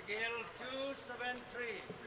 Scale 273.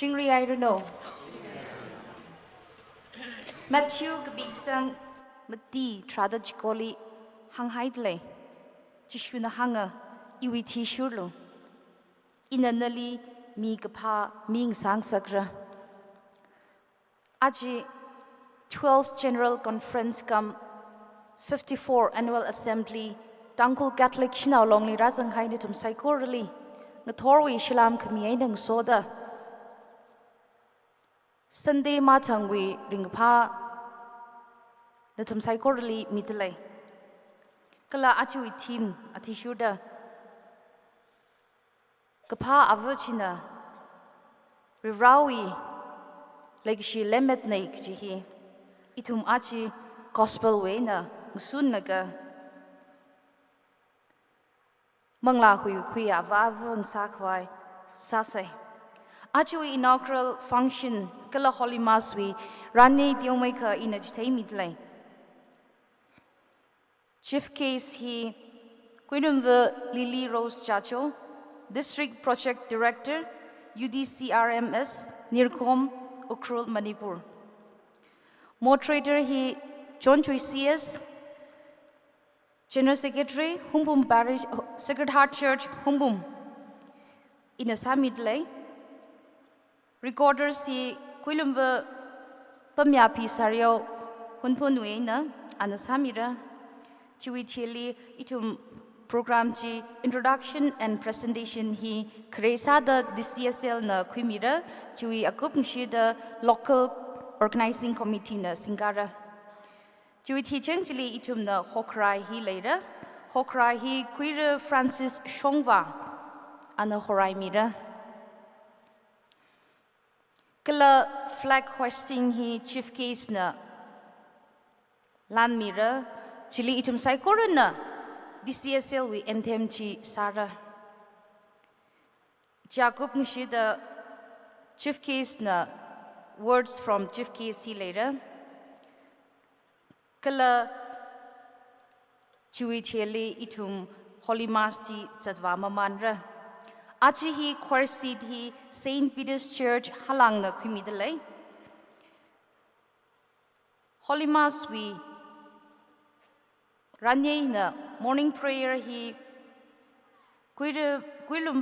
Chingri, I don't know. Matthew Gabisang Mati Trada Chikoli Hang Haidle Chishuna Hanga Iwiti Shurlo Inanali Mi Gapa Ming Sang Sakra Aji 12th General Conference Kam 54 Annual Assembly Tangkhul Catholic Shanao Longli Razang Haini Tum Saikorali Ngathorwi Shalam Kamiay Nang Soda Sunday Matangwi Ringpa Natum Saikorali Mitlay Kala Achui team Atishuda Kapa Avachina Rirawi like she lemet naik jihi Itum Achi Gospel Wena Musunaga Mangla hui ava vang sa khwai sa sai. Achui inaugural function kala Holy Mass we ranne diomai kha in ajtai mitlai. Chief case he Quidumva Lily Rose Chacho, District Project Director, UDCRMS, Nirkom, Ukrul, Manipur. Moderator he John Chui CS, General Secretary, Humbum Parish, Sacred Heart Church, Humbum. In a summit lay, recorders he Quilumva Pamyapi Sario, Hunpunwena, and a Samira, Chiwitili, itum program chi introduction and presentation he kresa the DCSL na Quimira, Chiwi Akupnshi the local organizing committee na Singara. Chiwi teaching chili itum na Hokrai he later, Hokrai he Quira Francis Shongva, and a Horai Mira. Kala flag hoisting he chief case na Land Mira, chili itum Saikorana. DCSL we MTMG Sara. Jacob Nishi the chief case na words from chief case he later. Kala Chui Chele itum Holy Mass ti Zadvama Manra. Achi he Kwarsid he Saint Peter's Church Halang na Kwimidale. Holy Mass we Ranye na morning prayer he Guilumva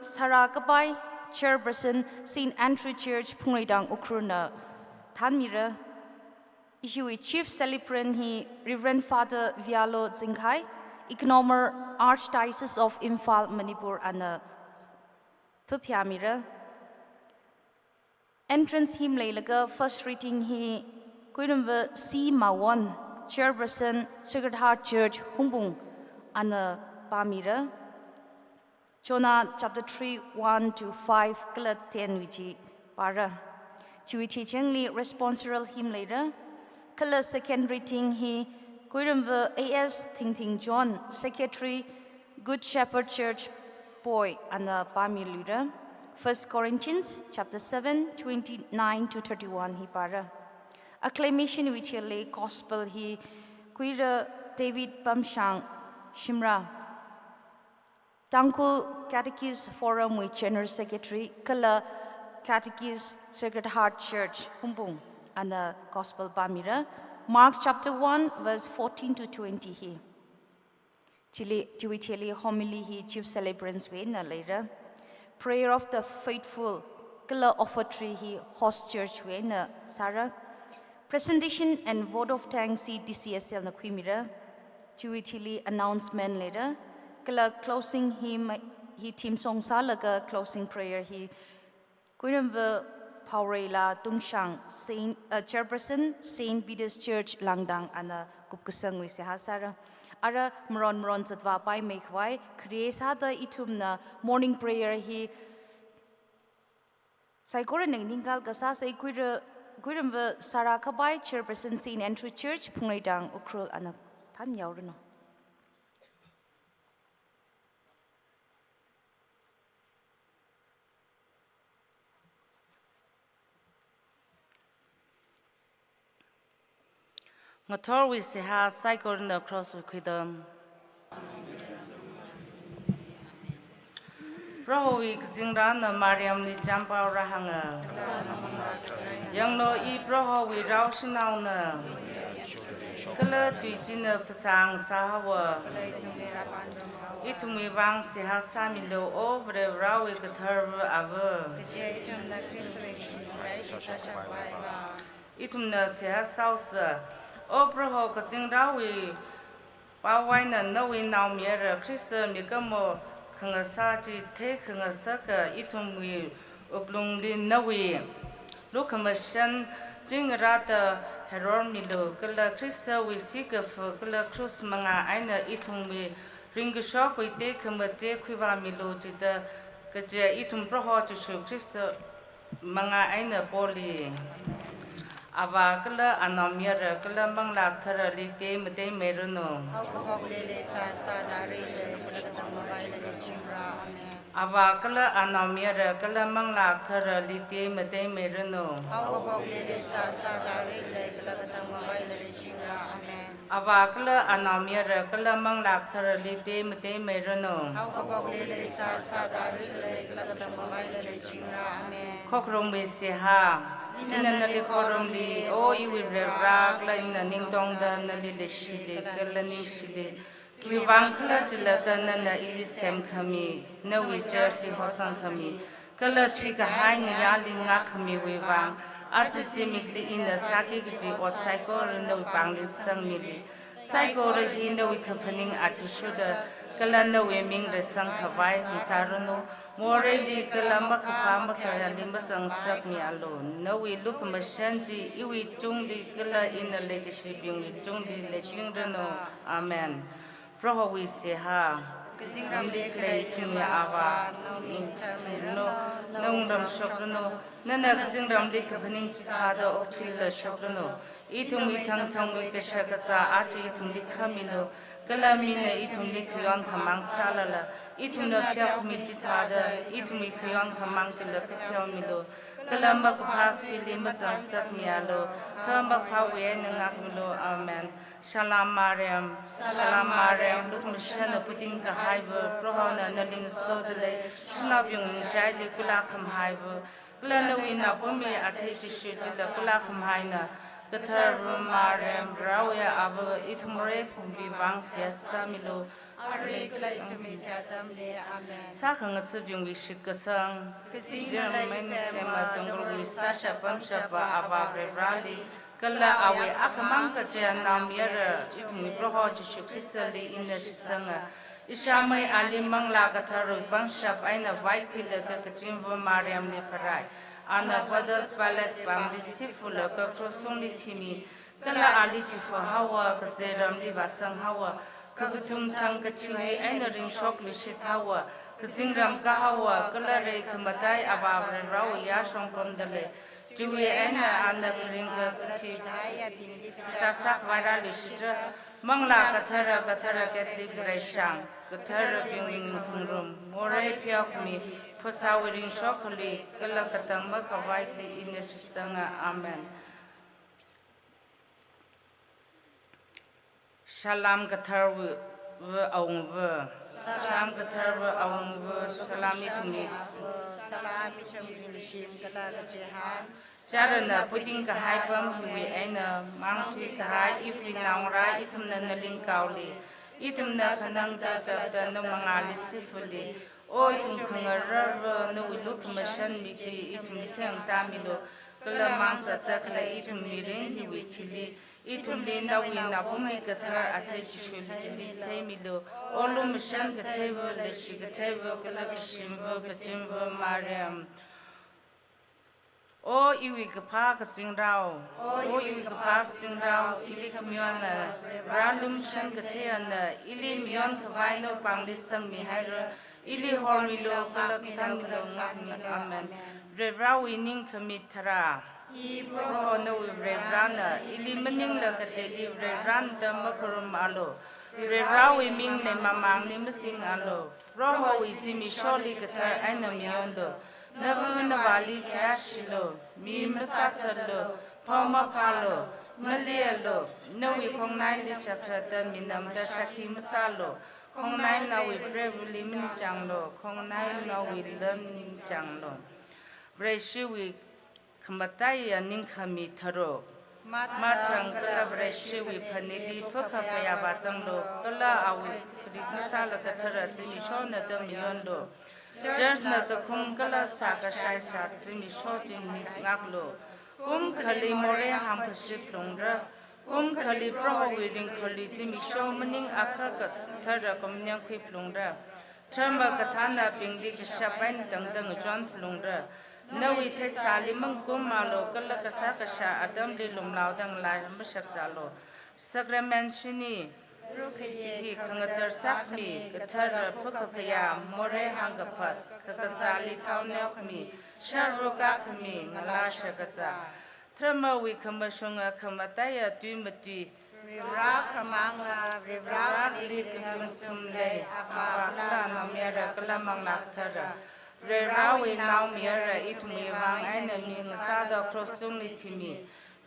Sarakabai Chairperson Saint Andrew Church Pungaidang Ukruna Tanmira issue chief celebrant he Reverend Father Vialo Zingkai Economer Archdiocese of Imphal Manipur and Pupyamira entrance hymn laylaga first reading he Guilumva C Mawan Chairperson, Sacred Heart Church, Humbung, and Pamira. Jonah chapter 3, 1 to 5, Kala 10, Viji, Para. Chui teachingly responsible hymn later. Kala second reading he, Kuiramva A.S. Ting John, Secretary, Good Shepherd Church, Boy, and Pamilura. 1 Corinthians chapter 7, 29 to 31, he para. Acclamation which lay gospel he Quira David Pamshang Shimra Tangkhul Catechist Forum with General Secretary Kala Catechist Sacred Heart Church Humbung and the Gospel Bamira Mark chapter 1 verse 14 to 20 he Chili homily he chief celebrants way na later prayer of the faithful Kala offertory he host church way na Sarah presentation and vote of thanks see DCSL na Quimira, Chiwitili announcement later, Kala closing him he team song salaga closing prayer he Quimva Paurela Tungshang Saint Chairperson Saint Peter's Church Langdang and Kupkasang we Sahasara. Ara Moron Zadva by Mekwai, creates hada itumna morning prayer he Saikora Ningal Gasa say Guiramva Sarakabai, Chairperson Saint Andrew Church, Pungaidang, Ukrul, and Tan Yaurano. Ngator we see how cycle in the cross with them. Bro, we sing down the Mariam Li jump out Rahanga. Young no e bro, we rouse now. Color to Gina Pasang Sahawa. It to me wang see how Samilo over the row with the turbo aver. It to me see how south. Oh, bro, sing down we. Pawine knowing now mere Christian Migamo. Kanga Saji take a sucker, itum we uglungly nawi. Look a machine, jing rata, heromilo, Gula Christa, we seek for Gula Cruz Manga, Aina itum we ring a shop, we take him a day quiva milo to the Gaja itum broho to show Christa Manga Aina Boli. Ava Gula and Amira, Gula Mangla, Terra, Lite, Mede Meruno. Ava kala anamira kala mangla thara liti mate merano. Ava kala anamira kala mangla thara liti mate merano. Kokrom bisiha. Ina nali korom li o iwi rag la ina ning dong da nali le shili kala ning shili. Kyubang kala jila kana na ili sem kami na wi jersey hosan kami kala tui ka hai nga yali nga kami wi wang arzi zimikli ina saki gji o tsaiko na wi bangli sang mili saiko hi na wi kapaning ati shuda kala na wi ming re sang kawai hisarano more li kala makapa makaya limba zang sak mi alo na wi luk mashanji iwi jungli kala ina legacy bing wi jungli le jingrano amen Prohowi seha Zamli klay tumi ava Nungram shokrano Nana kzingram li kapaning chitada oktwila shokrano Itum itang tangwi kashakasa achi itum li kamino Kalamina itum li kuyon kamang salala Itum na pyak mi chitada Itum li kuyon kamang chila kapyamilo Kalamba kupaksi li mazang sak miyalo Kamba kawe nangakmilo amen Shalom Mariam Luk mishana puting ka haiva Prohona naling sodale Shnab yung jayli kulakam haiva Glana wina bumi atay jishutila kulakam haina Katar Mariam Rawya ava itmure pumbi vang siyasa milo Sakang tsibyung wishit kasang Jermaine sema tungkol wisasha pamshapa ava rali Kala awe akamang ka jaya nam yara itumi proho jishuk sisali ina shisanga Ishamay alimang lagataru bangshap aina vaikwila ka kachimva Mariam li parai Ana padas balat pamdi sifula ka krosong li timi Kala ali jifa hawa ka zeram li basang hawa Ka kutum tang ka chiwi aina ring shok li shit hawa Ka zingram ka hawa kala rei kamatai avavre rawa yashong pamdale Juwe ena anda piringa kati Chasak varali shitra Mangla katara ketli greshang Katara bingwing kungrum Moray piyakmi Pusawiring shokuli Kala katang makawaikli inishisanga amen Shalom katar awang Salam katar awang Salami tumi Salami chamjulishim kalaga jihan Charana puting ka haipam hiwi aina mangtui ka hai ifri naungrai itumna naling kauli itumna kanang tatata na mangali sifuli o itum kangararwa na wiluk mashan miti itum likang tamilo kala mangsa takla itum miring hiwi chili itum li na wi na bumi katar atay chishuli chili taimilo olu mashan kataywa leshi kataywa kala kishimwa kachimwa Mariam O iwi kapa kasingrao ili kamyona random shan katayana ili myon kavaino pangli sang mihaira ili hormilo kala katamilo amen Revrawi ning kamithara Roho no revrana ili maning la kateli revranda makarum alo Revrawi ming le mamang ni masing alo Roho izimi sholi katar aina miyondo Navali Kashilo, Mi Masatalo, Poma Palo, Malialo, no we kong nine chapter minam da Shaki Masalo, Kong nine now we bravely min janglo, Kong nine now we learn janglo. Breshu we Kamataya Ninkami Taro, Matang Kalabreshu we Panidi, Pokapaya Bazanglo, Kala awi Krisala Katara, Timishona Damiondo. Jasna ka kum kala saka shai sha timi shotin ni ngaklo kum khali more ham khaship longra kum khali pro wedding khali timi show maning akha ka thara komnyang khip longra chamba ka thana pingdi ka shapain tang tang jon longra nawi the salimang kum malo kala ka saka sha adam li lumlaw dang la mashak jalo sacrament shini Hi kangatar sakmi katar phukapaya more hangapat kakazali taunakmi sharukakmi ngala shakaza Trama wi kamashunga kamataya tuimati Rivra kamanga rivra kali kali tumle apa kala namera kala manglakthara Revra we now mera it me wang enemy sada cross tumli timi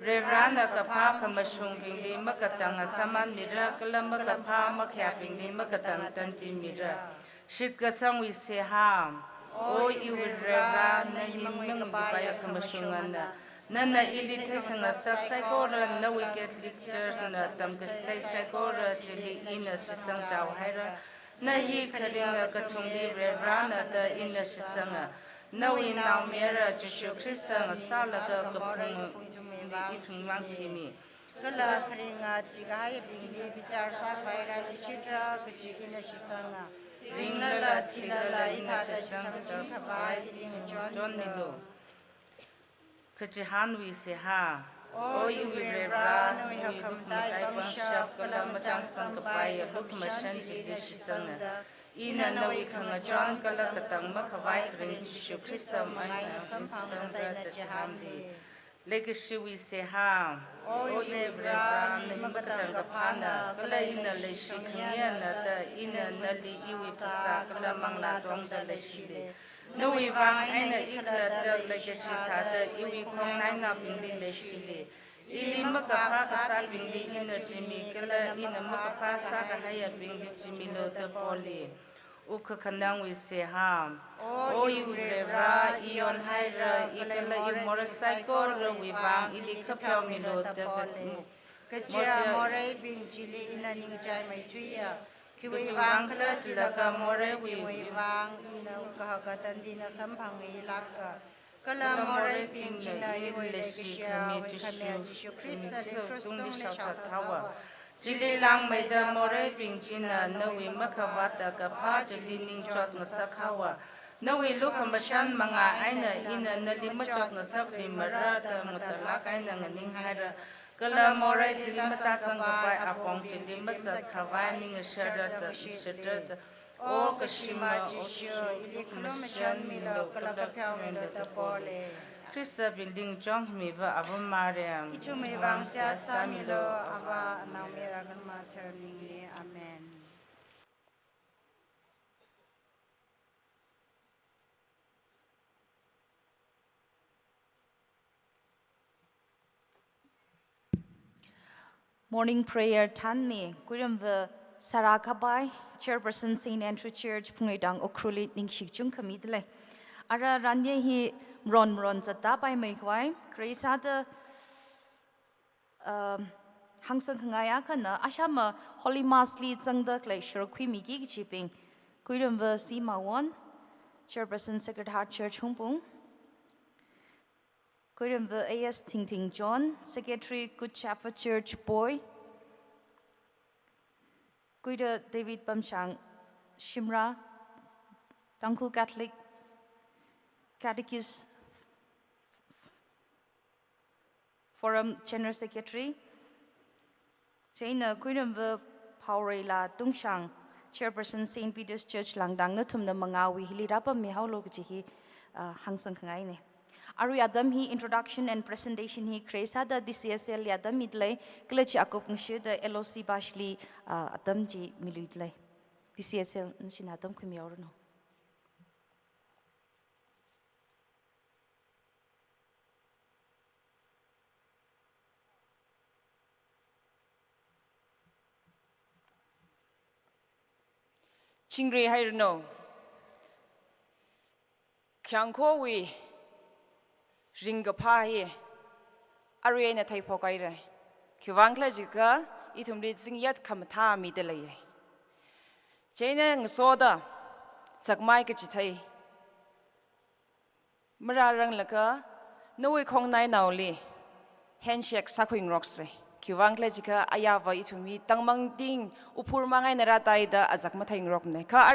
Revranda kapha kamashung bindi makatanga saman mira kala makapha makhya bindi makatang tanti mira Shit kasang we say ham O you will revra na himang gipaya kamashungana Nana ilite kanga saksakora na wicked lectures na tamkastai sakora chili ina sisang chow haira na hi karinga katungdi revrana da ina sisanga na wi now mera Jishu Krista nga salaga kapung itung mang timi Kala karinga chigaya bingli bichar sa paira lichitra gachi ina sisanga Ringlala chilala ithada sisang chakhabai iling John Milo Kajihan we say ha. O you will revra, we look matai bangshap, kalamatan sang kapaya, look mashan jidishanga. Ina na we kanga John kalakatang makawai ring Jishu Krista may sampang katay na jahamdi. Legacy we say ha. O you will revra, na himakatang kapana, kalaina leshi kanya na da ina nali iwi pasa, kalamang latong da leshi No we vang aina ikla da legacy tata iwi kong naina bindi leshili. Ili makapha sa bindi ina jimi kala ina makapha sa kahaya bindi jimi lo da poli. Uka kanang we say ha. O you revra ion haira ikala i motorcycle we vang ili kapyaw milo da Kecil morai bing jili ina ning jai mai tuya. Kiwi wang kala jilaga morai wi wang ina kahagatan dina sampang ilaka. Kala morai bing jina iwi legisya wi kame Jishu Krista le Kristong le shatawa. Jili lang may da morai bing jina nawi makawata kapha jili ning jot ngasakawa. Nawi lukamasyan mga aina ina nalimachot ngasak limarata mutalak aina nganing hara. Kala moray jili matatang kapay apong jili matat kaway ning shadata o kashima Jishu ili kulomasyan mila kala kapyaw mila tapole. Krista building jong miva ava Mariam. Itu may bang siya sa milo ava na miragan materning ni Amen. Morning prayer tan me kurim ve sarakabai chairperson Saint Andrew Church pungaidang okrulit ning shikchung kamidle ara ranye hi ron zata pai mai kwai kreisa de hangsang khangaya khana ashama holy mass li changda klai shur khui mi gi chiping kurim ve sima won chairperson Sacred Heart Church humpung kurim ve AS Ting John secretary Good Shepherd Church boy Kuida David Pamchang Shimra Tangkhul Catholic Catechist Forum General Secretary Jaina Kuidam Paurela Tungshang Chairperson St. Peter's Church Langdang na tumna mangawi hilirapa mihaulo kichi hangsang kangai ne Aru yadam hi introduction and presentation hi kresa da DCSL yadam midlay klachi akop ngshi da LOC bashli adam ji miluidlay DCSL nshin adam kumiyorno Chingre hairno Kyangko we ringa hi Ariya na thai phokai re Kyawangla jika itumli zingyat kamtha mi de lay Jaina ngsoda chakmai ka chithai Mararang laka nowe khong nai nauli handshake sakhwing rokse Kyawangla jika ayawa itumi tangmang ding upur mangai naratai da ajak mathai rok ne ka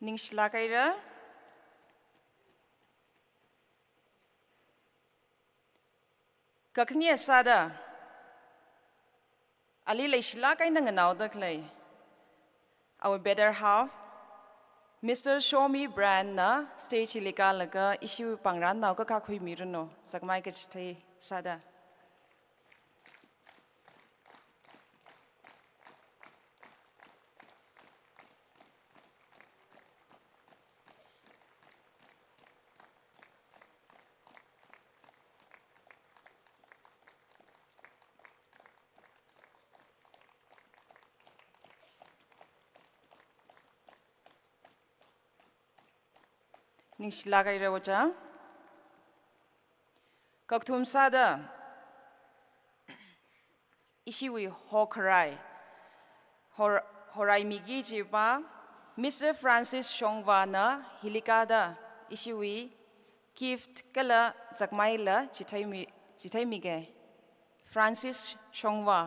ning shila kaira kaknya sada ali le shila kai nang naw da klai our better half Mr. Shomi Brand na stage ilika laga issue pangran naw ka ka khui mi runo sakmai ka chithai sada ning shila kai ra wacha kakthum sada issue wi hokrai horai migi jiba Mr. Francis Shongwa na hilika da issue wi gift kala zakmai la chithai mi ge Francis Shongwa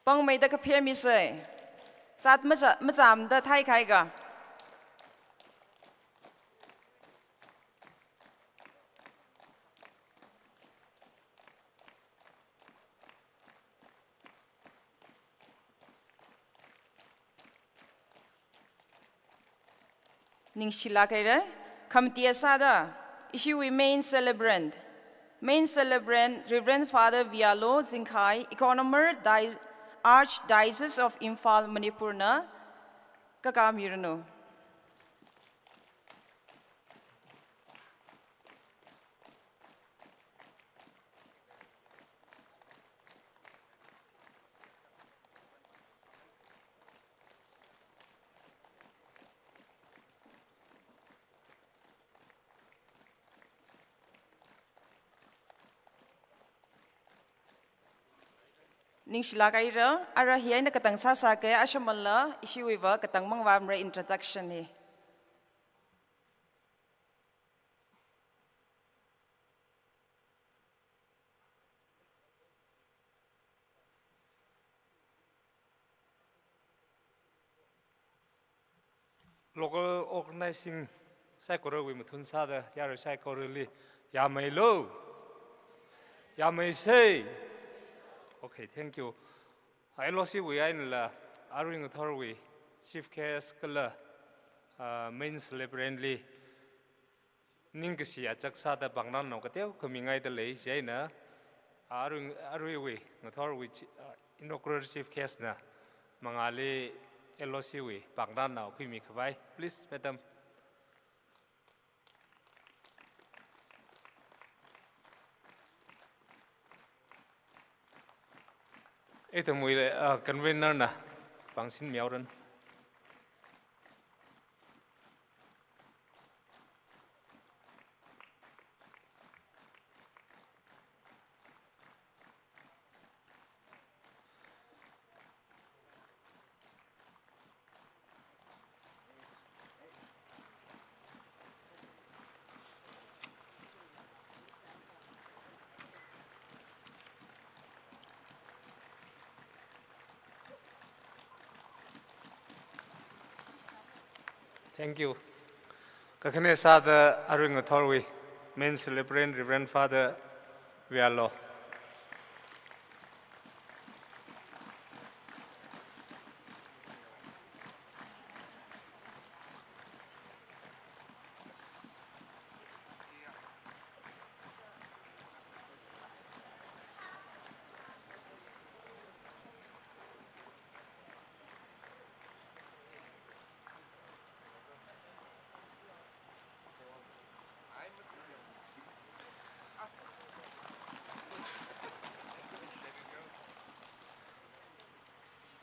Bang mai da ka phia mi se chat ma jam da thai khai ga ning shila kai re khamtia sa da issue we main celebrant Reverend Father Vialo Zingkai economer Archdiocese of Imphal Manipur na kakamirno ning shila kai ra ara hiai na katang sa ke ashamalla issue wiwa katang mangwam re introduction he Local organizing Sakura with Mutunsada, Yara Sakorili, Yamelo, Yamay say. Okay, thank you. I lost it. We are in the Aring Authority, Chief Case Kala, main celebrantly. Ninkasi Ajaksada Bangnan Nokateo, coming out the lay, Jaina, Aring Authority, Inaugural Chief Case na, Mangali, LOCW, Bangnan now, Kimikavai. Please, Madam. Ito mo convener na pangsin miyaw. Thank you. Kakane Sada Aring Authority, main celebrant Reverend Father Vialo.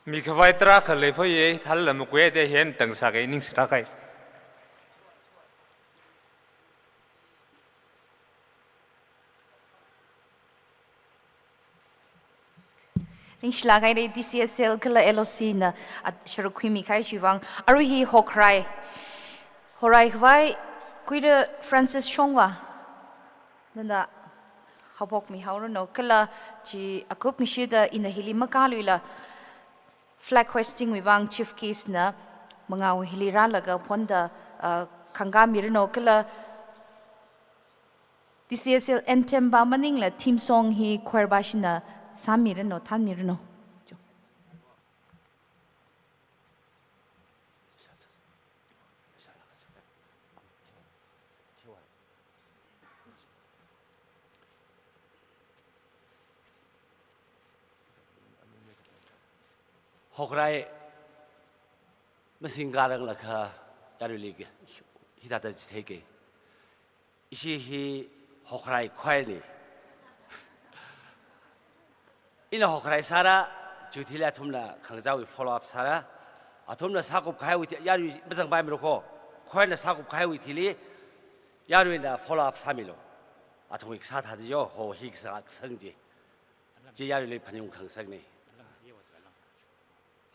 Mi khawai tra khale phoi ye thal lam kwe de hen tang sa kai ning sra kai ning shlagai re DCSL kala LOC na at sharukhi mi khai chiwang aru hi hokrai horai hwai kuida Francis Chongwa nanda habok mi hauro kala chi akup mi shida in a hili makalula flag hoisting wi wang chief case na mangaw hilira laga ponda khanga mirno kala TCSL anthem ba maning la theme song hi khwarbashina samirno thanmirno Hokrai masinggarang lakha yarulig hitata jitheke ishi hi hokrai khwaini ina hokrai sara juthila thumna khangjawi follow up sara athumna sakup khai with yaru bazang bai mroko khwaina sakup khai with li yaru na follow up samilo athumik sa thadiyo ho hik sa sangji ji yaru le phanyung khangsakni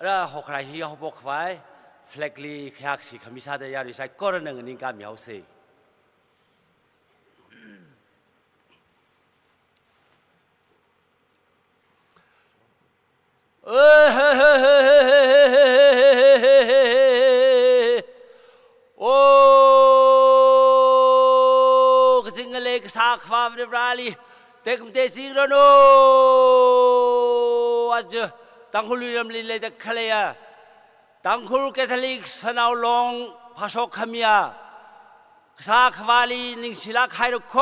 ra hokrai hi hobok vai flagli khyak si khamisa da yari sai korana ngin ka miao se o ksingle sa khwa rali tekum te sigrono aj Tangkhul li the Kalaya, Tangkhul Catholic Shanao long Pasok Kamia, Sakhvali Ningsilak Hairoko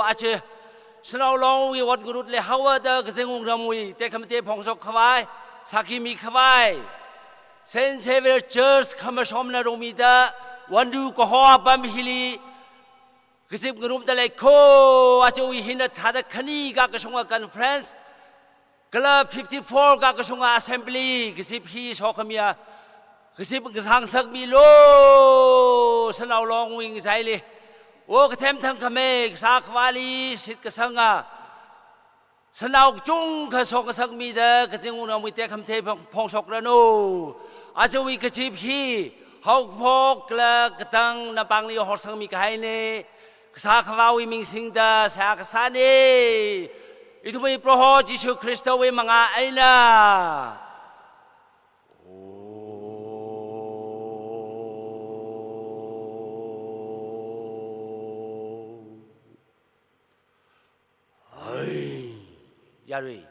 Ache Shanao long we want good le Howard Zengung Ramui, Tekamte Pongsok Kawai, Sakimi Kawai, Saint Xavier Church Kamashomna Romida, Wandu Kohoa Bamhili, Kisip Gurum the Leko, Ache we hinda Tada Kani Gakashunga Conference. Club 54 Gakasunga Assembly, Gisip Hi Sokamia, Gisip Gisang Sagmi Lo, Shanao Long Wing Zaili, Walk Temtam Kame, Sakwali, Sit Kasanga, Shanao Jung Kasok Sagmi, the Kazinguna with Tekam Tape Pongsokrano, Ajawi Kachip Hi, Hog Pok, Katang, Napangli Horsami Kaine, Sakwawi Ming Singda, Sakasani. Itu may proho Jesu Kristo we mga aina. Ay, yari.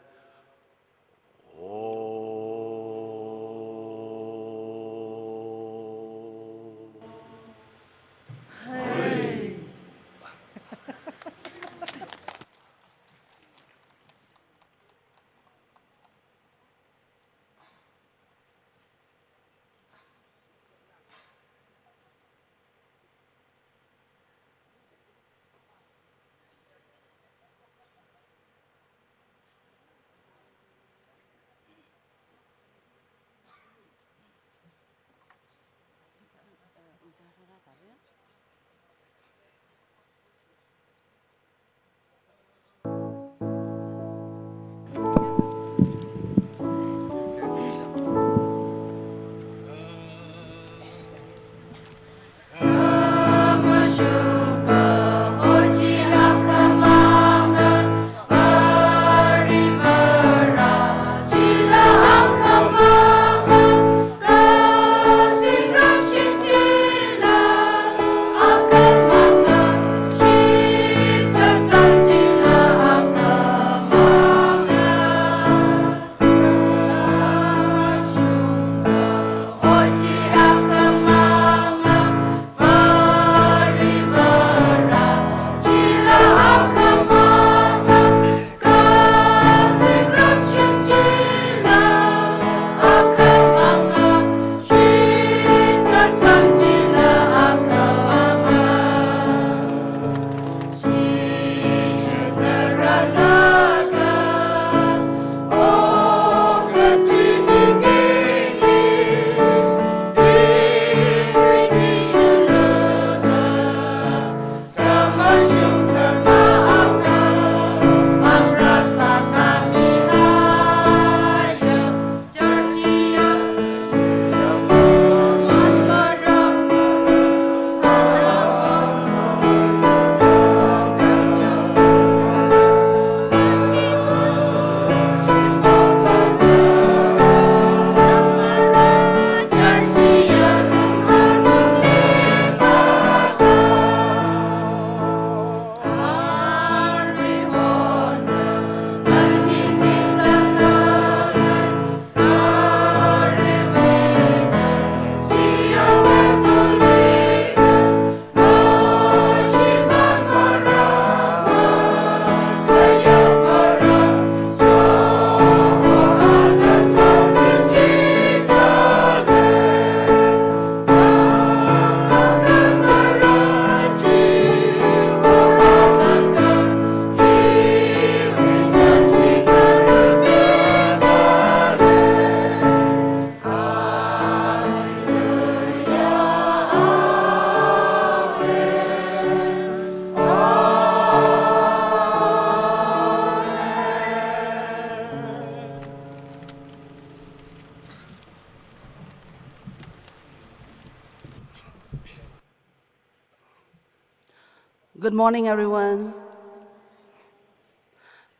Good morning, everyone.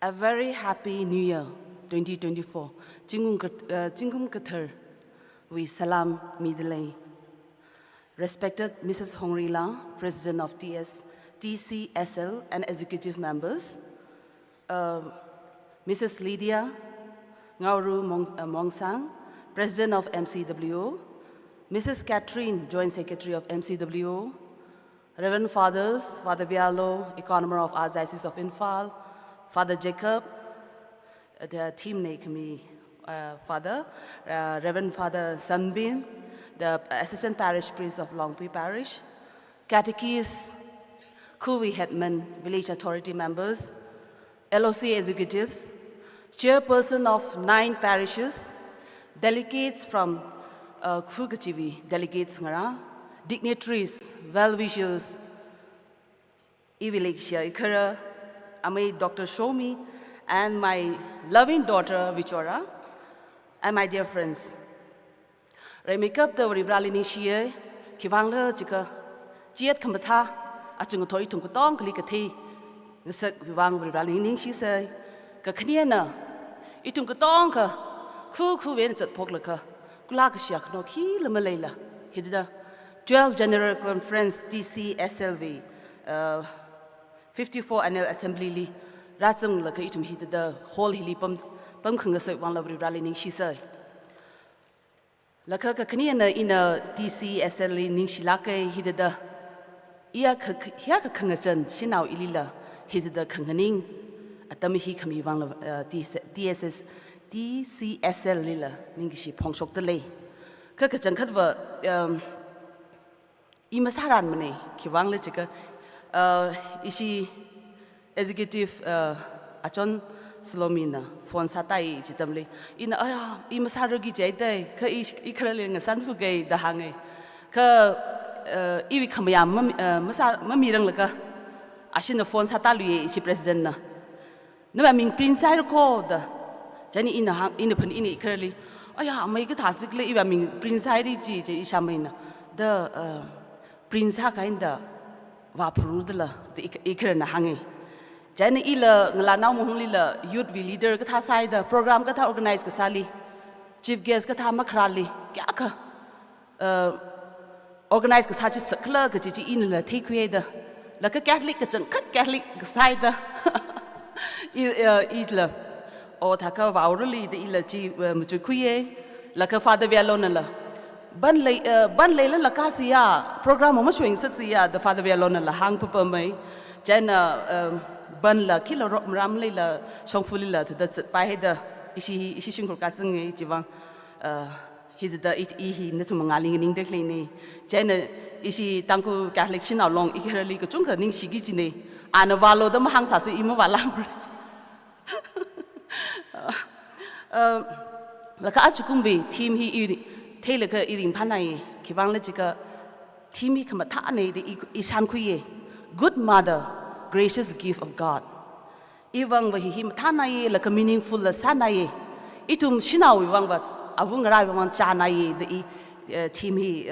A very happy New Year, 2024. Jingum Kathar, we salam midlay. Respected Mrs. Hongrila, President of TCSL and executive members, Mrs. Lydia Ngauru Mongsang, President of MCWO, Mrs. Catherine, Joint Secretary of MCWO, Reverend Fathers, Father Vialo, Economer of Archdiocese of Infal, Father Jacob, the team name Father, Reverend Father Sanbin, the Assistant Parish Priest of Longpi Parish, catechists, Kuwi headmen, village authority members, LOC executives, chairperson of 9 parishes, delegates from Kugachivi, delegates ngara, dignitaries, well-wishers, Ivilekshia Ikara, Amay Dr. Shomi, and my loving daughter Vichora, and my dear friends. Remikap the Ribralini Shie, Kivangla Chika, Jiet Kambatha, Achungotori Tunkutong, Kalikati, the Sek Vivang Ribralini, she say, Kakaniana, Itunkutonka, Kuku Vents at Poglaka, Kulakashiak no Ki Lamalela, Hidda. 12th General Conference TCSLV 54 Annual Assembly Ratsung Laka Itum hit the whole Hilipum Pumkunga one lovely rally Nishisa Laka Kaniana in a TCSL Nishilake hit the Iaka Kangasan Shanao Ilila hit the Kanganing Atamihi Kami one of TCSL Lila Ningishi Pongshok the Lay Kakachan Kadva Imasaran mane, kiwang le chika, isi executive achon Slomina, phone satai chitamle. Ina aya imasarogi jayday, ka ikrale ngasan fugay dahange, ka iwi kamaya mamirang laka, asin na phone sataluye isi president na. Nama ming prince ay ko da, jani ina pan ini ikrale, aya may katasik le iwa ming prince ay ji isamay na, the Prince Hakainda Vaprudla, the Ikran Hangi. Jenny Ila, Ngalana Muhulila, Youth Leader, Gatasai, the program Gata organized Gasali, Chief Guest Gata Makrali, Gaka, organized Gasachi Sakla, Gachi in the take the like a Catholic, Catholic Gasaida Isla, or Taka Vaurali, the Ilachi Mutukuye, like a Father Vialonala. Ban Layla Lacasia, program of showing Saxia, the Father Vialona La Hang Pupamay, Jenna Ban La Kilo Ramlila, Shongfulila, that's by the Ishishin Kasang, Jivan, he did the he Netumangali in Indecline, Jenna Ishi Tangkhul Catholic Shanao long, Ikerali Kachunka, Ning Shigijine, and a Valo, the Mahangsas, Imovala. Laka Achukumbi, team he. Taylor eating panai, Kivang Lechika, Timi Kamatane, the Ishankuye, good mother, gracious gift of God. Even when he tanaye, like a meaningful sanaye, itum Shanao, but Avunga Chanaye, the team he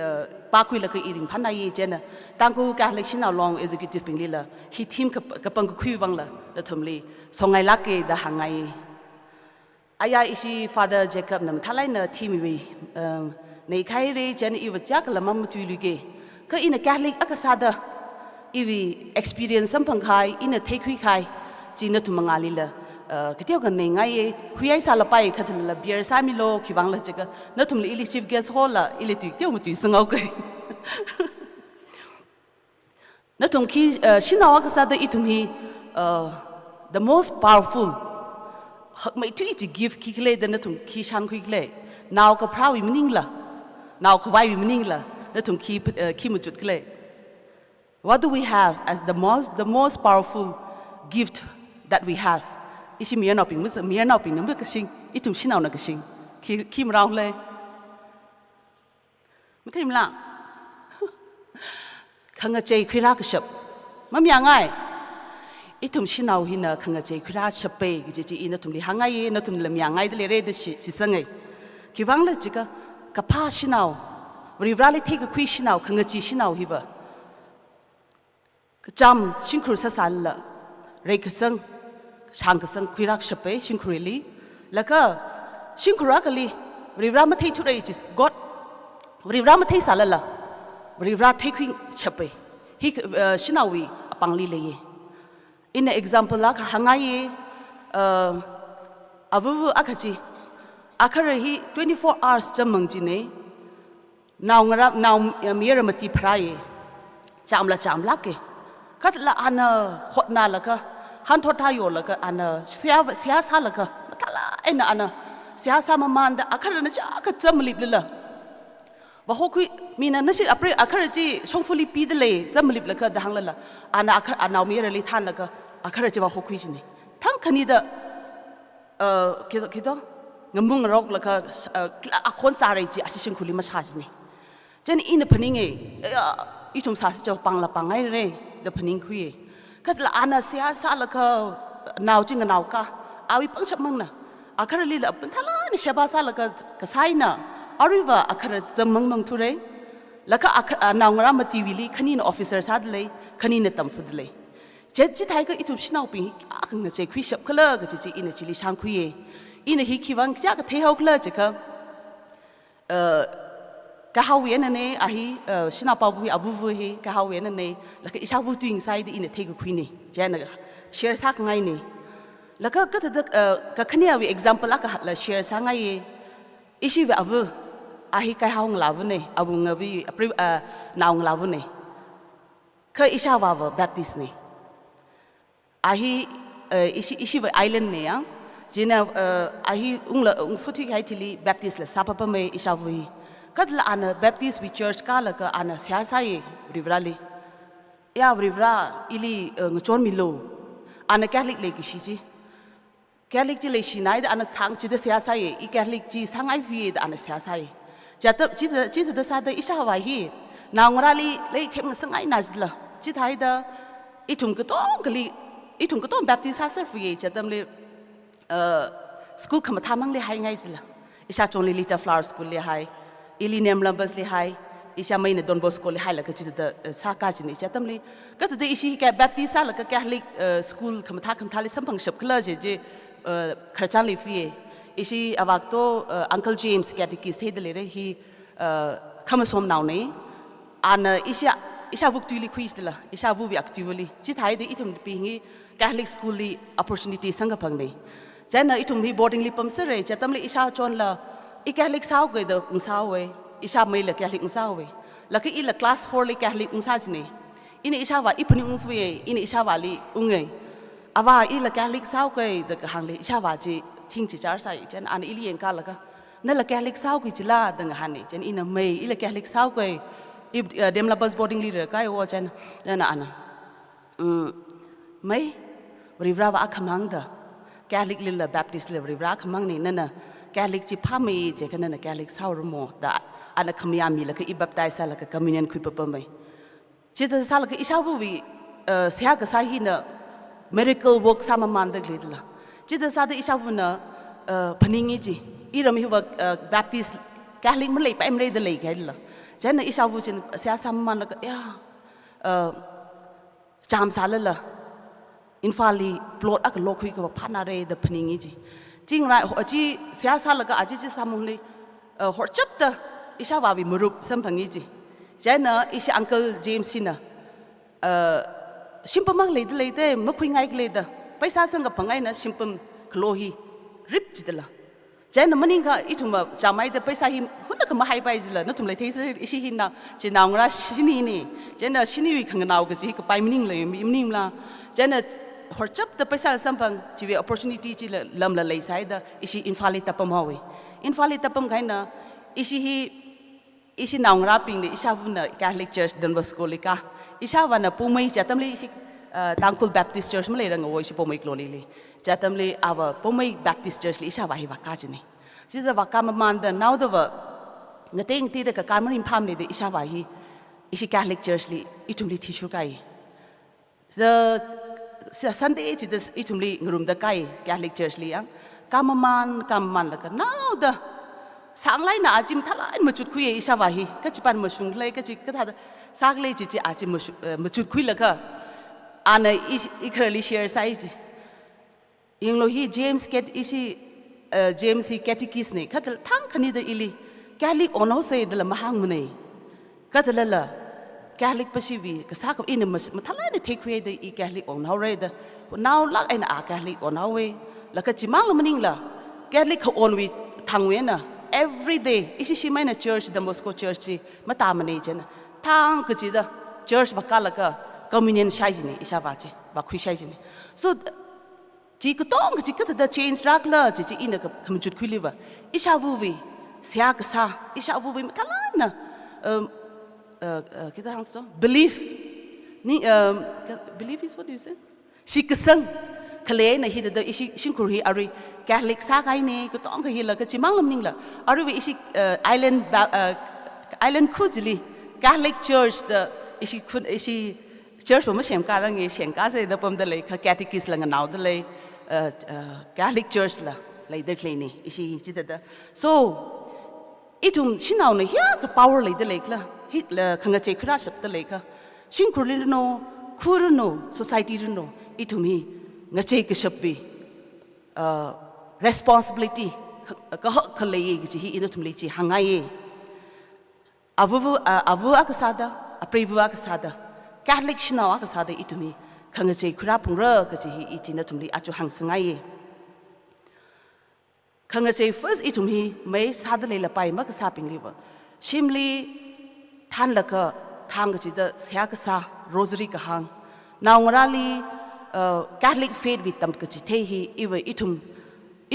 Bakwilaka eating panai, Jenna, Tangkhul Catholic Shanao long executive Pingila, he team Kapangu Kuivangla, the Tumli, Songailake, the Hangai. Aya isi Father Jacob nam thalai team we nei khaire chen iwa jak la mam tu luge ka in a Catholic akasada iwi experience sampang khai in a take khai jina tu mangali la ketio kan nei ngai huyai sala pai khathal la beer samilo khiwang la cheka na tum li chief guest hola ili tu teu mutu sangau kai na tum ki Shanao akasada itum hi the most powerful Hak may to give kikle the natum kishan quickly. Now ka prawi meningla. Now ka wai meningla. Natum keep kimutut clay. What do we have as the most powerful gift that we have? Ishi mian oping, mian oping, number kashing, itum Shanao na kashing. Kim round lay. Mutim la. Kanga jay kwirakaship. Mam yangai. Itum Shanao hina kanga jay kura chape giji ina tumli hangai na tum lam yangai de lere de si sangai kiwang la jika kapa Shanao rivrali take a kwi Shanao kanga ji Shanao hiba จำชิงครูสันละเรกสังช่างกสังคุยรักเฉปชิงครูลีแล้วก็ชิงครูรักลีริบรามาเททุเรจิสกอดริบรามาเทสาละริบราเทคุยเฉปฮิชินาวีปังลีเลยอิน example ละค่ะหางไงอาวุธอาคจีอาคาร์ฮี24 hours จำมังจีเน่นาวงรับนาวมีอะไรมาตีพรายจำละเกก็ละอันขดนาละก็ฮันทอทายโยละก็อันเสียซาละก็ตลาดอันเสียซามามันอาคาร์นั่นจะก็จำลิบเลยละว่าเขาคุยมีนั่นนั่นสิอาคาร์จีช่องฟูลิปีเดเลยจำลิบละก็ดังเลยละอันอาคาร์นาวมีอะไรท่านละก็อาคาร์จีว่าเขาคุยจีนี่ทั้งคณิตคิดงมุงรอกแล้วก็คนสารีจีอาชิงคุลิมาชาจีนี่เจนอินพนิงอีทุ่มสาสเจ้าปังละปังไงเร่เดพนิงคุยก็ละอันเสียสาละก็นาวจิงนาวกะอาวิปังชับมังนะอาคาร์ลีละเป็นทลานี่เชบาสาละก็ใช่นะอาริวะอาคาร์จะมังทุเรแล้วก็นาวงรามาทีวิลีขณีนออฟฟิเซอร์สัดเลยขณีนตั้มฟุดเลยเจ็ดจิตไทยก็อีทุ่มชินาวปีอังเนเจคุยชับก็เลยก็จะอินจิลิชานคุยอินฮิคิวังจะก็เที่ยวก็เลยจะก็ก็ฮาวินเนี่ยอาฮีชินาปาวุยอาวุวุยก็ฮาวินเนี่ยแล้วก็อิชาวุตุอิงไซด์อินเทกุคุยนี่เจนก็แชร์สักไงนี่แล้วก็ก็ขณีอาวิ example ละก็ละแชร์สักไงอิชิวิอาวุอาฮีก็ฮาวงลาวุเนี่ยอาวุงวินาวงลาวุเนี่ยก็อิชาวาวแบปติสเนี่ยอาฮีอิชิวิไอแลนด์เนี่ยเจนอาฮีฟุตุไฮทิลีแบปติสเลยซาปะปะเมอิชาวุยก็ละอันแบปติสวิเชิร์ชก็ละก็อันเสียสายริบราลียาริบราอิลีงจอนมิโลอันแคทอลิกเลยกิชิจีแคทอลิกจีเลยชินายอันทางจีเดเสียสายอีแคทอลิกจีสังไอวีอันเสียสายจะต้องจีเดซาเดอิชาวาฮีนางราลีเลยเทมสังไอนาจละจีไทยเดอีทุ่มก็ต้องกลีอีทุ่มก็ต้องแบปติสฮาเซอร์ฟีจะต้องเลยสกูลขมาทำมั่งเลยให้ไงจละอิชาจงลิลิจาฟลาวร์สกูลเลยให้อิลิเนมลัมบัสเลยให้อิชาไม่เนี่ยดอนบอสโกเลยให้แล้วก็จิตเดสากาจินี่จะทำเลยก็ตัวเดอิชิแกแบปติสแล้วก็แกลิกสกูลขมาทำเลยสัมพังชับคลาเจเจคราจันลิฟีอิชิอวักโตอังเคิลเจมส์แกติกิสเทเดเลยฮีขมาสมนาวเนี่ยอันอิชาวุกตุลิควิสเดละอิชาวุวิอักติวลีจิตไทยเดอิทุมปีงี้แกลิกสกูลลี opportunity สังกัพังเนี่ยจะน่ะอิทุมฮี boarding ลิปั๊มเสร็จจะทำเลยอิชาจวนละอีแคทอลิกสาวก็เดอุงสาวเวอิชาไม่เลยแคทอลิกอุงสาวเวแล้วก็อีละ class 4เลยแคทอลิกอุงสาวจีนี่อินอิชาว่าอีพนิอุงฟุยอินอิชาว่าลีอุงเงยอาว่าอีละแคทอลิกสาวก็เดก็หังเลยอิชาว่าจีทิ้งจีจาร์ใส่เจนอันอีเลียนกันแล้วก็นั่นละแคทอลิกสาวก็จีลาดังหันนี่เจนอินไม่อีละแคทอลิกสาวก็อีเดมลาบัส boarding leader ก็ว่าเจนนั่นอันน่ะไม่ริบราว่าขมังเดแคทอลิกลิลละแบปติสเลยริบราขมังนี่นั่นน่ะแกลิกจีพามีเจกันนั่นแกลิกสาวรโมดาอันนั้นขมีอามีแล้วก็อีบับไตซาแล้วก็คอมมิวนิอนคุยปะปะไหมจิตตซาแล้วก็อิชาวุวิเสียก็สาหินะ miracle work สามามันเด็กเลยละจิตตซาเดอิชาวุนะพนิงิจีอีเรามีว่าแบปติสแกลิกมันเลยไปไม่ได้เลยแกละเจนอิชาวุจินเสียสามามันแล้วก็ยาจามซาเลยละอินฟาลีปลดอักโลคุยกับพันอะไรเดพนิงิจีจริงไรหัวจีเสียสาแล้วก็อาจจะสามุงเลยหัวจับเตออิชาวาวิมรุปสัมพังจีเจนอิชอังเคิลเจมส์นะชิมปมังเลยเดไม่คุยง่ายเลยเดไปซาสังกับพังไงนะชิมปมคลอฮีริบจิตละเจนมันนี่ก็อีทุ่มจำไม่ได้ไปซาฮิหุ่นก็มาให้ไปจิละนั่นทุ่มเลยเทสอิชิหินนะเจนเอาละชินีนี่เจนชินีวิขังนาวก็จีก็ไปมันนี่เลยมันนี่ละเจนหัวจับแต่ไปสารสัมพันธ์ชีวิต opportunity จีละลำละเลยใช่เด้ออิชิอินฟาลิตาปมเอาไว้อินฟาลิตาปมใครนะอิชินาวราปิงเลยอิชาวุนะแคทอลิกเชิร์ชดอนบอสโกลิกาอิชาวันนะปุ่มไม่จัดทำเลยอิชิตังคุลแบปติสเชิร์ชมาเลยรังเอาอิชิปุ่มไม่กลัวเลยจัดทำเลยเอาปุ่มไม่แบปติสเชิร์ชเลยอิชาวาฮิวากาจินี่จิตตะวากามามันเดนนาวเดวะเงเต็งตีเด็กการมันอินพามเลยเดอิชาวาฮิอิชิแคทอลิกเชิร์ชเลยอิทุมเลยทิชูไกสันเดย์จิตอิทุมลีงรุมตะไคแคทอลิกเชิร์ชลีอ่ะกามมันแล้วก็น่าเดสังไลน่าจิมทลายมาจุดคุยอิชาวาฮีก็จิปันมาชุงเลยก็จิก็ท่าสักเลยจิอาจิมาจุดคุยแล้วก็ อันนั้นอีเคอร์ลิเชียร์ไซส์ยังโลฮีเจมส์เกตอีสิเจมส์ฮีแคติกิสเนี่ยก็จะทั้งคณิตอิลีแคลิกออนเอาเซย์เดลมาหังมันเนี่ยก็จะละแคลิกปัสซีวีก็สักอินมันทำอะไรเนี่ยเทคเวย์เดอีแคลิกออนเอาเรย์เดน่าลักไอ้น่ะแคลิกออนเอาเวแล้วก็จิมังละมันนิ่งละแคลิกเขาออนวีทางเวน่ะ every day อีสิชิไม่น่ะ church เดมอสโก church มาตามมันเองจ้ะทางก็จีดะ church บักกะละก็ communion ใช่จีนี่อิชาบาจีบักคุยใช่จีนี่ soจีก็ต้องจีก็จะ change รักละจีอินกับคำจุดคุยลิวะอิชาวูวีเสียกษาอิชาวูวีมันทำอะไรนะkita harus tahu belief ni belief is what do you say si keseng kale na hi da isi shinkur hi ari catholic sa kai ne ko tong ka hi la ka chimang lam ning la ari we isi island khujli catholic church da isi church ma shem ka rang ye shen ka se da pom da le ka catechist la nganaw da le catholic church la lai da klei ni isi chi da so itum Shanao ne hiya ka power lai da le la hit la khanga che khra shap da le ka shin kurli no khur no society no itumi nga che ka shap vi responsibility ka khale ye ji hi ino tum le chi hanga ye avu akasada aprevu akasada catholic Shanao akasada itumi khanga che khra pungra ka ji hi ichi na tum le achu hang sanga ye khanga che first itumi mai sada le la pai ma ka sa ping liwa shimli than la ka thang ka chi da sia ka sa rosary ka hang naungrali catholic faith with tam ka chi the hi iwa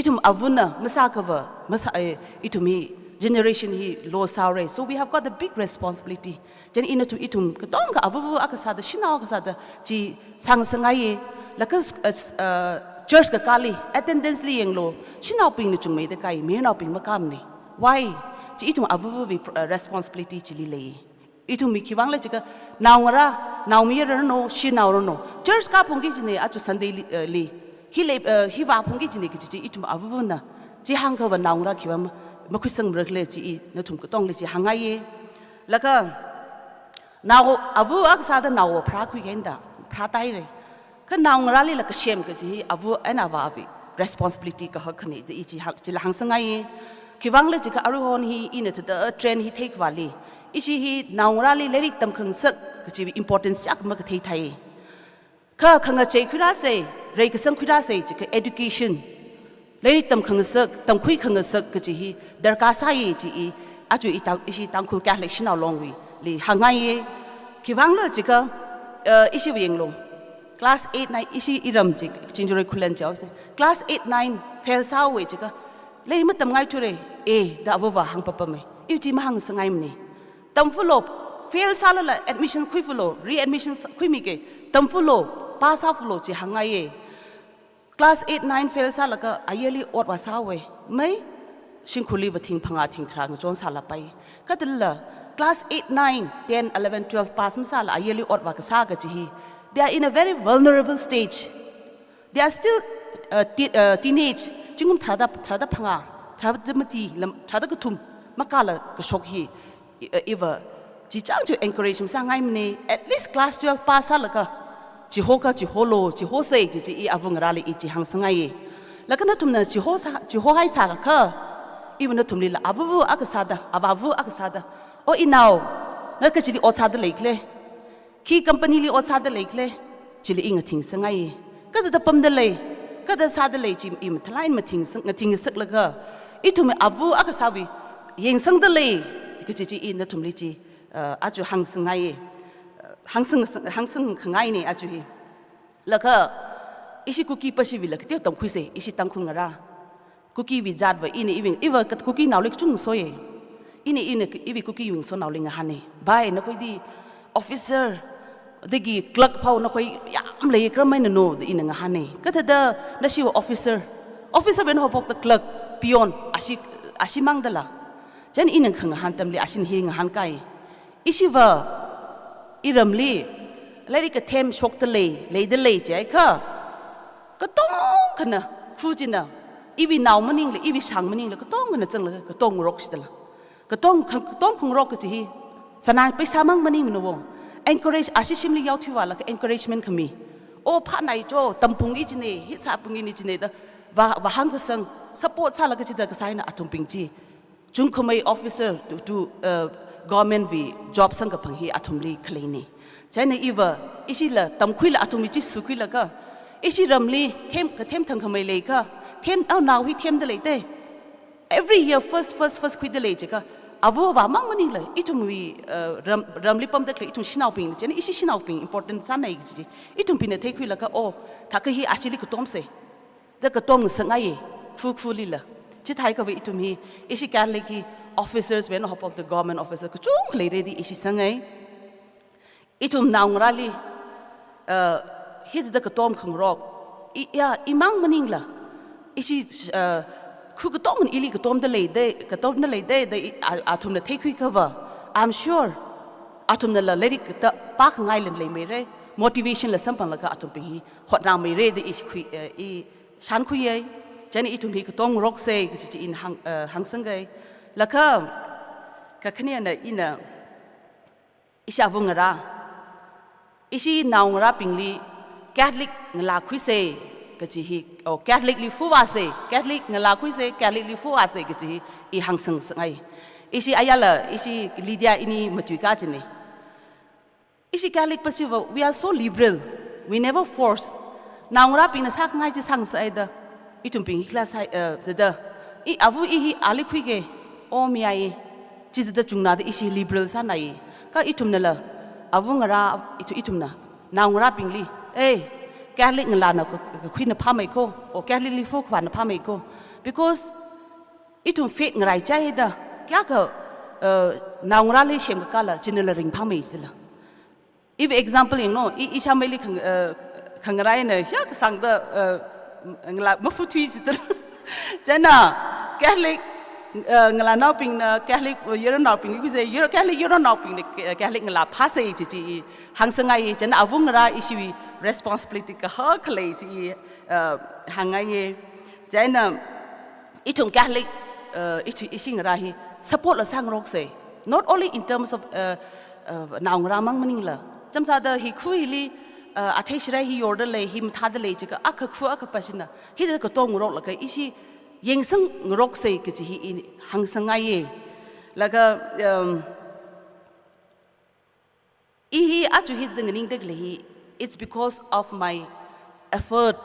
itum avuna masa ka wa masa itumi generation hi lo saure so we have got a big responsibility jen inatu itum ka tong ka avu aka sa da Shanao ka sa da chi sang sangai ye la ka church ka kali attendance li yeng lo Shanao ping ni chung me de kai me na ping ma kam ni why chi itum avu responsibility chi li le itum mi khiwang le chi ka naungara naumi ro no Shanao ro no church ka pung gi ni achu sunday li hi le hi wa pung gi ni ki chi itum avu na chi hang ka wa naungara khiwam ma khui sang brak le chi na thum ka tong le chi hanga ye la ka naw avu ak sa da naw phra khui gen da phra tai re ka naungara li la ka shem ka chi avu ana wa vi responsibility ka ha khani de chi hak chi la hang sanga ye khiwang le chi ka aru hon hi in the train hi take wali ishi hi naungara li lerik tam khang sak ka chi importance yak ma ka thei thai ka khanga che khura se re ka sam khura se chi ka education lerik tam khang sak tam khui khang sak ka chi hi darka sa ye chi aju ishi Tangkhul Catholic Shanao long wi li hanga ye khiwang le chi ka ishi wing lo class 8 9 ishi iram chi chinjure khulen chaw se class 8 9 fail sa we chi ka le ma tam ngai thure da wa hang pa me i chi ma hang sangai mne tam fulo fail sa la admission khui fulo readmission khui mi ke tam fulo pass sa fulo chi hanga ye class 8 9 fail sa la ka ayeli ot wa sa we mai shin khuli wa thing phanga thing thra ngjon sa la pai ka dilla class 8 9 10 11 12 pass ma sa la ayeli ot wa ka sa ga chi hi they are in a very vulnerable stage they are still teenage chingum thrada phanga thrada mati thrada ka thum makala ka shok hi eva ji chang to encourage sa ngai mne at least class 12 pass sa la ka ji ho ka ji ho lo ji ho sei ji i avung ra li ji hang sangai ye la ka na tum na ji ho hai sa ka even na tum li la avu akasada abavu akasada o inau na ka ji o cha da lekle ki company li o cha da lekle ji li ing thing sangai ye ka da pam da le ka da sa da le ji im thlain ma thing sang thing sak la ka I tum avu akasawi yeng sang da le ka ji i na tum li ji aju hang sangai ye hang sang khangai ne aju hi la ka isi cookie pa si vi la ka te tom khui se isi Tangkhul ngara cookie vi jat wa ini even iwa kat cookie naw lek chung so ye ini iwi cookie wing so naw ling ha ne bai na koi di officer degi clerk phau na koi yam le kram mai na no di ina nga ha ne ka tha da na si officer ben hopok the clerk pion ashi mang dala jan ina khang han tam le asin hi nga han kai isi wa iramli lari ka them shok ta le de le jai kha ka tong khana khujina iwi naw maning le iwi sang maning le ka tong na chang le ka tong rok stala ka tong khung rok ka chi fanai paisa mang maning no wo encourage ashishimli yaw thiwa la ka encouragement khami ô phát này cho tầm bùng ít này hít sa bùng ít này đó và hàng cái sang support sa là cái gì đó cái sai na atom ping chi chúng không ai officer to government vì job sang cái phẳng hi atom li khlei ni chai na iwa isi la tam khui la atom chi su khui la ka isi ramli thêm thằng không ai lấy ka thêm ao nào hi thêm de lấy te every year first khui de lấy chứ ka avo wa mang mani la itum wi ramli pam de khlei itum shinau ping chai na isi shinau ping important sa na ji itum pin the khui la ka o thak hi actually ko tom se da ka tom sang ai fu li la chi thai ka wi itum hi isi kan le ki officers when hop of the government officer ko chung khlei re di isi sangai itum naung rali hit da ka tom khang rok ya imang maning la isi khu ka tom ili ka tom da le de atum na take cover I'm sure atum na la le ka pa ngai len le me re motivation la sampang la ka atum pe hi hot na me re de isi khu i shan khu ye chani itum hi ka tom rok se ka chi in hang sangai la ka khania na ina isha vungara isi naungara pingli Catholic ngala khuise kachi hi o Catholic li fuwa se Catholic ngala khuise Catholic li fuwa se kachi I hangsang sangai isi ayala isi Lydia ini matuika chine isi Catholic pasiva we are so liberal we never force naungara ping na sak ngai chi sang sai da itum ping class da I avu I ali khuige o mi ai chi da chungna da isi liberal sa nai ka itum na la avungara itum na naungara pingli Catholic ngala na khui na pha mai ko o Catholic li fo khwa na pha mai ko because itum faith ngai chai da kya ka naungara li shem ka la chinela ring pha mai zila if example you know I shameli khangrai na ya ka sang da ngala mafu thui jita jana Catholic ngala nau ping na Catholic yero nau ping ku se yero Catholic yero nau ping Catholic ngala phase chi hang sangai chen avung ra isi responsibility ka ha khlei chi hangai jana itung Catholic isi ra hi support la sang rok se not only in terms of naung ra mang maning la chamsa da hi khui li atheshra hi order le him thad le chi ka akha khu akha pasina hi da ka tong rok la ka isi yengsang ngorok sei ke chi in hang sangai ye laga hi achu hi ding ning dek le hi it's because of my effort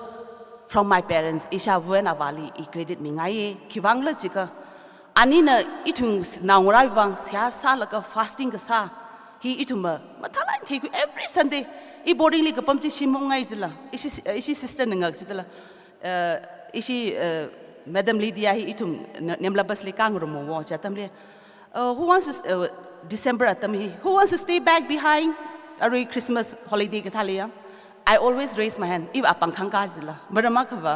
from my parents isha vuena valley I credit mi ngai ye khiwang la chi ka ani na itung naungrai wang sia sa la ka fasting ka sa hi ituma mathala thei ku every Sunday I body li ka pam chi shimong ngai zila isi sister ngak zila isi Madam Lydia hi itum nemla bas le kang romo wo chatam le who wants to December atam hi who wants to stay back behind every Christmas holiday ka thalia I always raise my hand if apang khang ka zila marama khaba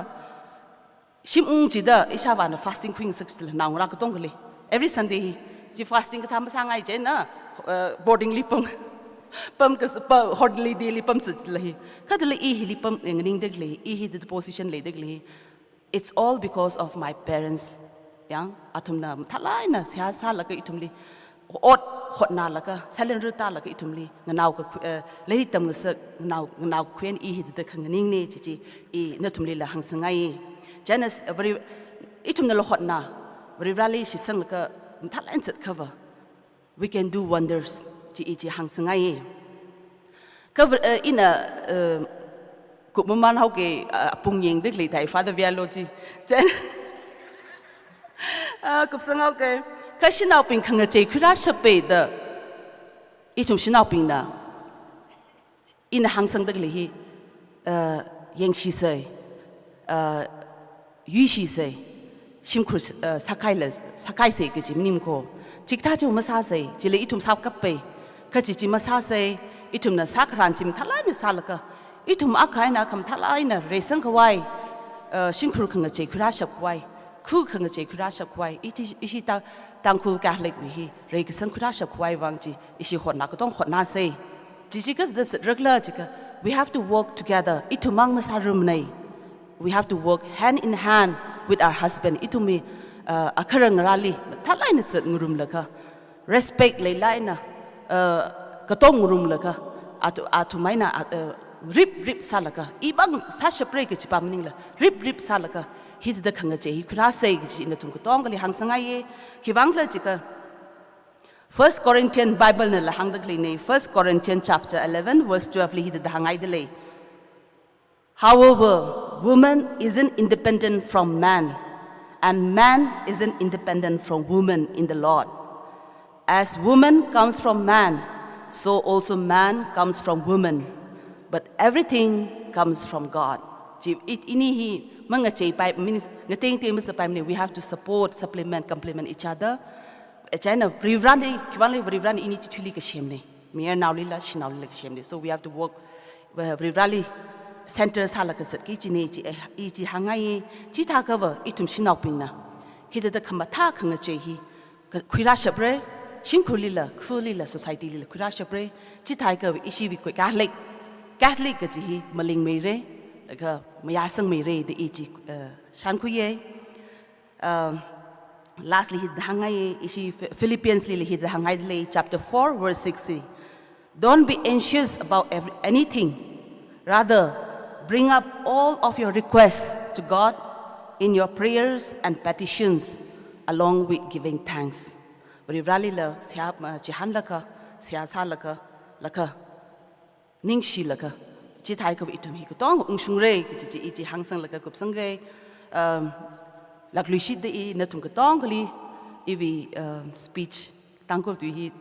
shimung chi da isha wa na fasting queen sixtil na ngora ka tong le every Sunday hi ji fasting ka tham sangai je na boarding li pam ka holiday li pam sila hi ka de le hi li pam ngning de le hi the position le de le it's all because of my parents yang atumna thalai na sia sa la ka itumli ot hot na la ka salen ru ta la ka itumli nganaw ka le tam ngsa nganaw khuen I hi de khangning ne chi I na tumli la hang sangai janas very itumna lo hot na very rally shi sang la ka thalai chat cover we can do wonders chi hang sangai cover in a cụ mắm hậu cái bung nhìn đức lì thầy Father Vialogy, chân cụ sang hậu cái xin nào bình khang chơi khơi ra sập bể đó, ít chúng xin nào bình na, in hàng sang đức lì yang xì sơi, yu xì sơi, sim khu sakai sơi cái chim nim ko, chỉ ta chúng massage sơi, chỉ lấy ít chúng sao cấp bể, cái chỉ massage sơi, ít chúng na sakran chim thà lại na salaka. Itum akai na kam thalai na resang kawai shinkhur khanga che khura shap kwai khu khanga che khura shap kwai isi ta tangkhul Catholic wi hi re ka sang khura shap kwai wang chi isi hot na ka tong hot na se ji ka this regular ji ka we have to work together itumang masarum nei we have to work hand in hand with our husband itumi akharang rali thalai na chat ngurum la ka respect le lai na ka tong ngurum la ka atu mai na rip salaka ibang sa shapre ke chipa mning la rip salaka hi da khanga che hi khra sei gi in tum ko tong gali hang sanga ye ki wang la chika 1 Corinthians Bible na la hang da kli ne 1 Corinthians chapter 11 verse 12 li hi da hangai de le however woman isn't independent from man and man isn't independent from woman in the Lord as woman comes from man so also man comes from woman but everything comes from God. We have to support, supplement, complement each other. So we have to work rally centers halakasat kichine ichi hangai chita cover itum shinopina. Hita the kamata kangachehi Kurashabre, Shinkulila, Kulila society lila Kurashabre, Chitaika ishi with Catholic he maling mere like a mayasang mere the ichi shankuye lastly hit the hangai ishi Philippians lily hit the hangai chapter 4 verse 60 don't be anxious about anything rather bring up all of your requests to God in your prayers and petitions along with giving thanks but rally la siap chihan laka siasa laka Ningshi laka, Chitai of Itum Hikutong, Unshungre, Iti Hangsang laka Kupsange, Laklushid the Natungatongli, Ivi speech, Tangkhul to he,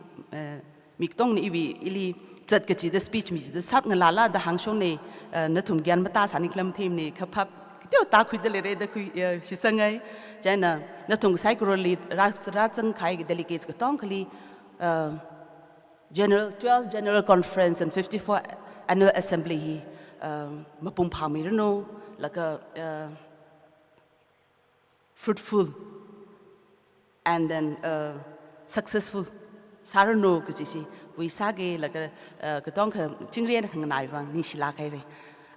Miktong Ivi, Ili, Zatkachi, the speech, the Satnalala, the Hangshone, Natum Ganmatas, Haniklam Timni, Kapap, talk with the lady, Shisangai, Jana, Natung Psychorally, Ratsang Kai delegates Katongli. 12 General Conference and 54 Annual Assembly mapum pamirano like a fruitful and then successful sarano kujishi we sage like a katonka chingrian kanganaiva nishila kaire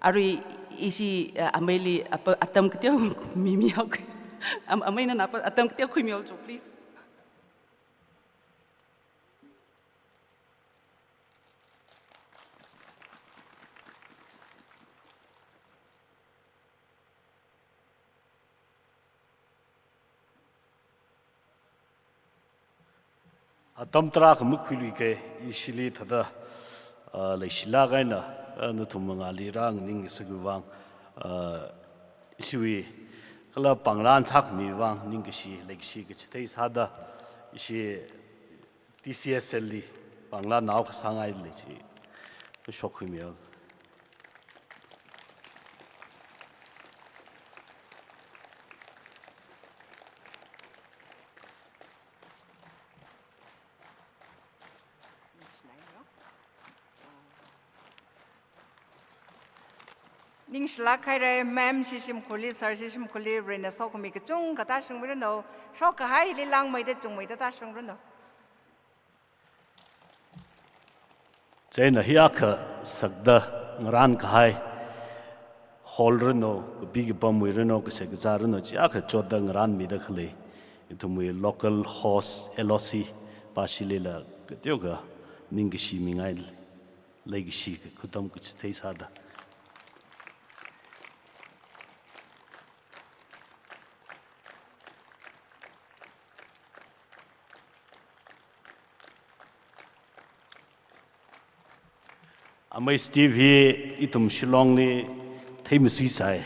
ari isi ameli atam ketio mimiok amena atam ketio kuimio please Atamtra kumukhuli ke isili thada leishila gaina nutumanga lirang ning seguwang isui kala panglan chak miwang ning gishi leiksi ge chitei sada isi TCSL li panglan naw sangai lechi shokhumio Ning shlakai mem shishim kuli sar shishim kuli rena sok mi kachung kata shung no shok hai li lang mai de chung mai ta shung no Chena hiaka sagda ngaran khai holreno big bamwireno ksegzareno chiaka choda ngaran mi da khle itumui local host LOC pashilela tyoga ningishi mingai legishi kutam kuch theisada Amai Steve he itum Shillong ni thai misui sai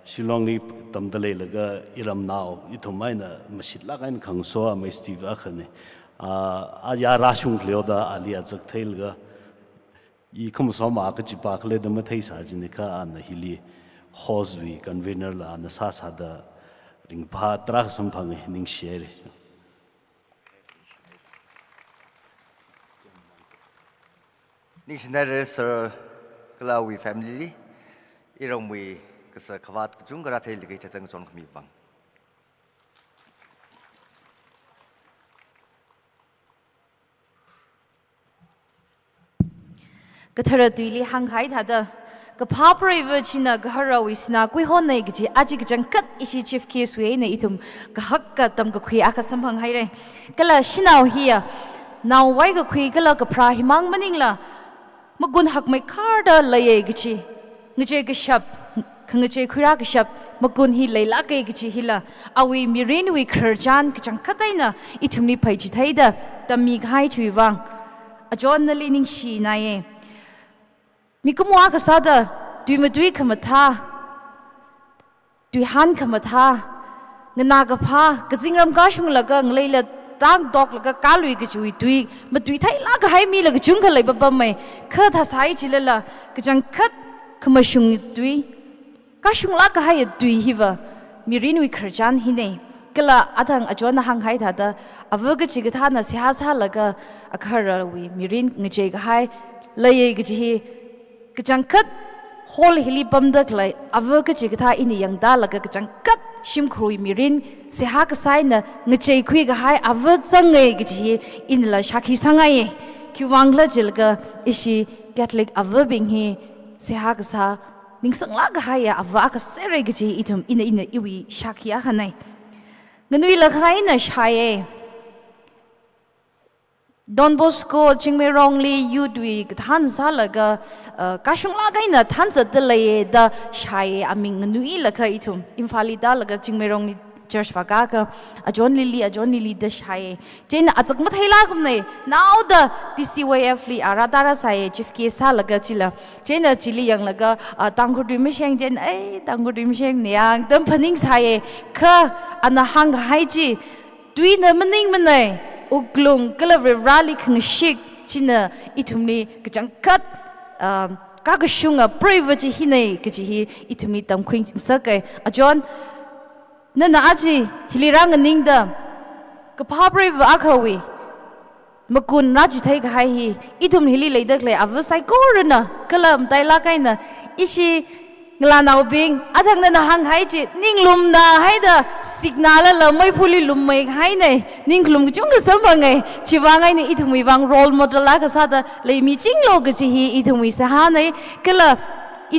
Shillong ni tamdale laga iram nao itum maina masit lagan khangso amai Steve akhane ya rashung leoda alia jak thail ga I khum so ma ka chipa khle da ma thai sa jin ka an hili hoswi convener la na sa sa da ring pha tra sam phang ning share Nishinare sir Kalawi family Irongwi Kasa Kavat Jungarate Ligated and John Kumibang. Kathara Dili Hanghai Hada. Kapapre Virgina Gahara Wisna, Quihonegi, Ajik cut Ishi Chief Case Way Naitum, Gahaka Tamgakui Akasampang Haire. Kala Shanao here. Now why go quick like a prahimang maningla. ma gun hak mai khar da laye gichi ngeje gishap ngeje khura gishap ma gun hi leila ke gichi hila awi mirin wi kharjan kichang khataina ithumni phaiji thaida tammi ghai chuiwang ajon na lining shi na ye mi kumwa ka sada tui ma tui khama tha tui han khama tha ngana ga pha kazingram ka shung laga ngleila tang dok laga kalui ga chui tui ma tui thai la ga hai mi laga chung khalai ba ba mai kha tha sai chilala ka jang khat khama shung tui ka shung la ga hai tui hiwa mirin wi kharjan hi nei kala adang ajon na hang hai tha da avaga chi ga tha na sia sa laga akhara wi mirin ngeje ga hai laye ga ji ka jang khat hol hili pam da klai avaga chi ga tha ini yang da laga ka jang kat shim khrui mirin se ha ka sai na ngechei khui ga hai ava changai gi ji in la shakhi sangai ki wangla jil ga ishi catholic ava bing hi se ha ka sa ning sang la ga hai ya ava ka sere gi ji itum ina iwi shakhi a khanai nganui la khai na shaye Don Bosco chingme wrongly you dui than sa la ga ka shung la ga ina than sa de le da shaye aming nui la kha itum imfali da la ga chingme wrongly church va ka ka ajon lili da shaye chen atak ma thaila kum nei now the TCYF li ara dara sai chief ke sa la ga chila chen chili yang la ga tangkhul dui me sheng chen ai tangkhul dui me sheng ne yang tam phaning sai kha ana hang hai chi dui na maning manai uglung kalawe rally khang shik china itumni kachang kat ka ka shunga privilege hinai kachi hi itumi tam khwing sakai ajon na aji hilirang ningda ka phabre wa akhawi makun raji thai ka hai hi itum hili leidak le avasai korna kalam taila kaina ishi ngla naw bing athang na hang hai chi ning lum na hai da signal la mai phuli lum mai hai nei ning lum chung ga sam ngai chiwangai ni ithumui wang role model la ka sa da le mi ching lo ga chi hi ithumui sa ha nei kala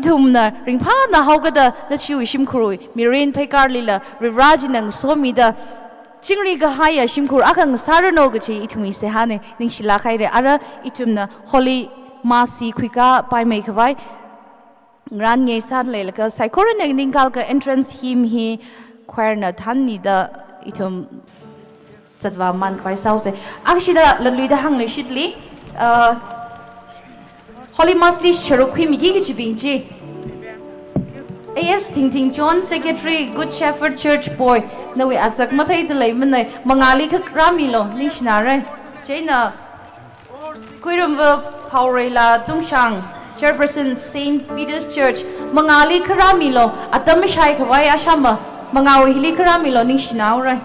ithum na ring pha na hau ga da na chiu shim khrui mirin phai kar lila rivraj nang so mi da chingri ga ha ya shim khur akang sarano ga chi ithumui se ha nei ning shila khai re ara ithum na holy masi khuika pai mai khawai Ran ngay san le laka saikora na ningkal ka entrance him hi choir na than ni da itum chatwa man khwai sau se akshi da lalui da hang le shitli holy mass li sharuk hi migi gi chibing chi AS Ting John Secretary Good Shepherd Church Boy na we asak mathai da lai man mangali kha rami lo ning shna rai chaina kuiram va paurela tungshang Chairperson Saint Peter's Church mangali kharamilo atam shai khawai ashama mangawi hili kharamilo ning shinau rai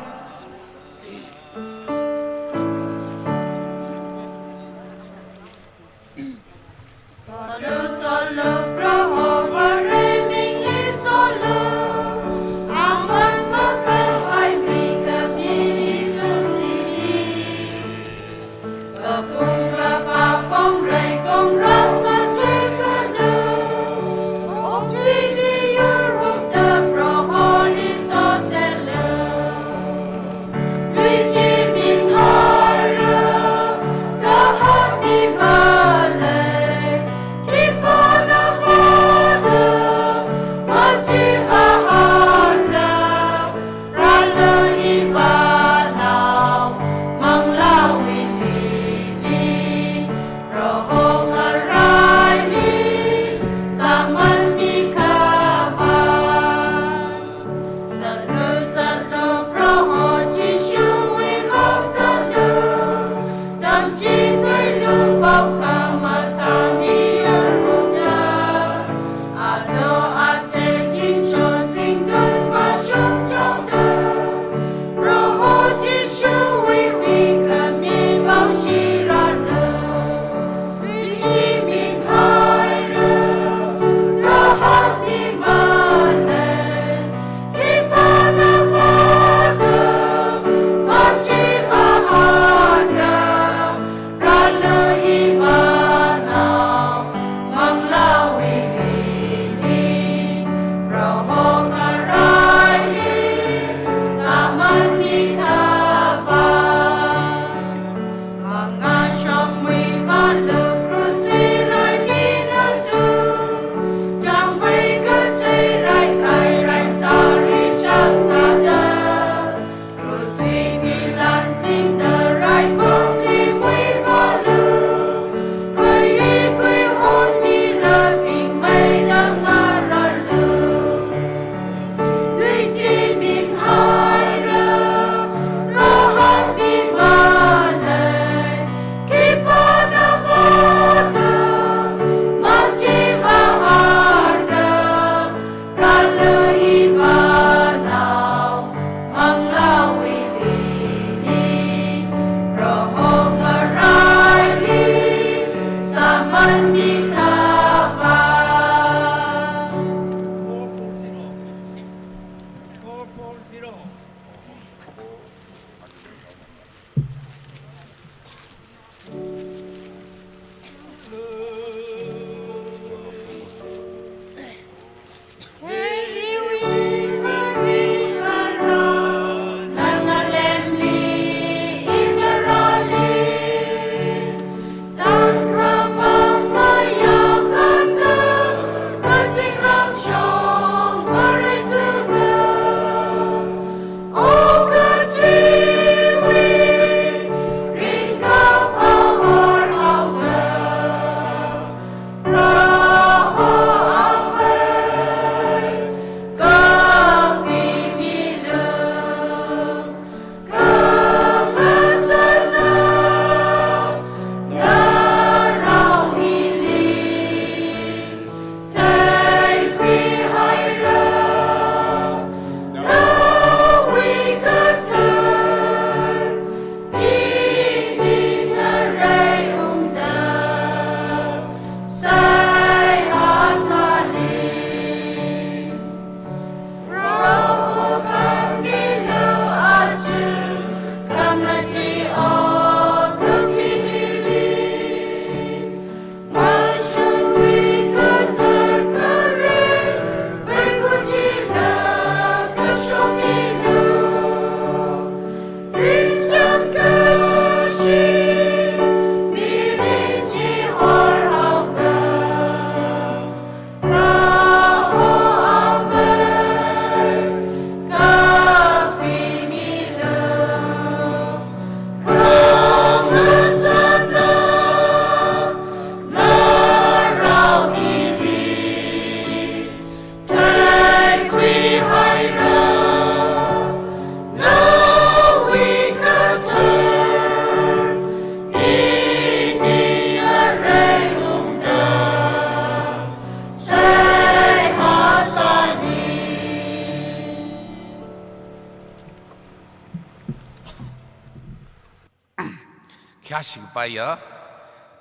Kyashigpaya,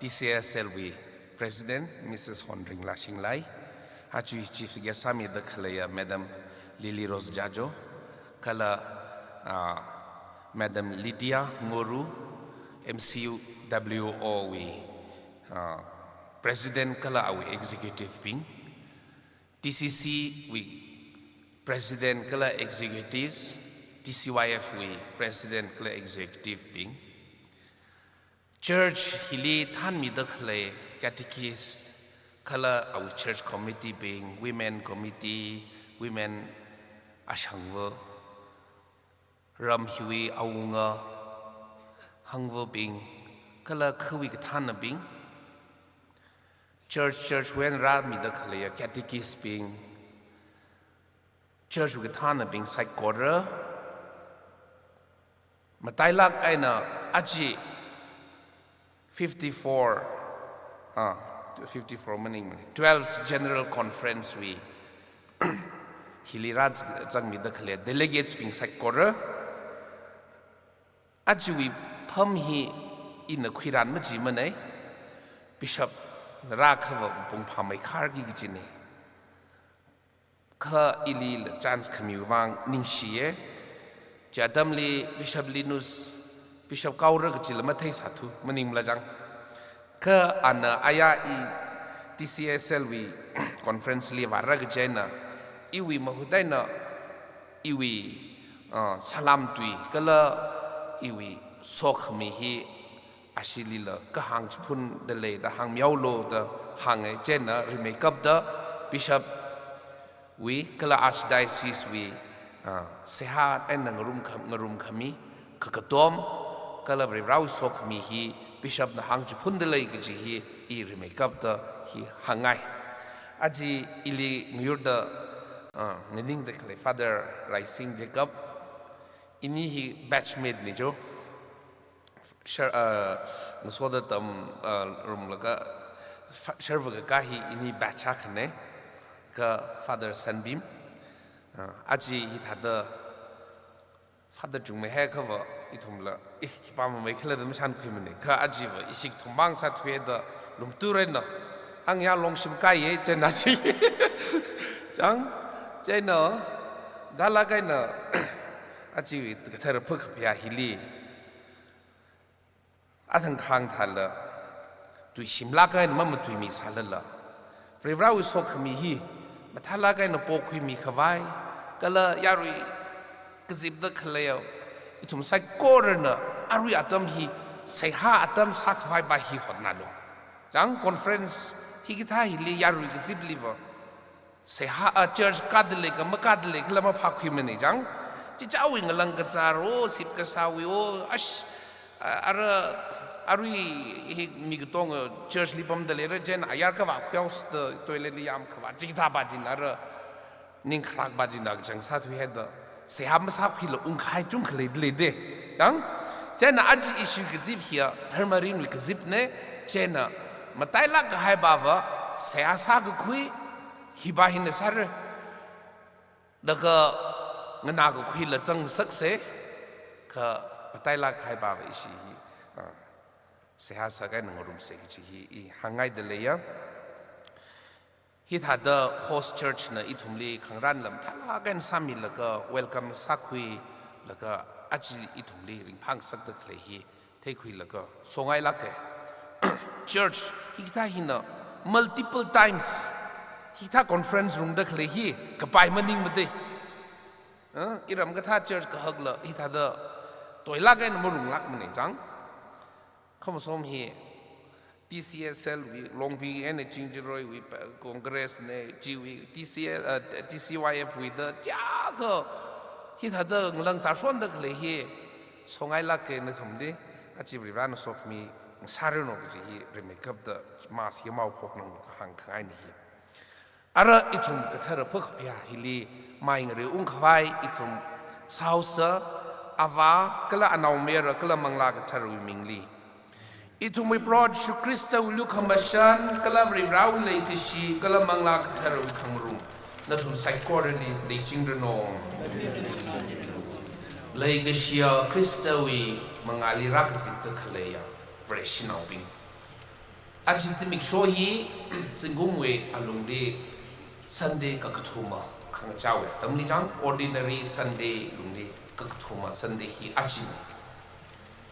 TCSLV President Mrs. Honring Lashinglai, Hachi Chief Gesami the Kalaya, Madam Lily Rose Jajo, Kala Madam Lydia Ngoru, MCU WOE, President Kala Awi Executive Wing, TCC we President Kala Executives, TCYF we President Kala Executive Wing, Church Hili Than Mida Kale Catechist Kala our Church Committee being Women Committee, Women Ashangwa, Ram Hui Aunga, Hangwa being Kala Kuwik Tana being Church when Rad Mida Kale Catechist being Church Wikatana being Site Quarter Matailak Aina Aji 54 meaning 12th General Conference we Hilirad Zangmi the Kale delegates being Site Quarter Aji we Pum he in the Quiran Majimane Bishop Rakava Pung Pamai Kargi Gijine Ka ilil chance kamiwang ningshiye jadamli Bishop Linus Bishop Kaura gachil mathai satu maning melajang ka ana aya I TCSLV conference li warra gajena iwi mahudaina iwi salam tui kala iwi sok mi hi asilila ka hang phun de le da hang miaulo da hang jena remake da Bishop we kala archdiocese we sehat and ngarum kami kakatom kala vrau sok mi hi bishop na hang chupun de lai gi hi I remake up the hi hangai aji ili ngurda ngening de kale Father Rising Jacob ini hi batchmate ni jo ngusoda tam room laga server ka hi ini batcha khane ka Father Sunbeam aji hithada Father Jungme he khava ithumla hipam mai khla da mishan khimne ka aji wa isik thumbang sa thwe da lumturena ang ya longsim kai ye chena chi chang chena dala kai na aji ka thar phuk phya hili athang khang thala tu simla kai ma ma thui mi salala Vrau is so kami hi matalaga na po kui mi khawai kala yarui kazib da khaleo itum sai korna arui atam hi sai ha atam sa khawai ba hi hotna lo jang conference hi kita hi le yarui kazib liver sai ha a church kadle ka makadle khala ma pha kui mani jang chi chawi ngalang ka charo sip ka sawi o ash Arui migtong church lipam the later gen ayar ka wakyos the toilet liam ka jigta bajin ara ning khrak bajin ak jang sa thu head se ham sa khilo khai chung khle de dang chena aj issue gzip here thermarin wi gzip ne chena matai la ka hai bawa se asa ga khui hiba hin sar daga ngana ko khui la chang sak se ka matai la khai bawa isi Sehasa kai nangorum sekichi hi hangai de leya hit had the host church na itumli khangran lam thala gan sami laka welcome sakhui laka achi itumli ring phang sak de khle hi thekhui laka songai lake church hita hina multiple times hita conference room de khle hi kapai maning mate iram ka tha church ka hagla hita da toila gan murung lak mane jang Come some here. TCSL, we long be and Jingeroi, we Congress, TCYF with the Jago. He had the lungs are from the clay here. So I like in the someday. Achieve ran of me, Sarano, he remake up the mass Yamau Pokno hang kind here. Ara itum the terror pok, ya, he lay mine re unkawai, itum Sausa, Ava, Kala Anaumera, Kala Manglaga terror mingli. Itu may prod shu Krista ulu kamasyan kalabri rawi la itishi kalamang lak tarawi kangru natum psychority le chingrenom la igashiya Krista wi mangali rakazit kaleya expression of being. I just make sure he singum way along the Sunday kakatuma kang chawe. Tamli jang ordinary Sunday lundi kakatuma Sunday he achin.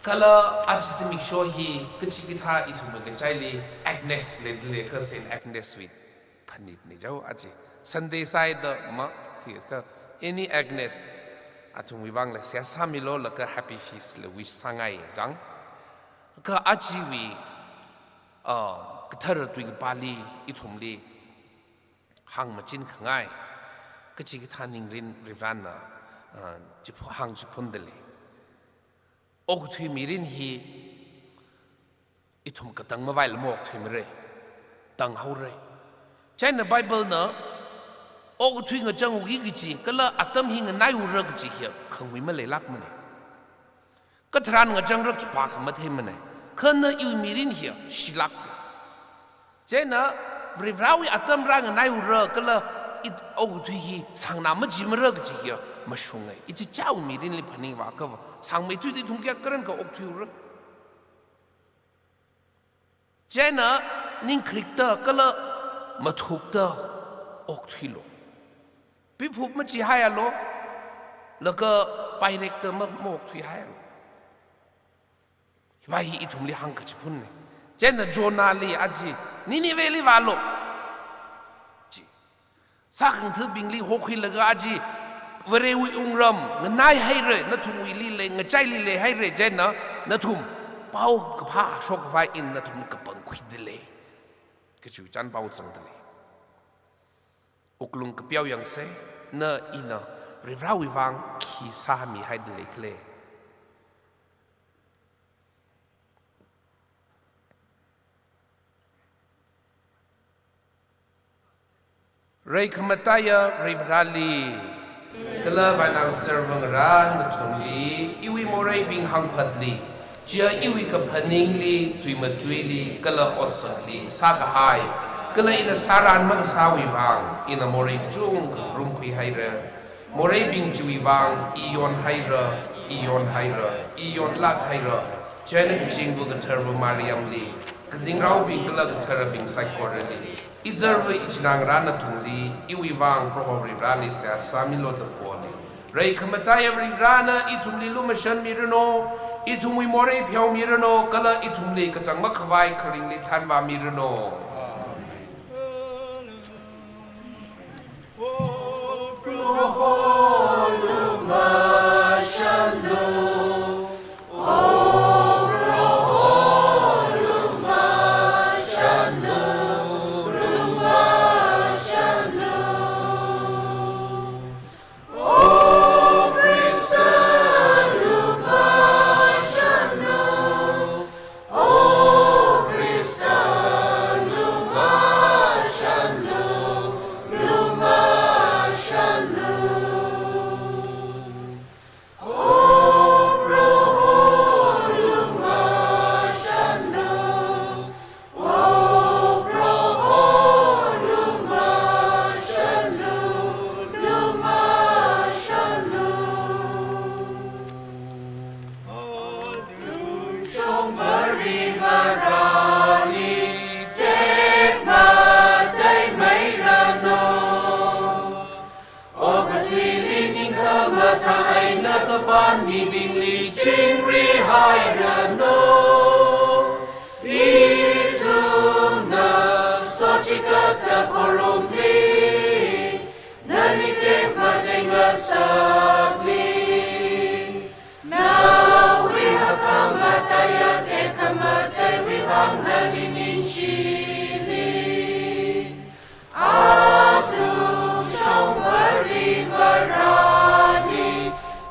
Kala I just make sure he kachikita ituma kachali Agnes le her Saint Agnes with panit ni jaw achi. Sunday side the ma here any Agnes atung wivang le sia samilo la ka happy feast le wish sangai jang. Ka achi we cái thơ tùy cái Bali ít thùng đi hàng mà chín khang ai cái chỉ cái than ninh rin rivan na chỉ hàng chỉ phun đấy ô cái thùy mi rin hi ít thùng cái tăng mà vài lắm thùy mi re tăng hậu re trái na Bible na ô cái thùy người trang ugi cái gì cái là atam hi người nai ura cái gì hiểu không vì mà lấy lắc mà này cái thằng người trang rất kỹ bạc mà thêm mà này khân yêu mirin hiểu silak, thế na rivrawi atam rang nai ura kala it og thui hi sang nam jim ra cái gì hiểu mà sung ấy, it chao mirin li paning wa ka sang mai thui di thung kya karan ka ok thui ura, thế na ning krikta kala mà thuk ta ok thui lo, pi phup mà chỉ hai alo, là cái bài rek ta mà ok thui hai alo. Why he it only hang kachipun. Jenna Jonali aji, Nini veli valo. Sakang to bingli hokilaga aji, very we ungram, Nanai haire, Natum we lile, Nachai le haire, Jenna, Natum, Pau Kapa, Shokavai in Natum Kapan delay. Kachu Jan Bao Sandale. Oklung Kapiao Yang say, Na ina, Rivrawi Vang, Ki Sahami hide the lake. Ray Kamataya, Ray Rally. Kala by now serving around the Tumli, Iwi More being hung padly. Jia Iwi Kapaningly, Tuimatwili, Kala Otsali, Saga High, Kala in a Saran Magasawi Vang, in a More Jung, Rumqui Hira, More being Jewi Vang, Eon Hira, Eon Lak Hira, Janet Jingle the Turbo Mariam Lee, Kazingrau being Kala the Terra being psychorally. Izerve ichnang rana tungli, iwivang prohovri rali se asamilo de poli. Ray kamatay every rana, itumli lumashan mirano, itumwi more piao mirano, kala itumli katang makawai karingli tanva mirano.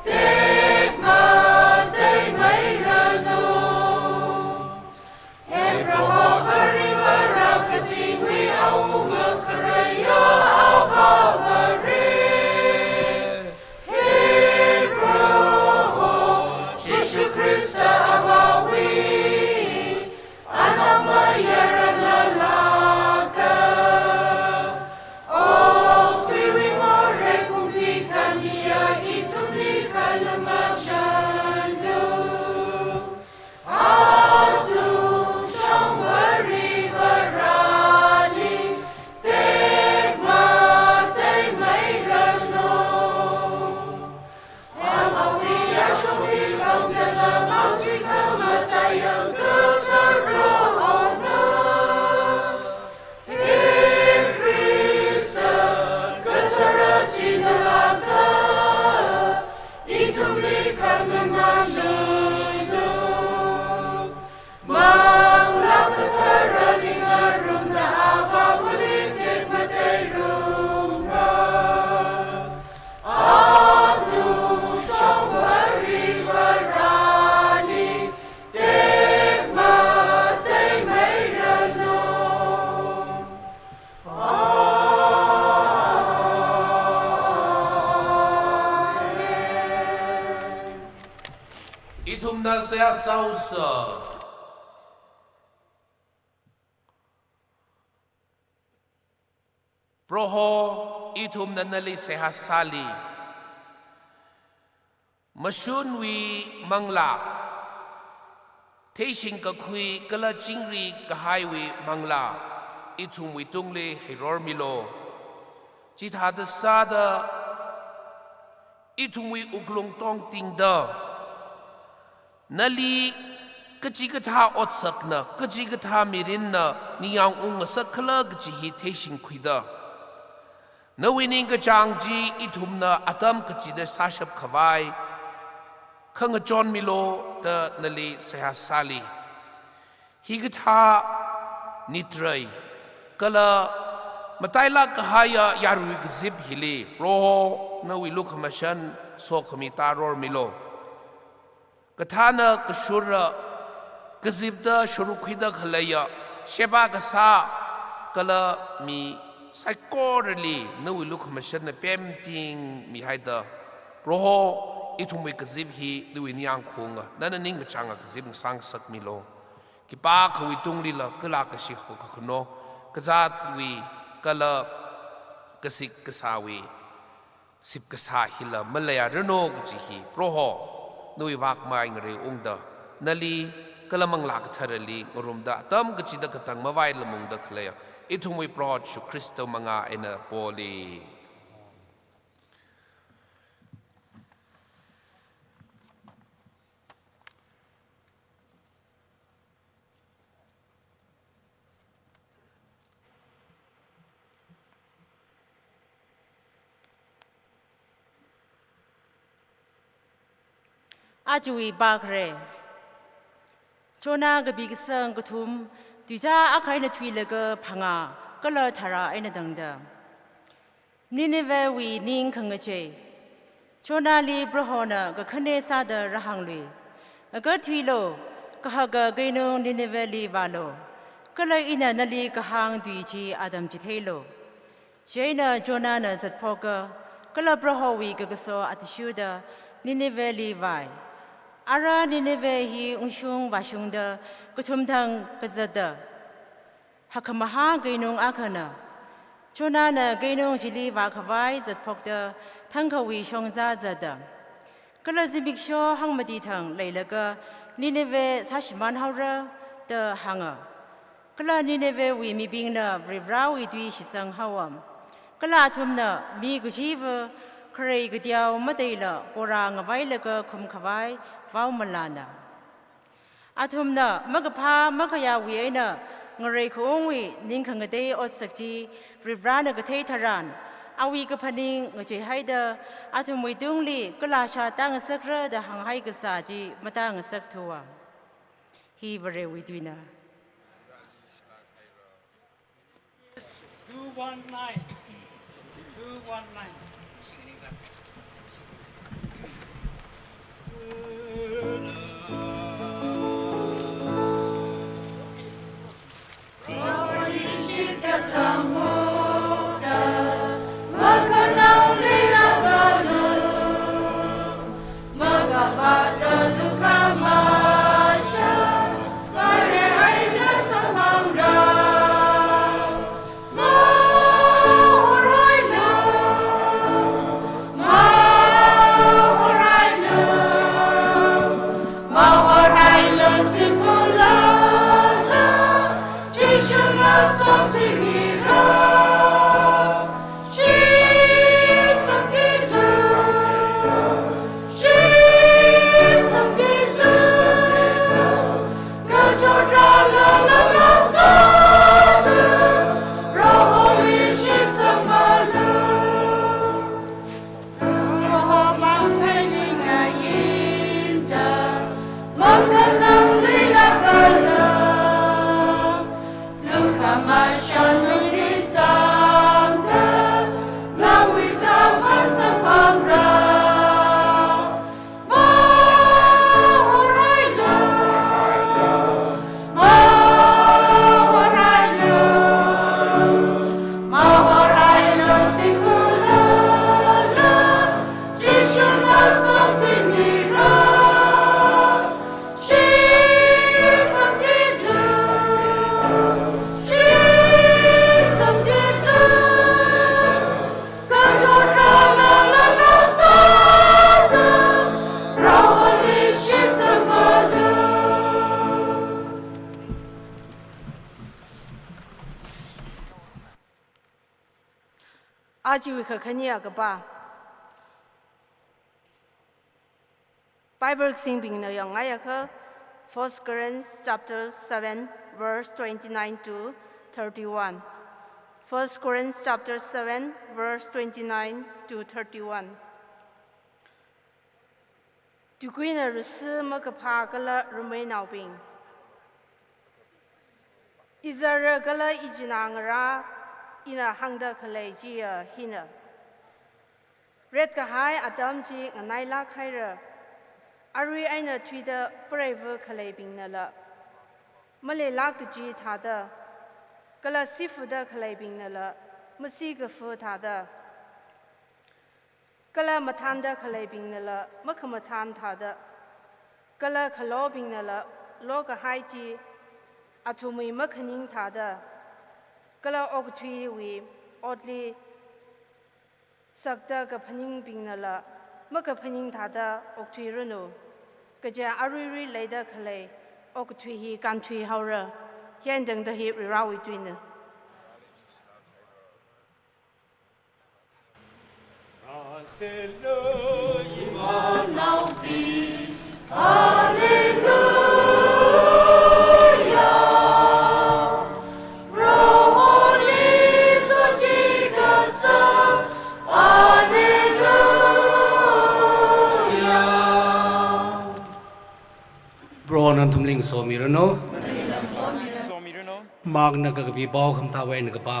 Take my na se sausa proho itum na nali se hasali mashun wi mangla Teishin ka kui kala chingri ka highway mangla itum wi tungle hiror milo jithada sada itum wi uklong tong tingda nali kachi katha otsakna kachi katha mirinna niyang ung sakla kachi hi teishin kuida na winning ka changji itumna atam kachi da sashap khawai khang John Milo da nali sehasali higitha nitrai kala mataila kahaya yarui gzib hili pro na wi luk mashan so khami taror Milo kathana kshura gzib da shuru khida khalaya sheba gasa kala mi psychorally na wi luk mashan na pemting mi haida pro itum wi kazib hi lui niang khunga nana ning changa kazib sang sak milo ki pa khawi tung li la kala ka shi ho ka khno kazat wi kala kasik kasawi sip kasa hila malaya reno chi hi pro ho nui wak mai ngre ungda nali kala mangla ka tharali ngorum da tam ka chi da ka tang mawai lamung da khlaya itum wi pro chu kristo manga ena poli Ajui bakre Chona gabi gisang gutum tuja akai na twilaga phanga kala thara aina dangda Nineveh wi ning khangache Chona li brahona ga khane sa da rahangli aga twilo kahaga gaino Nineveh li valo kala ina nali kahang dui chi adam chi thelo Jaina Chona na zatpoka kala brahawi ga gaso atishuda Nineveh li vai Ara Nineveh hi unshung washungda kutumthang kazada Hakamaha gainung akana Chona na gainung jili wakawai zatpokda Tangkhawi shongza zada Kala zibiksho hangmadi thang laylaga Nineveh sashman haura da hanga Kala Nineveh wi mi bingna vrivrawi dwi shisang hawam Kala atumna mi gujiva Kare gadiao madayla pora ngawailaga kumkawai Vau malana. Atumna magapa makaya wiena ngaray kongwi ningkangade o sakji ribrana gate taran awi kapaning ngaji haida atumwi dungli kalasha tang sakra da hanghai gasaji matang saktuwa. Hi bare widwina. 219 Hallelujah. อาจิวิขะเนี่ยกบ้า Bible singing 呢样爱个 1 Corinthians chapter 7 verse 29 to 31 1 Corinthians chapter 7 verse 29 to 31杜贵呢日斯么个帕个了日没闹病伊泽热个了伊只那个啦伊那行的可来吉啊伊呢 Red 个海阿当吉个奈拉开了阿瑞爱呢推的 brave 可来病呢了么来拉个吉他的个了西服的可来病呢了么西个服他的个了么谈的可来病呢了么可么谈他的个了可老病呢了老个海吉阿图米么肯定他的个了奥个推为奥里สักแต่กับพนิงบิงนั่นละเมื่อกับพนิงท่าดาออกทุยรุนูก็จะอารุยเลยเดอเลยออกทุยฮีการทุยเฮาเรเฮียนดังเดฮีเราอีตุยนึโปรนันทุมลิงโซมิรโนมากนักกับบีบอลคำทาเวนกับบ้า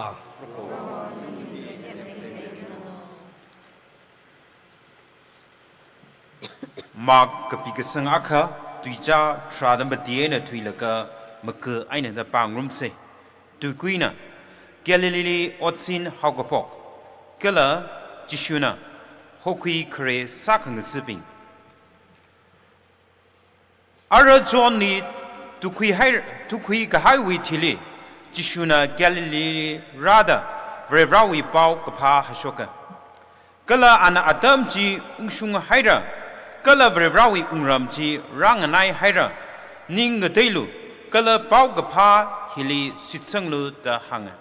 Mark kepikisan akha tuija tradam batiena tuilaka maka aina da pangrumse tuikuina Galilee otsin hagopok kala jishuna hokui kre sakang siping Ara Johnny tukui ka highway tili jishuna Galilee rada vrevrawi pau kapha hashoka kala ana atamji ungshung haira kala vrevrawi ungramji ranganai haira ning teilu kala pau kapha hili sitsanglu da hanga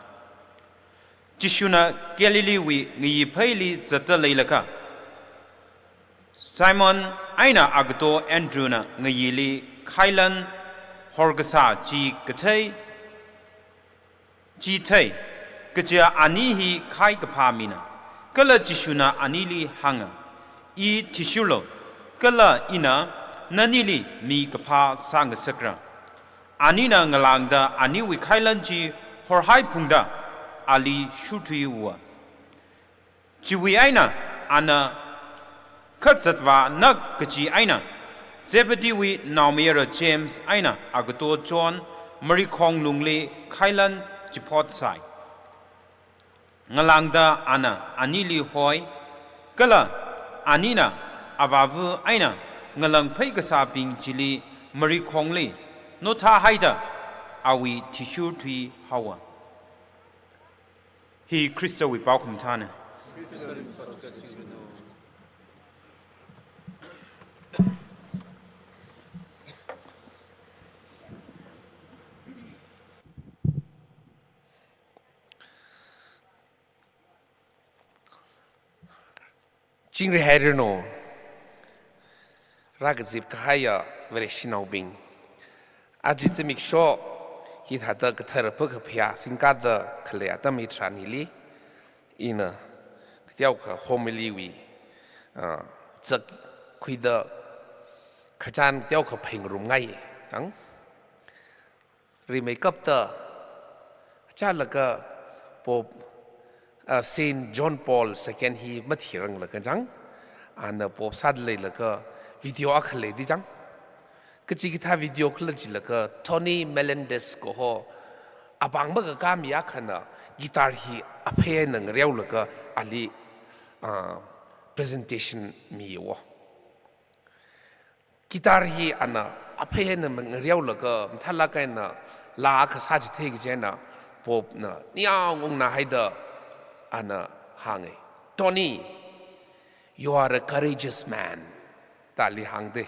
jishuna Galilee wi ngi phaili zata leilaka Simon aina agto Andrew na ngayili khailan horgasa ji gathai ji thai kja ani hi khai kapha mina kala jishuna anili hanga I tishulo kala ina nanili mi kapha sang sakra anina ngalangda ani wi khailan ji horhai phungda ali shutri wa jiwi aina ana Katzatwa nak kachi aina Zebedee wi Naumera James aina agato John Mary Kong lungli Kailan Jipot sai Ngalangda ana anili hoy kala anina avavu aina ngalang phai kasa ping chili Mary Kong li notha haida awi tishu thui hawa He Christo wi paukum thana Jing re hai no rag zip khaya very Shanao bing ajit se mik sho hi tha da ka thar pa ka phya sing ka da khle atam mi trani li ina ktiao ka homily wi zak khui da khajan ktiao ka pheng rum ngai tang ri makeup ta cha la ka pop Saint John Paul II hi mathirang la ka jang ana pop sad le la ka video akhle di jang kachi ki tha video khla ji la ka Tony Melendez ko ho abang ba ka mi akhana guitar hi aphe nang rew la ka ali presentation mi wo guitar hi ana aphe nang rew la ka thala ka na la ka sa ji the gi jena pop na niang ong na haida Anna hange Tony you are a courageous man tali hangde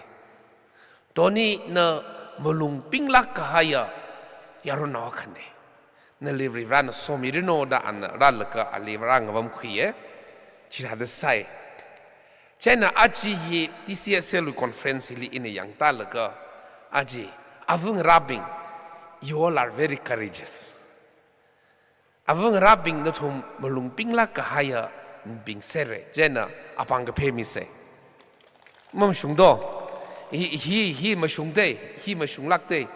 Tony na mulung pinglak kahaya yaro na khane na livri ran so mirino da an ralaka ali rang wam khiye chỉ là sai cho nên à chỉ hi TCSL conference li in yang ta là cái à chỉ avung rabing you all are very courageous avung rabing nó thùng malung ping la ka haya ping sere cho nên apang cái phê mi se mong sung đó hi mà sung đây hi mà sung lắc đây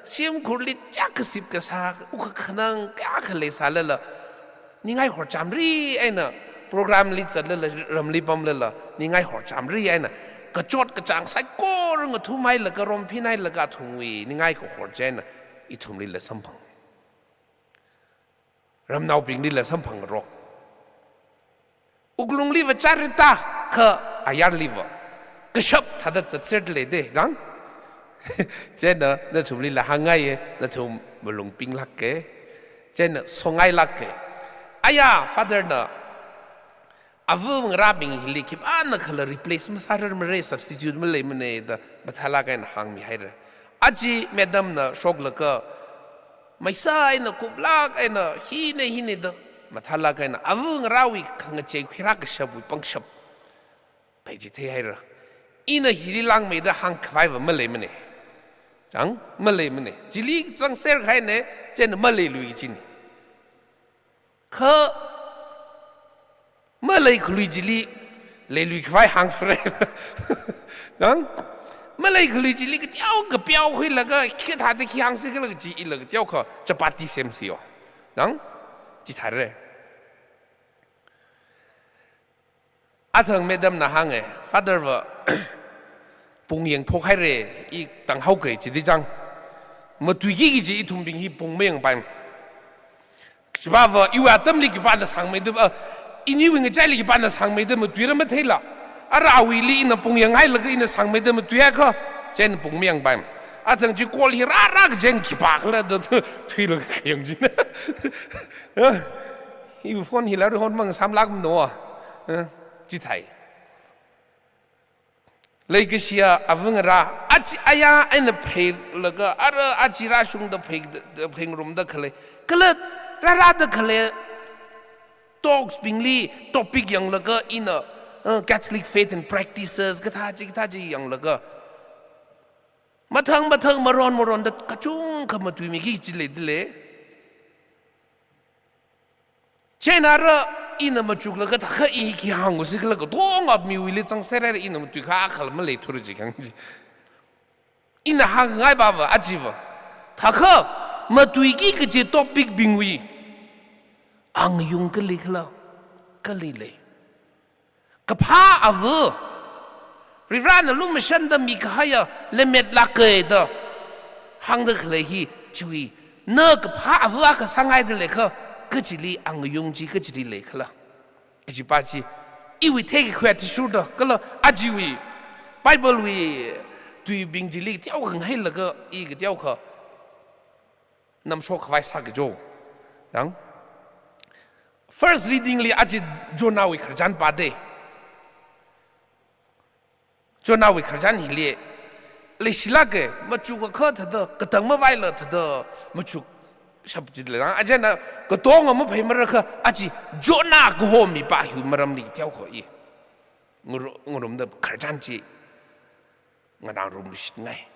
xiêm khổ lít chắc cái xịp cái sa u khả năng cái lệ sa là ni ngay họ chăm ri ai nè program lít sa là ram li pam là ni ngay họ chăm ri ai nè cái chót cái trang sai cô rồi cái thu mai là cái rom phi này là cái thùng vị ni ngay của họ chen nè ít thùng li là sắm phẳng ram nào bình li là sắm phẳng rồi uglung li vật charita khờ ayar li vật cái shop thật là set lệ đấy đúng cho nên nó chụp lên là hàng ngày nó chụp một lồng pin lắc cái cho nên song ngày lắc cái aya father nó avung rabing hili kip an nó khla replace mà sao mà re substitute mà lấy mình này đó mà thay la cái hàng mi hay rồi aji madam nó sốc là cái mấy sai nó cúp lắc cái nó hi này đó mà thay la cái nó avung rawi khang chơi khira cái sập bui băng sập bây giờ thế hay rồi ina hili lang mấy đó hàng khai và mà lấy mình này chẳng mà lấy mình này chỉ lý chẳng xem khai này trên mà lấy lui chín khờ mà lấy lui chỉ lý lấy lui khai hàng phơi chẳng mà lấy lui chỉ lý cái béo huy là cái thà thì hàng xí cái chỉ là cái béo khờ cho bắt đi xem xí哦chẳng chỉ thà rồi à thằng madam na hàng ấy father vợ bùng yeng phô khai rề y tăng hậu kể chỉ đi chăng mà tùy cái gì thùng bình hi bùng miệng bàn chỉ bảo vợ yêu tâm lý cái bàn là sang mấy đứa in yêu người trai lý cái bàn là sang mấy đứa mà tùy nó mới thấy là à ra vì lý nó bùng yeng hay là cái nó sang mấy đứa mà tùy cái trên bùng miệng bàn à thằng chỉ qua lý ra cái trên cái bạc là đó tùy là cái gì nữa yêu phone hi là rồi mang 3 lakh nữa chỉ thấy lấy cái gì à vâng ra aya anh phải là cái à ra sung đó phải rùm đó khơi cái ra đó khơi talks bingli topic yang là cái in Catholic faith and practices cái thà gì yang là cái mà thằng mà ron đó cái chung không mà tùy mình cái gì lấy trên đó ina mà chụp là cái thằng ý kia hàng của sĩ là cái đó ngọc miu ile chẳng sẽ ra ina mà tùy khá khá mà lấy thôi chứ cái gì ina hàng ngay bà vợ aji vợ thằng mà tùy cái topic bình uy ang yung cái lịch là cái lịch cái phá à vợ vì ra nó lúc mà sinh ra mi cái hay là mệt lạc cái đó hàng đó cái hi chui nơ cái phá à vợ cái sang ai đó lấy cái chỉ li ang yung chỉ cái chỉ li lấy khla cái chỉ ba chỉ yêu thế cái khoe thì số đó cái là aji vi Bible vi tùy bình chỉ li tiêu gần hay là cái tiêu khờ nằm số khai sa cái chỗ đúng first reading li aji Jonah vi khởi ba de Jonah vi khởi hi li lấy sila cái mà chú cái khờ thật đó cái tầng mà vai là thật đó mà chú sắp chết rồi, anh ấy nói cái tổ ông mà phải mà ra cái, anh chỉ Jonah cái hôm mi ba hiểu mà làm gì theo khỏi, ngồi làm đó khởi trang chi, ngài đang làm gì ngay,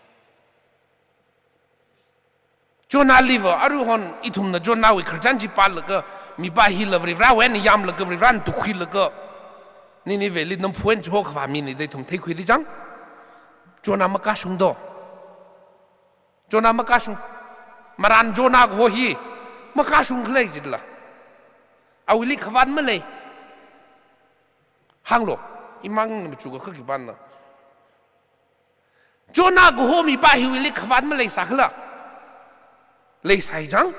Jonah live, ở đâu hòn ít hôm nữa Jonah với khởi trang chi ba là cái mi ba hiểu là vì ra quen yam là cái vì ra tụ khí là cái, nên về liền nằm phuên cho cái phạm mình để thùng thấy khí đi chăng, Jonah mà cá sung đó, Jonah mà cá sung maran Jonah ko hi makasung khlei jidla awili khwan ma le hanglo imang mi chu ko khaki ban na Jonah ko ho mi ba hi wili khwan ma le sa khla le sai jang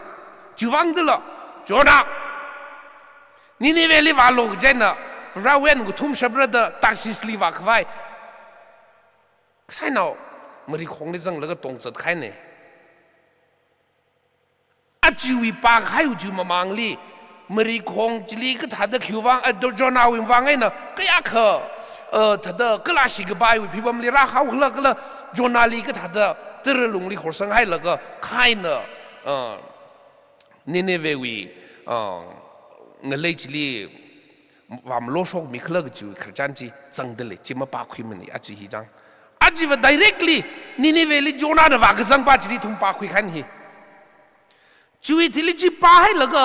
chuwang de lo Jonah ni ni ve li wa lo jena rawen ko thum shabra da tarsis li wa khwai sai nào mari khong le jang la ga tong chat khai ne ajiwi pa khai ju ma mang li mari khong chili ka tha da khiu wang Jonah wing wang ai na ka ya kha tha da ka la shi ga bai wi phibam li ra khau khla ka Jonah li ka tha da tir lung li khor sang hai la ga khai na Nineveh wi ngalei chili วามโลชกมีเคลือกจูขจันจีจังเดลจิมาปาคุยมันอาจีฮิจังอาจีว่า directly นี่นี่เวลิโจนาเดว่ากจังปาจีที่ทุ่มปาคุยขันฮีจูอิที่ลิจีปาให้แล้วก็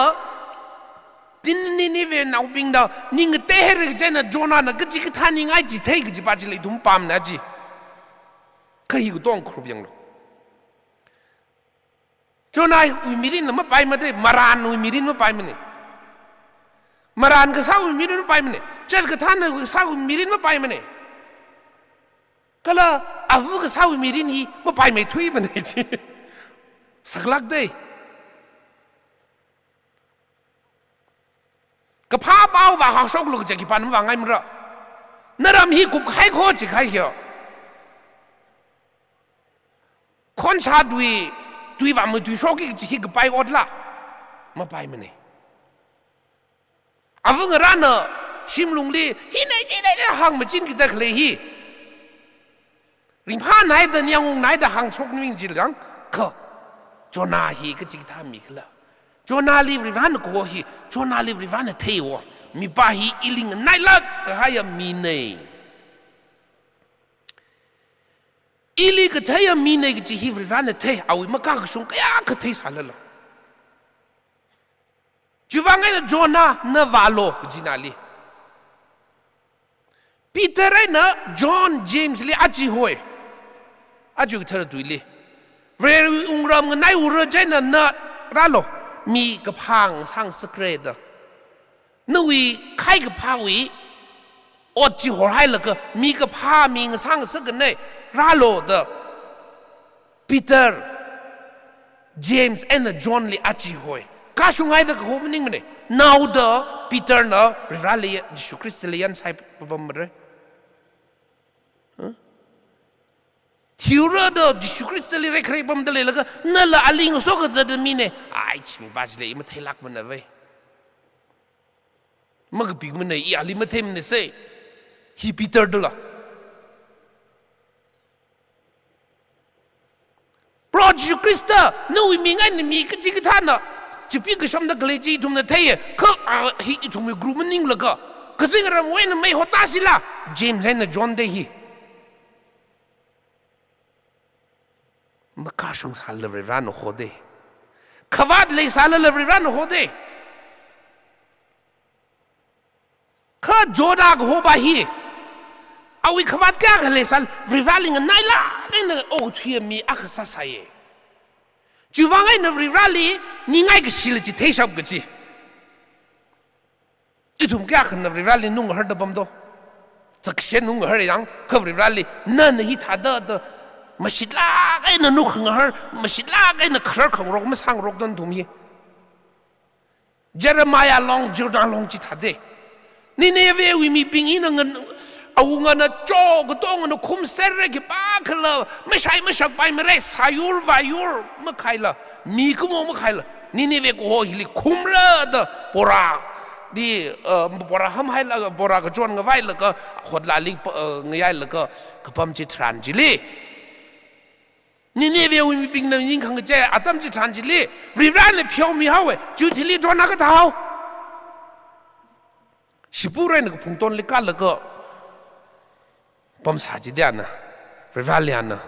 ดินนี่เวน่าบิงดานี่งเตะให้เรื่องเจนโจนานะก็จีก็ท่านี่ไงจีเทก็จีปาจีเลยทุ่มปามนะจีก็ฮิกุต้องครบยังหรอโจนาวิมิรินมาไปมาได้มารานวิมิรินมาไปมันเนี่ยมารานก็สาววิมิรินมาไปมันเนี่ยเจ้าก็ท่านก็สาววิมิรินมาไปมันเนี่ยก็ละอาวุก็สาววิมิรินฮีมาไปไม่ทุยมันเนี่ยจีสักลักได้ก็พาเป้าว่าหางชกลูกจะกี่ปันว่าไงมันละนั่นรำฮีกุบใครโคจิใครเหี้ยคนชาดุยว่ามันดุยชกกี่จะฮีก็ไปอดละมาไปมันเนี่ยอาวุธร้านน่ะชิมลุงลีฮีไหนจีไหนหางมาจินกี่ตะเคลีฮีริมพาไหนเดินยังไหนเดินหางชกนิ่งจีหลังก็จนาฮีก็จิกทามีละจนาลีริวันก็ฮีจนาลีริวันเที่ยวมีป้าฮีอิลิงไหนละก็ให้มีเนยอิลิก็เที่ยวมีเนยก็จีฮีริวันเที่ยวเอาไว้มาก้าวชงก็ยากก็เที่ยวสารละจูว่าไงนะโจนาเนวาโลก็จีนาลีปีเตอร์เนจอห์นเจมส์ลีอาจีโฮยอาจูเธอดุยลีเรื่องอุงรำกันไหนอุรเจนเนราโลมีกระพังสร้างสเกรดนู่นใครกระพาวีอดจีหัวให้ละก็มีกระพามีสร้างสเกรดเนี่ยราโลเดปีเตอร์เจมส์และจอห์นลีอาจีโฮยข้าชงให้เด็กหัวมันนิ่งมันเนี่ยน่าวเดปีเตอร์เนริราลียิสุคริสต์เลียนใส่ปมอะไรทิวร์เดยิสุคริสต์เลียนใครปมเดเลยแล้วก็นั่นแหละอลิงส่งก็จะเดมีเนี่ยไอ้ชิมีบาจเลยมันเทลักมันเอาไว้มันก็ปีมันเนี่ยอีอลิมันเทมันเนี่ยเซ่ฮีปีเตอร์เดล่ะเพราะยิสุคริสต์นู่นมีไงเนี่ยมีก็จิกท่านน่ะจะพี่ก็ชอบนักเลจีทุ่มเนี่ยเทย์ก็ฮีทุ่มกรูมันนิ่งแล้วก็สิ่งอะไรมันไม่หัวตาสิละเจมส์และจอห์นเดฮีมาข้าชงสารเลวร้านโหดเดขวาดเลยสารเลวร้านโหดเดข้าโจดากโหบาฮีเอาวิขวาดแก่กันเลยสารริวาลิงนั่นละไอ้เนี่ยโอ้ที่มีอักษรใส่จูว่าไงเนี่ยริวาลีนี่ไงก็สิลจิเทชับก็จีอีทุ่มแก่กันเนี่ยริวาลีนุ่งหัดดับบัมโตจักเชนนุ่งหัดยังข้าริวาลีนั่นฮีทัดเดมาชิลากไอ้นั่นนุ่งหัดมาชิลากไอ้นั่นคราของรกมาสร้างรกดันทุ่มฮีเจเรมายาลองจอร์แดนลองจิทัดเดนี่เนี่ยเววิมีปิงอีนั่งเงินเอาเงินโจก็ต้องเงินคุมเสร็จกี่ป้าคือละไม่ใช่ไม่ใช่ไปไม่ได้สายุร์วายุร์ไม่ใครละมีก็มองไม่ใครละนี่เวกูโหฮิลิคุมละเดปราดีปราทำให้ละปราก็จวนกันไว้ละก็ขดลาลิเงี้ยละก็ปั๊มจิตรันจิลีนี่เววิมีปิงนั่งยิงขังเจ้าตั้มจิตรันจิลีริร้านเลยเพียวมีเขาเว้จุดที่ลีจวนนักเท้าสิบุเรนก็พุ่งต้นลิกาละก็ผมสาจิเดียนะเรื่องอะไรนะ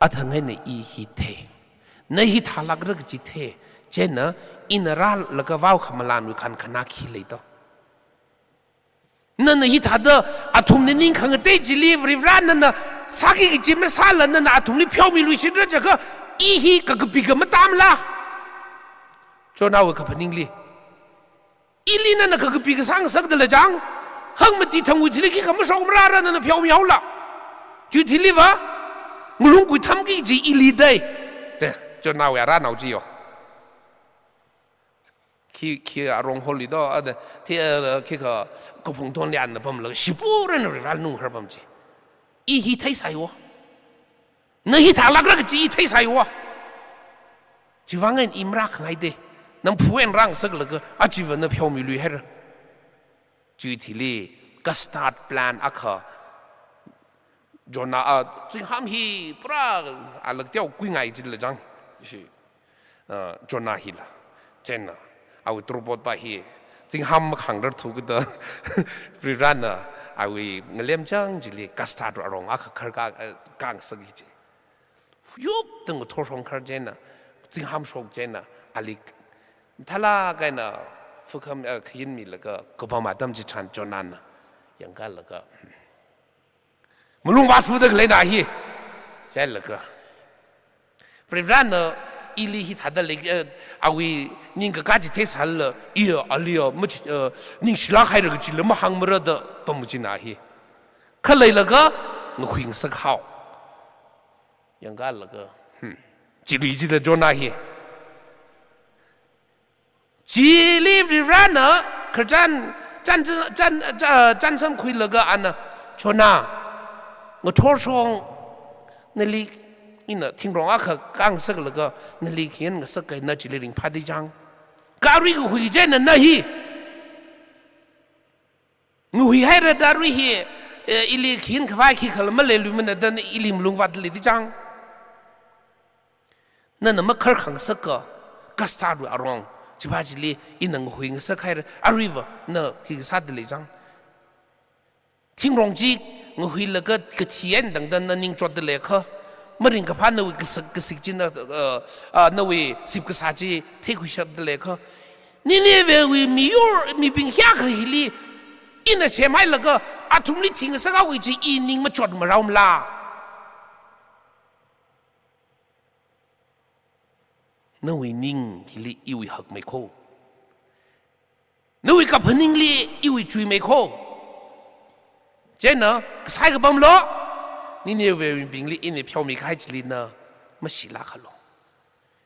อัฐเงินในอีฮิเทในฮิทาลักเรื่องจิเทเจนนะอินรัลแล้วก็ว้าวขมลานวิคันขนักขี้เลยต่อนั่นฮิทาเดออัฐุมในนิ่งขังเตจิลีเรื่องนั้นนะสักกี่จิมสาลนั่นอัฐุมนี่เพียวมีลุยชิดเรื่องก็อีฮิก็ปีกมาตามละจนเอาขับนิ่งลีอีลีนั่นก็ปีกสร้างสักเดลจังหังมาตีทางวิธีที่เขาไม่ส่งมาร้านนั้นเพียวมีเอาละจุดที่ลีวะงลุงกุยทำกี่จีอีลีได้แต่จนเอาอย่างร้านเอาจีอ๋อขี้อารมณ์ฮอลลีดอร์ที่ขี้ก็พุ่งต้นยันนะผมเลยสิบูเรนร้านนุ่งครับผมจีอีฮีไทยใส่วะนี่ฮีทางลักลักจีอีไทยใส่วะจีว่าไงอิมรักไงเด้น้ำผู้เอ็นร่างสักเลยก็อาจีวันนั้นเพียวมีลุยให้เราจุดที่ลีก็สตาร์ทแพลนอักขะจนจึงห้ามฮีปราอะไรเที่ยวกุยไงจิเลยจังจนน่าฮีละเจนน่ะเอาตรูปอดไปฮี จริงห้ามขังรถถูกเด้อริรันน่ะอาวิเงเลี้ยมจังจิลีกัสตาร์ดอารมณ์ขคร์กางสักทียุบตึงทอรงคร์เจน่ะจริงห้ามโชคเจน่ะอาลิทลากันน่ะฝึกคำขยินมีแล้วก็กบมาตั้มจิชันจนันน่ะอย่างกันแล้วก็มึงลุงวัดฟูดเลยนะฮีใช่แล้วก็ริรันน่ะอีลีฮิตฮัดเลยอาวินิงก็การจิเทสฮัลล์อีอาลีมุจนิงชิลาใครเรื่องจิลมาหังมรดตัวมุจินาฮีเขาเลยแล้วก็งคุยงสักเขาอย่างกันแล้วก็จิลีจิตจนาฮีจิลีริรันน่ะคือจันสมคุยแล้วก็อันน่ะชนะงทอชงนั่นลีอินะทิ้งรองอ่ะกางสักแล้วก็นั่นลีเขียนก็สักกันน่าจิลิงพัดดิจังการุยก็คุยเจนนั่นฮีงุยให้ระดับรุยฮีอิลีเขียนขวายขี้ขลมาเลยลุมันนั่นอิลิมลุงวัดเลยดิจังนั่นน่ะมันเคยขังสักก็กัสตาร์ดอารมณ์จิบาจิลีอินังคุยงสักให้อาริวะนั่นที่สัตว์เลยจังทิ้งรองจีงุยแล้วก็กระเทียนดังนั้นนิ่งจอดเลยค่ะมริงกับพานนวิกสิกจินนวิสิบกษาจีเทคุยชับเลยค่ะนี่เววิมีปิงยากฮิลีอินเสียไม่แล้วก็อาทุมลิทิ้งสักเอาวิจีอินิ่งมาจอดมาเราลานวินิ่งฮิลีอิวิหักไม่โคนวิกับพนิ่งลีอิวิจุยไม่โคเจนนะใส่กับบัมโลนี่เววิบิงลีอินเพียวมีใครจิลีนะไม่สิลาขลุ่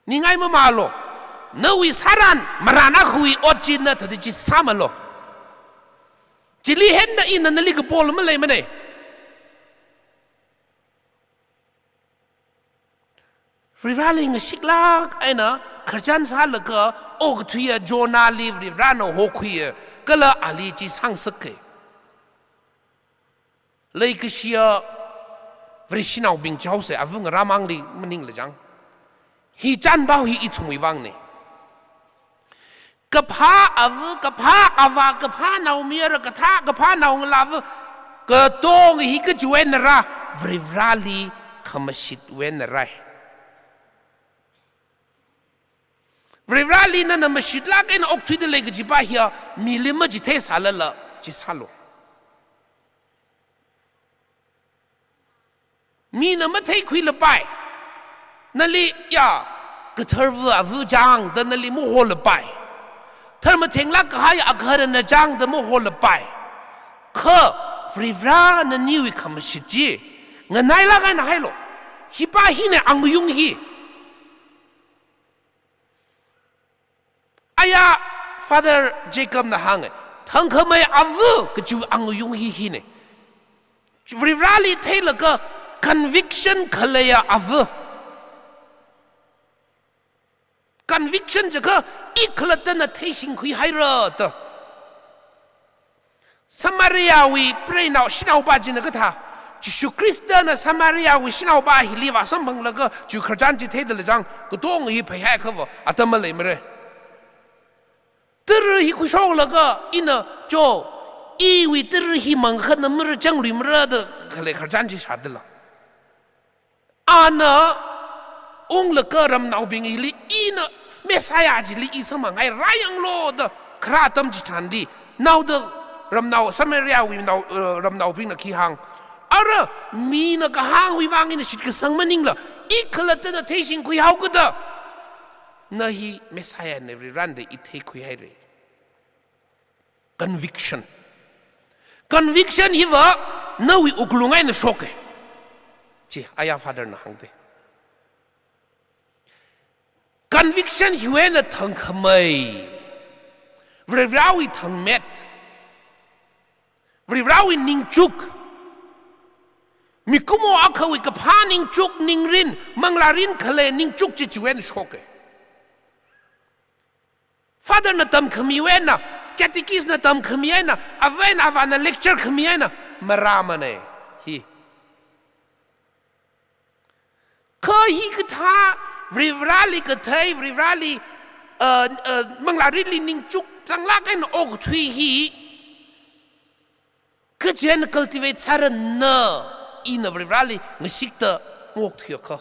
นี่ไงมาโลนวิสารันมารานาคุยอดจินนะถ้าจะจิตสามโลจิลีเห็นนะอินนั่นลีกบอลมันเลยมันเองริราลิงสิกลากไอ้นะขจันสาลก็โอ้ทุยโจนาลีริราโนโฮคุยก็ละอาลีจิสังสกเลยก็เชียวริชินาบิงเจ้าเสียอาวุธรามังลีมันนิ่งเลยจังฮีจันบ่าวฮีอิทุมวิวังเนี่ยกับพาอาวุธกับพาอาวากับพานาเมียร์กับท่ากับพานาวลาวกับตงฮีก็จวนระวริราลีขมชิดเวนระวริราลีนั่นมันชิดลักเอ็นออกทุยเดเลยก็จิบะเฮียมีลิมจิเทสาละจิสาลุมีนมาเทคุยละไปนั่นลียากระเทอร์วัววูจังแต่นั่นลีมุโหละไปเธอมาเทงลักก็ให้อักขระนจังแต่มุโหละไปข้าฟรีฟรานั่นนิวิคำชิจีเงินไหนละกันให้โลฮิปะฮิเนี่ยอังยุงฮีอายา Father Jacob นะฮังทั้งเขาไม่อาวุก็จูอังยุงฮีเนี่ยฟรีฟราลีเทละก็conviction 可能要阿夫 conviction 这个一克了的那推行会还热的撒玛利亚为不然闹西闹巴金那个他就是克里斯的那撒玛利亚为西闹巴里瓦上碰那个就可站起推的那张个东西陪还可不啊他们来没人这日一会说那个一呢就因为这日一门可能没人讲里没人的可来可站起啥的了Ana ong le keram nau bing ili ina mesaya jili isa mangai rayang lo de kratam jitandi nau de ram nau samaria wi nau ram nau bing na ki hang ara mi na ka hang wi wang ina shit ka sang maning la ikla de na teising kui hau da na hi mesaya ne ri ran de ite kui hai re conviction hi wa na wi uklungai na shoke Ji, ayah father na hang de. Conviction hiwe na thang khamai. Vrirawi thang met. Vrirawi ning chuk. Mikumo akawi kapha ning chuk ning rin. Manglarin khale ning chuk chi chiwen shoke. Father na tam khamiwe na. Catechist na tam khamiwe na. Aven avana lecture khamiwe na. Maramane. Hi. 可以个他，维拉里个他，维拉里，孟拉里里宁足จังลักไอ้นอกทวีฮีก็เจน cultivate ชาร์เนออินเวอร์ลีงสิกเตอร์มวกที่เขา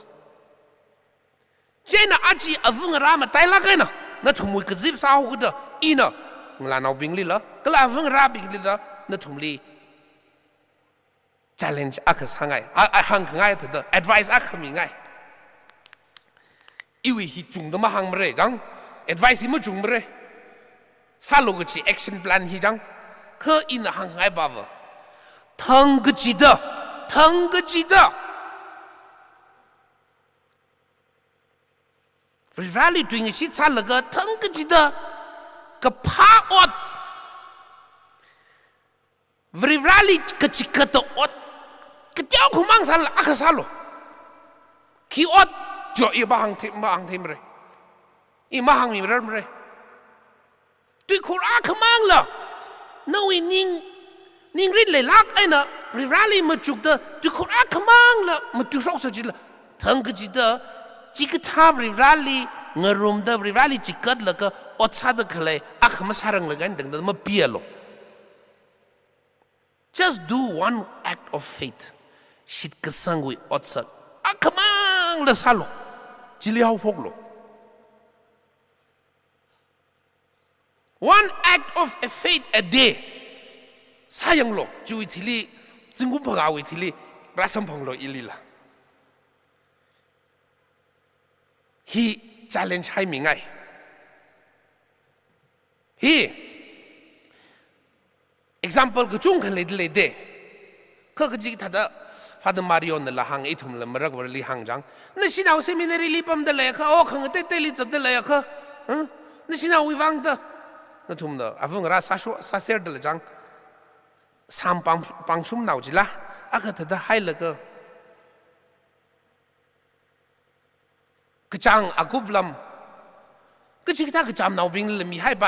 เจนอาจีอวุงรามาไตลักไอ้น่ะนั่นทุ่มวยกจิบสาวกูเดออินะงลานเอาบิงลีละก็ลาวุงราบิงลีละนั่นทุ่มลี challenge อักษรไงหังไงแต่เดอ advice อักขมีไงอีวิฮิจุงดมาหังมเรจัง advice ฮิมจุงมเรซาลูกจี action plan ฮิจังคืออินหังไงบ่าวทั้งกจีเดทั้งกจีเดวิราลีตัวนี้ชิดซาลูกทั้งกจีเดก็พาอดวิราลีกจีกตอดก็เจ้าคุณมังซาลอักษรขี้อดจ่อยบ้างที่มาหังที่มเรอีมาหังมีมเรตุยคุรอาขมังละนู่นนิ่งริดเลยลักไอ้น่ะริราลีมาจุกเดอตุยคุรอาขมังละมาตุยสอกสจิละทั้งกจิเดอจิกท้าริราลีเงรุมเดอริราลีจิกกัดละก็อดซาดกเลยอักมาสารังละกันดังนั้นมาเปียโล just do one act of faith ชิดกสังวิอดสักอักมังละซาโลจิลีเอาพกโล one act of a faith a day สายังโลจุยทีลีจึงกุมพกาวิทีลีรัศมพงโลอิลีละ he challenge ให้มีไง he example ก็จุงกันเลยเดก็คือจิตทัดFather Mario นั่นละหังไอ้ทุ่มละมรักวรลีหังจังนั่นสินาเซมินารีลีปั๊มเดเลยค่ะโอ้ขังเตลิจัดเดเลยค่ะนั่นสินาวิวังเดนั่นทุ่มละอาวุงราซาเซอร์เดเลยจังสามปังชุมนาวจิละอาก็ทัดให้เลยก็กจังอากุบลำก็จิตทัดกจามนาวบิงเลยมีให้ไป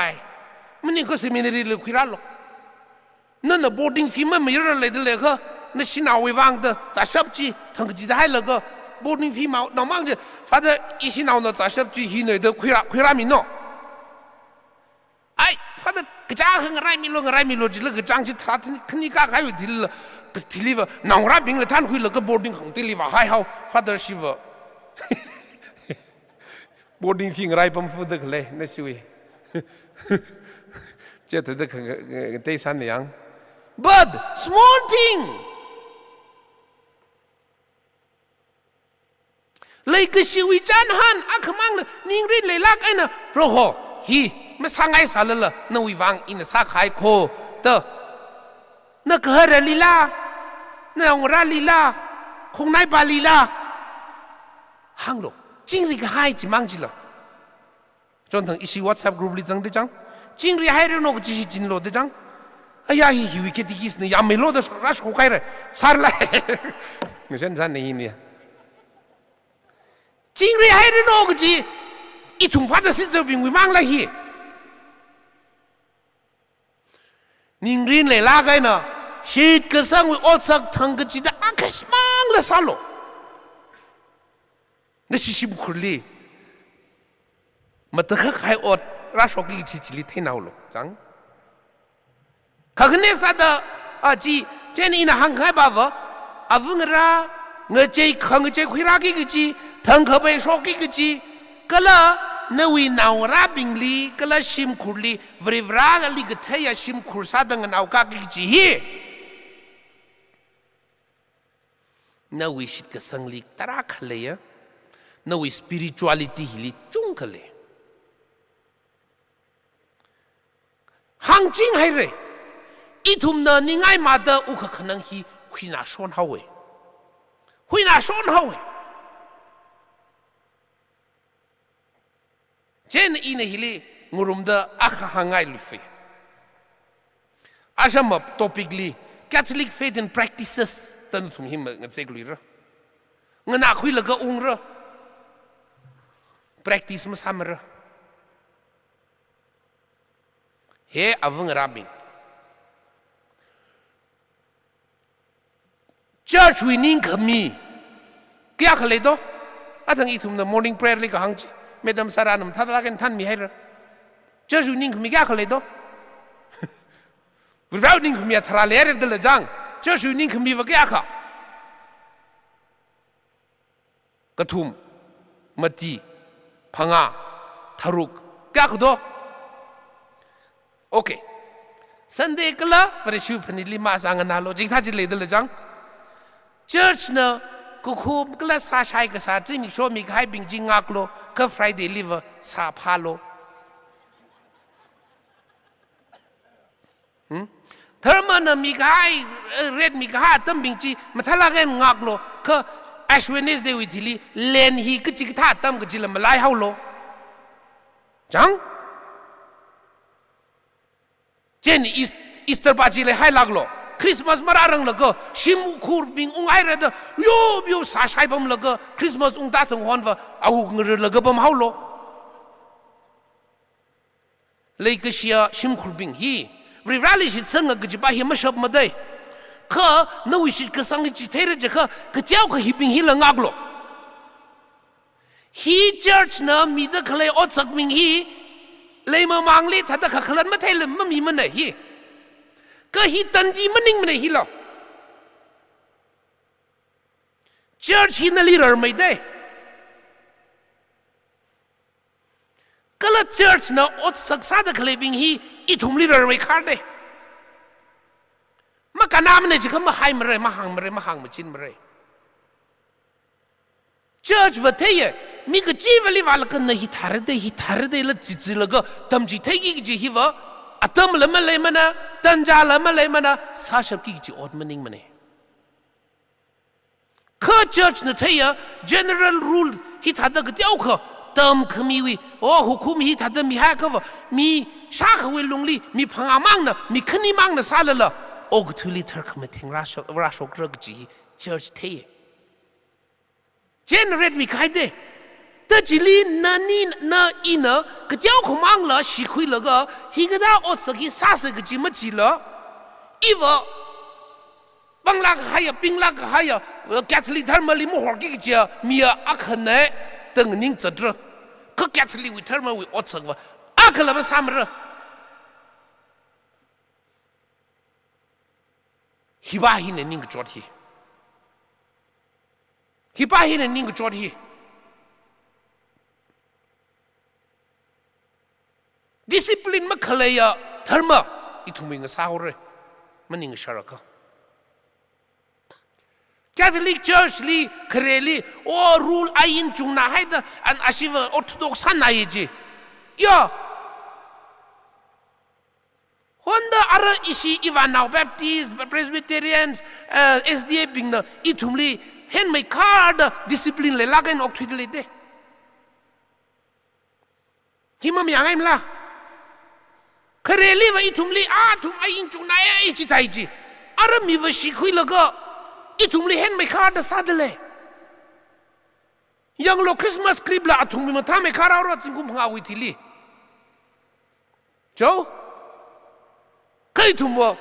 มันนี่ก็เซมินารีเลยคุยรัลลนั่นน่ะ boarding fee มันไม่เยอะเลยเดเลยค่ะ那洗脑为王的，咋说句，他个记得还那个，boarding fee嘛，那忙着，反正一洗脑呢，咋说句，以内的亏拉米喏，哎，反正个家很个来米罗，就那个张起他肯定家还有提了，提里吧，那我那边了，他会那个 boarding 红提里吧还好，反正是不，boarding fee 个来帮付的个嘞，那是为，这他的个第三样 ，but small thing。เลยก็ชีวิตจันหันอักมังเลยนิ่งริดเลยลักไอ้น่ะโรโหฮีไม่สั่งไอ้สารละนวิวังอินสักหายโคเตอนักเฮรลีลานักองราลีลาคงนายบาลีลาหังโลจริงริกหายจิมังจิละจนถึงอีชีวอทแซปกรุ๊ปลิจังเดจังจริงริหายเรื่องนกจิชิจินโลเดจังไอ้ยาฮีฮิวิกติกิสเนี่ยยามไม่โลดรัชโคไคร์สารละเงี้ยฉันนี่เนี่ยจริงหรือให้เรื่องนกจีอีถุงฟ้าจะสิ้นจะวิ่งวิมังละฮีนิ่งรินเลยลากไอ้น่ะชีดกระสังวิอดสักทั้งกจีดอักษมังละสาโลนั่นชิมคุลีมาตะขายอดราชกิจจิลิเทนเอาโลจังข้าเนี่ยสัตว์จีเจนี่น่ะหังไงบ้าวะอาวุงราเงยใจขังเงยใจคุยรักกิจีทั้งเขาไปชกิกจีก็ละนวินาวราบิงลีก็ละชิมคุลีวริวรากลีก็เทียชิมคุรซาดังนาวกากิจีฮีนวิชิตกสังลีตราขเลยนวิสปิริชวลิตี้ฮิลิจุงขเลยหังจริงให้เรอีทุ่มเนนี่ง่ายมาเดออุกขนังฮีหุยนาชอนเฮาเวหุยนาชอนเฮาเวเจนอีนฮิลีงูรุมเดออักหังไงลุฟีอาจจะมาท็อปิกลี Catholic faith and practices ตั้งทุ่มหิมเงินเซกลุยระเงินนักคุยละก็อุ้งระ practice มันทำระเฮ้อวังราบิน church วินิ่งขมีเกี่ยขเลยตัวอาทั้งอีทุ่มเดอ morning prayer เลยก็หังจีเมดัมสารานมท่าละกันท่านมีให้ระ这属宁可米干可来的，不知道宁可米他拉来的了张，这属宁可米不干可，个图mati phanga tharuk kya khudo okay sunday kala parishu phanili ma sang na lo jitha ji le de jang church na ku khu kala sa shai ka sa ji mi sho mi khai bing ji ngak lo ka friday liver sa pha lo tharma na mi khai red mi kha tam bing ji mathala gen ngak lo ka Ash Wednesday with Hilly, Len he could take that tam Gajilla Malay Holo. Jang Jenny Easter Bajile High Laglo, Christmas Mararang Lago, Shimukur being Ungaira, you Sashibam Lago, Christmas Undatum Honva, Aung Lagabam Holo. Lake Shia Shimkur being he. Revalish it sung a Gajibahi Mashab Maday. Ka no we should kasang chitere jaka katiao ka hiping hilang aglo hi church na mi da khlai ot sak ming hi leima mangli thada kha khlan ma thai lam mi man hi ka hi tanji maning man hi lo church hi na leader mai dai kala church na ot sak sa da khlai bing hi I thum leader mai khar dai ma kanam ne jikam hai mare ma hang ma chin mare church vataye mi ka jivali wal kan hi thar de la jiji la ga tam ji thai gi ji hi wa atam la ma le mana tan ja la ma le mana sa shap ki ji od maning mane ka church na thaya general rule hi thada ga tiao kha tam khami wi o hukum hi thada mi ha ka wa mi sha kha we lungli mi phanga mang na mi khani mang na sa la Ogtuli Turkmeting Rashok Rugji Church Tay. Generate me kaide. The Jili Nani na ina, Katiao Komangla, Shikuilaga, Higada Otsaki Sasaki Machila, Eva Banglak Haya, Pinglak Haya, Catholic Thermally Mohorgija, Mia Akane, Tangning Zadra, Catholic with Thermal with Otsava, Akalama Samra. Hibahin and Ning Joti. Hibahin and Ning Joti. Discipline Makalaya, Therma, it will mean a sour, meaning a sharaka. Catholic Church Lee, Kareli, or rule Ayin Juna Haida and Ashiva Orthodox Hanaiji. Yeah. Honda ara ishi Ivanau Baptist, Presbyterians, SDA being the itumli, hen my card discipline le lagan octidle de. Himam yang la. Kareli va itumli atum ayin junaya ichitaiji. Ara miva shikui laga itumli hen my card sadele. Young lo Christmas cribla atum matame karara tingum hawitili. Joe? Kay tumo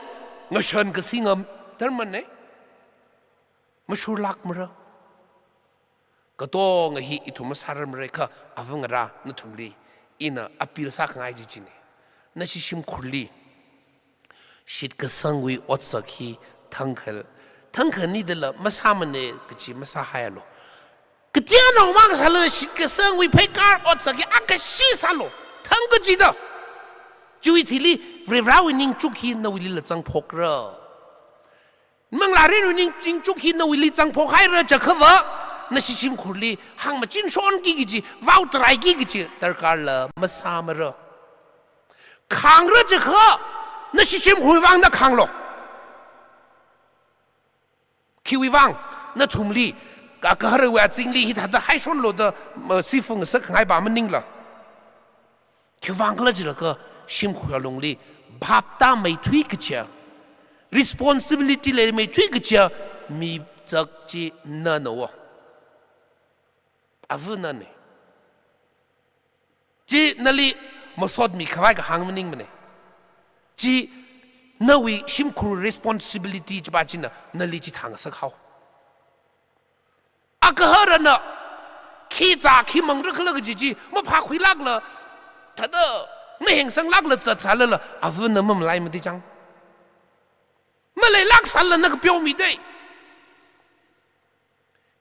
ngashan kasingam terman ne mashur lak mara kato ngahi ituma saram reka avangara natumli ina apil sa kangai jijine na shishim khurli shit kasangwi otsaki tangkhul ni dela masamane kachi masahayalo ketiano mang salo shit kasangwi pekar otsaki akashi salo tangkajida Juitili, Revrawing Chuki no will let Zang Pokra. Manglarin Chuki no will let Zang Pokira Jakova, Nashishim Kurli, Hang Machin Shon Gigi, Vouterai Gigi, Darkala, Masamara. Kangra Jaka, Nashishim Huang the Kanglo. Kiwivang, Natumli, Gakara Watzingli, he had the high shon load the Sifung a second high Bamaningla. Kiwang Lajaka. Shim Kualongli, Bapta may tweak chair. Responsibility let me tweak chair, me Zakji Nano. Avunani. Ji Nali Mosod me Kawaka hangmaning mane. Ji Nawi Shimku responsibility Jabajina, Nalijit Hangasakau. Akaharana Kiza Kimang Rukalagji, Mopakwi Lagla, Tada. ไม่เห็นสังลักเลยจัดสารเลยอาวุธนั้นมันไล่มาดิจังมาเลยลักสารเลยนักเปียวมีได้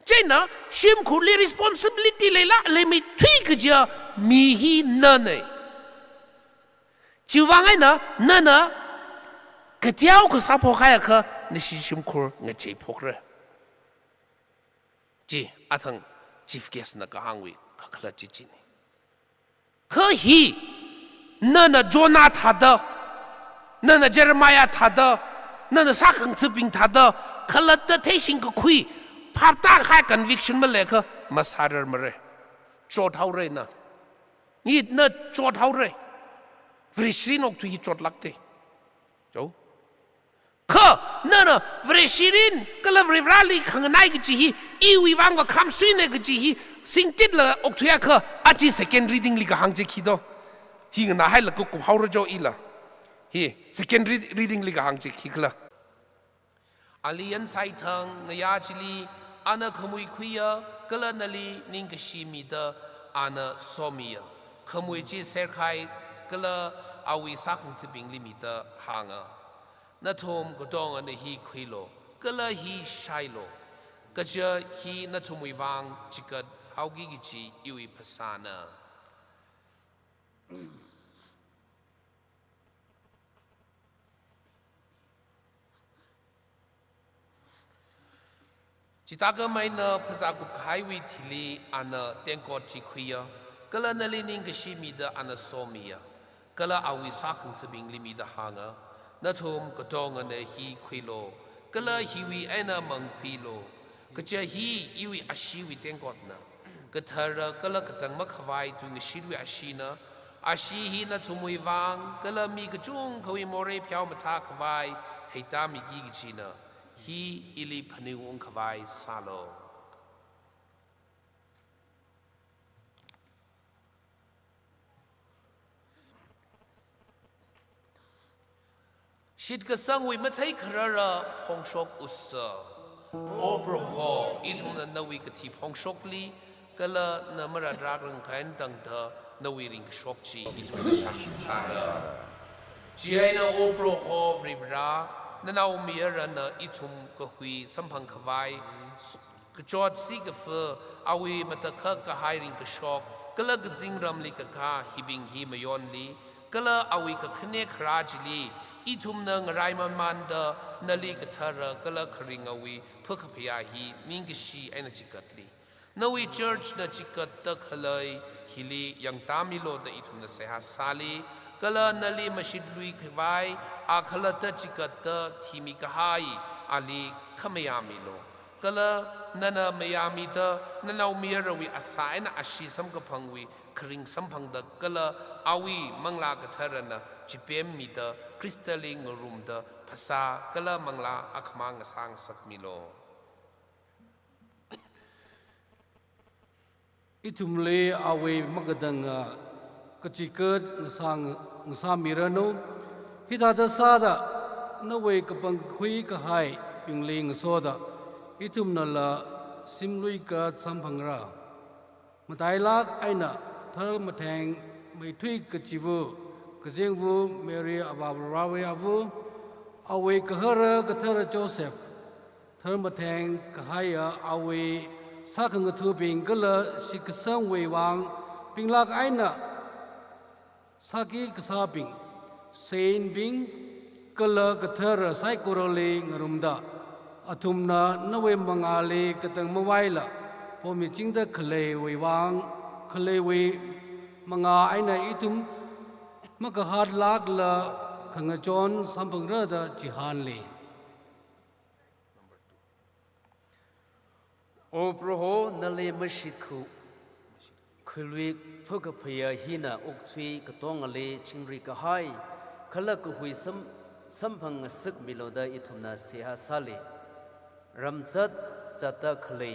เจ้านะชิมคุณเลย responsibility เลยละเลยไม่ทุยก็จะมีฮีนั่นเองจีว่าไงนะนั่นนะก็เดียวก็สับพอใครอะค่ะนี่ชิมคุณเงี้ยเจ็บพกเลยจีอาทั้ง chief guest 那个行为可可了几几年，可以，那卓纳他的，那杰尔玛亚他的，那撒亨子宾他的，可了的推行个亏，怕大海 conviction 么来个，么啥人么嘞，做头人呢，你那做头人，不是谁弄推做落的，走。可那不是谁人，可了不是哪里看个哪个记忆，以为往个看水那个记忆，心跌了，我推下去，啊，这 second reading 里个行节去到，伊个哪还了个顾好了就伊了，嘿 second reading 里个行节去了。阿里人晒汤，我亚这里，阿那可没亏呀，可了那里宁个西米的，阿那烧米呀，可没这晒开，可了阿为啥红子饼里米的行啊？那通个当安的ฮี亏咯，个了ฮี晒咯，个这ฮี那通为王这个好几个字有一ภาษา呢。จิตาก็ไม่เนอภาษากุบขายวิธีลีอันเนอเตียงกอดจีคุยก็ละนั่นลินิงก็ชีมีเดอันเนอโซมีก็ละเอาวิสาขึงจะบิงลิมีเดหางนั่นทุ่มก็ตองอันเนอฮีคุยโลก็ละฮีวีไอเนอมังคุยโลก็จะฮีอีวิอาชีวิเตียงกอดนะก็เธอก็ละก็จังมักขวายตุงชีวิอาชีนะอาชีฮีนั่นทุ่มวิวังก็ละมีกระจุงเขาวิโมเรพยาวมาทาขวายให้ตามีกี่กิจีนะฮีอิลิพนิวงขวายซาโลชิดกษังวิมาไทยคราระพงชกอุษโอบรหออีทุนนวิกติพงชกลีก็ละนมรดรักรังกันตั้งเธอนวิริงชกจีอีทุนชาฮิซาระจีไอนะโอบรหอฟริวรานั่นเอามีอะไรนะอีทุมก็หุยสัมพันธ์ขวายก็จอดซีกเฟอเอาวิมาตะคักก็หายริงก็ชกก็ละก็จิงรำลีก็ข้าฮิบิงฮิมยอนลีก็ละเอาวิก็คะเนคราจิลีอีทุมนังไรมันเดนั่นลีก็เธอระก็ละคริงเอาวิเพื่อขพยาฮีมิงกิชีไอนะจิกัดลีนวิเชิร์ชนะจิกัดตะขเลยฮิลียังตามิโลดอีทุมนะเสียหาซาลีก็ละนั่นลีมาชิดลุยขวายอาขละตะจิกัดตะที่มีกหายอาลีขมยามิโลก็ละนั่นมยามิตะนั่นเอามีระวิอาศัยนะอาชีสัมกพังวิคริงสัมพังดะก็ละอาวิมังลากเธอนะจิเปมมีตะคริสตัลลิงรุมตะภาษาก็ละมังลาอักมังสังสักมิโลอิทุมเลอาเวมักดังกจิเกิดงสามีระนุฮิตาตาซาดะนเวกบังคุยกหายปิงเลงโซดะอิทุมนั่นละซิมลุยกัดสัมพังระมาตายลักไอน่ะเธอมาแทงไม่ทุยกจิวูกเจงวูเมรีอาบาบราเวอาวูอาเวกเฮระกเธอโจเซฟเธอมาแทงกหายอาเวสักงทูปิงก็เลยสิกสังเววังปิงลักไอน่ะสักิกษาปิงเซนปิงก็เลยกเธอไซโคโรเลงรุมดาอาทุมนานเวมังอาเลกตังมไวละพอมีจิงตะเคลเววังเคลเวมังอาไอน่ะอีทุมมักหาดลักละขังจรสัมพังระดาจิฮันเลโอพระโหนั่นเลยมัชิดคูคือลุยพวกพยาหินาอกทวีกตองอะไรชิงริกหายขลักหุยสัมพังศึกมิโลดาอิทุนาเสียสาลีรำจัดจัตตะคลี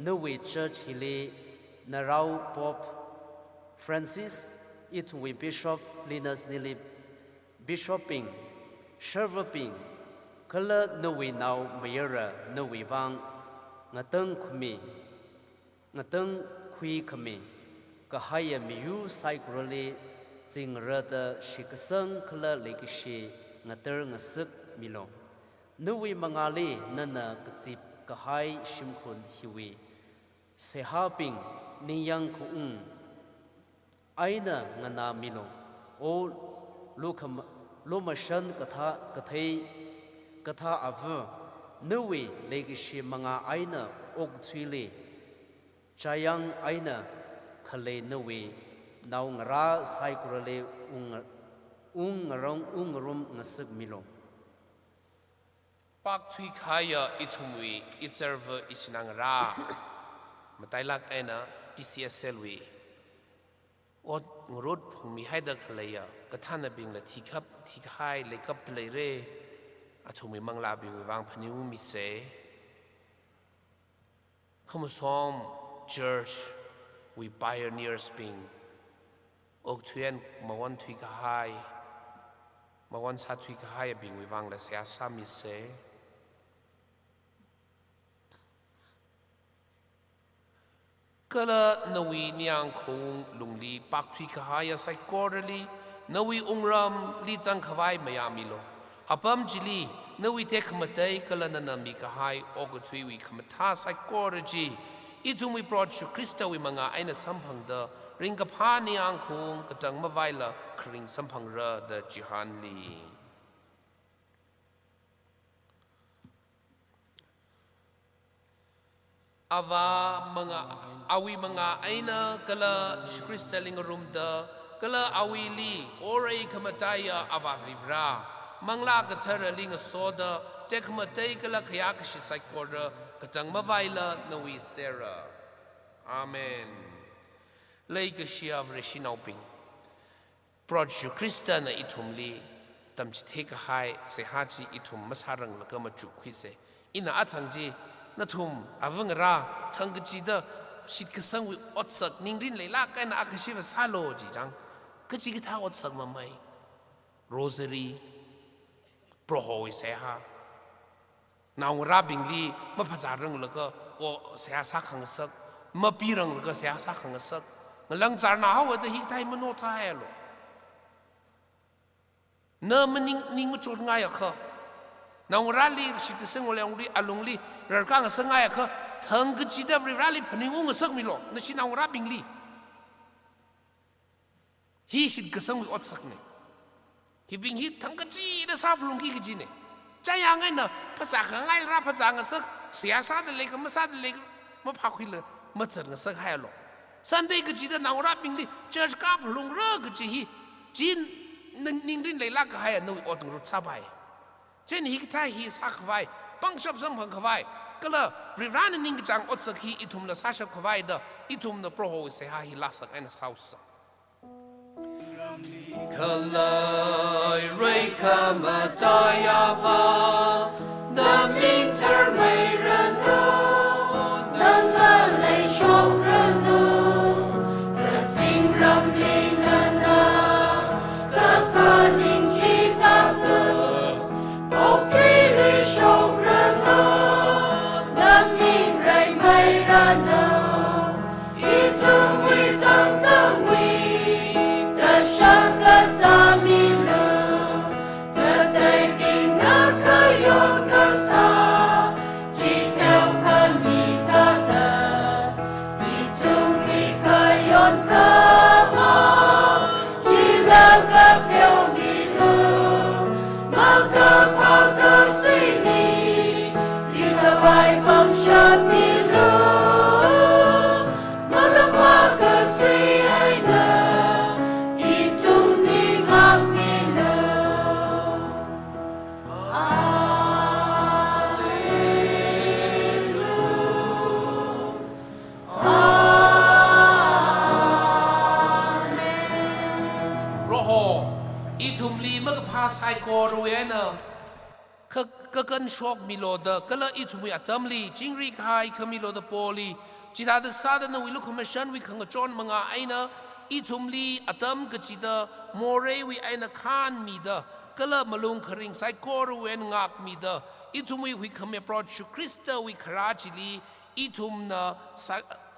นวิเชิร์ชฮิลีนาราวป๊อปฟรานซิสอิทุวิบิชอปลินัสนิลิบิชอปปิงเชอร์วปิงขลักนวินาวเมียระนวิวังงาตังคุมีงาตังคุยขมีก็ให้มีอยู่ไซโครลี จิงเรดชิกสังคลเลกชีงเตอร์งซึกมิโลนุวิมังอาลีนันกจิบกหายชิมคุณฮิวีเสหาปิงนิยังคุงไอนะงนามิโลโอลูมาชันกทาอาวนุวิเลกชีมังอาไอนะอกทวีลีจายังไอนะคเลนุวินาวงราไซกรเลอุงรุมงสึกมิโลปักทุยขายอิทุมวีอิเซอร์เวอิชนังรามาไตลักเอนะที่เสียเซลวีอดงรุดผมมีให้เด็กเลยกระท่านบิงละที่ขับที่ขายเลยกับทะเลเร่อาทุมวีมังลาบิงวางพนิวมิเสขมซ้อม church we pioneers being อกทวีนมาวันทุยขายมาวันสัตว์ทุยขายบิงวิวังละเสียสามิเสก็ละนวีเนียงคงลุงลีปักทุยขายใส่กอร์ลีนวีองรำลีจังขวายไม่ยามิโลฮับมจิลีนวีเทคมาเตยก็ละนันมีขายอกทุยวิขมาท่าใส่กอร์จีอีทุมวิโปรดชูคริสต์วิมังอาไอนะสัมพังเดริงกับพานีอังคงกระจังมาไว้ละคริงสัมพังเรเดจิฮันลีอาวามังอาวิมังอาไอนะกละคริสต์ลิงรุมเดกละอาวิลีโอเรย์ขมาตายอาวาริฟรามังลากระเทอร์ลิงโซดาเทคมาเตยกละขยากชิไซโคเรกระจังมาไว้ละนวีเซราอาเมนเลยก็เชียร์เรชินาบิงโปรดชูคริสต์นะอิทุมลีตั้มจิตเฮกหายเสหาจีอิทุมมาสารังแล้วก็มาจุกวิเศอินาอัฐังจีนัทุมอาวังราทั้งกจีดชิดกสังวิอดสักนิ่งรินเลยลากกันอาคชิวซาโลจีจังกจีกิท่าอดสักมาไม่โรซารีโปรโฮยเสหานาวราบิงลีมาพัฒนาเรื่องแล้วก็โอเสียสักขังสักมาปีรังแล้วก็เสียสักขังสักหลังจากนั้นเขาจะฮิตไทยมโนไทยหรอเนื้อมันนิ่งมาจุดง่ายอะค่ะนาวราลีชิดเสียงอะไรองลีอารมณ์ลีเรื่องการเสียงง่ายอะค่ะทั้งก็จิตเดวิราลีพนิงงสักมิโลนั่นชินาวราบิงลีฮีชิดกสังวิอดสักเนี่ยฮีบิงฮีทั้งก็จีเดซาฟลุงฮีก็จีเนี่ยใจยังไงนะภาษาข้างไงรับภาษาเงสักเสียซาเดเล็กมาซาเดเล็กมาพักคุยเลยมาจัดเงสักให้หรอสันเดย์ก็จีเดนาวราบิงลีเจอร์กับลุงเลิกก็จีฮีจีนนิ่งรินเลยลักให้หนูอดงรุษชาไปเช่นฮีก็ท่าฮีสักไว้ปังชอบสัมพันธ์ไว้ก็เลยริรานนิ่งจังอดสักฮีอิทุมละซาชบไว้เดออิทุมละโปรโฮเสียฮีลาสักไอ้น่ะสาวสักคลายเรื่อยข้ามาใจยาวาเดิมมินเธอไม่รันโนนั่งเลยชอบรันโนกระสิ่งรำลีนันนากับพานิงชีทักเตบอกที่ลีชอบรันโนนั่งมินไรไม่รันโนอีทุมวิจังทั้งวิฉันก็จะมีเลือก็ได้บินนักขยนก็สาจีเดียวกันมีเธอเดินที่จุงที่ขยนก็มาจีแล้วก็เพียวมีเลือมาก็พาก็สิลียิ่งก็ไปบังฉันมีเลือมาก็พาก็สิให้เนอไซโครเวนะก็กันช็อกมิโลดก็เลยอิทุมิอัตมลีจิงริคายขมิโลดโพลีจิตาดซาดนวิลุคมชันวิขังจอนมังไอนะอิทุมลีอัตมกจิตาโมเรวิไอนะคานมีดก็เลยมาลุงคริงไซโครเวนงักมีดอิทุมิวิขมโปรดชูคริสต์วิคราจิลีอิทุมนะ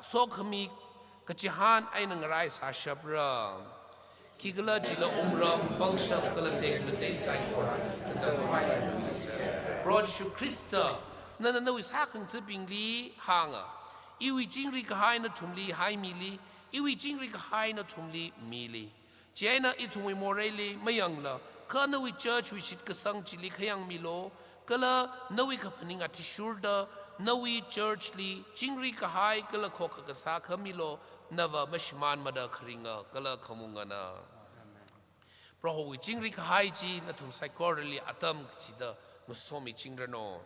โซขมิกจิฮันไอนังไรสาชบร Kigala Jila Umram Bangsha Kalate Mate Saikora, the Tangkhul Broadshu Christa, Nana no is Hakan Tippingly Hanga. Iwi Jingrik Haina Tumli Hai Mili, Iwi Jingrik Haina Tumli Mili. Jana Itumi Morelli, Mayangla, Kana we church which it Kasang Chili Kayang Milo, Kala Nowi Kapaning at Tishurda, Nowi Churchly, Jingrik Hai Kala Koka Kasaka Milo. Never Mashman Mada Kringa, Kala Kamungana. Proho we Jingrik Haiji, Natum Psychorally, Atam Kchida, Musomi Chingrano.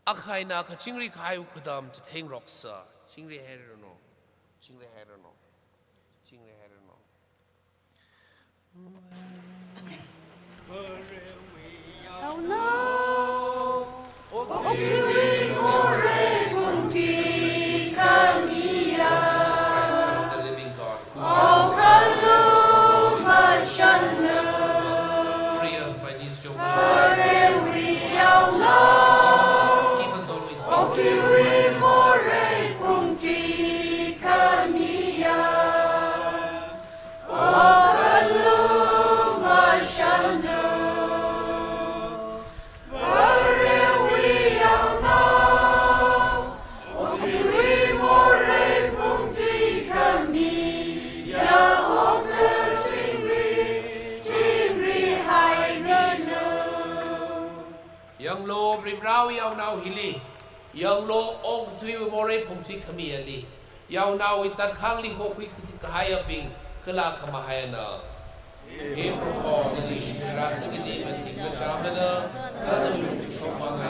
Akaina, Jingrik Hai Kudam to Tang Roxa, Chingri Herano, Chingri Herano, Chingri Herano. Oh no! Oh, we more peace come here. Oh, Kaluma Shanao. Free us by these jokes. We all know. Keep us always Oh, we more peace come here. Oh, Kaluma Shanao. Young Lo, Ribrau, Yow now Hilly. Young Lo, Oak Tree, More Pumti Kamiali. Yow now it's at Kangli Hoki Higher Ping, Kala Kamahana. April Hall, the Ishira Sigidi, and Tika Jamana, Kada Chopanga.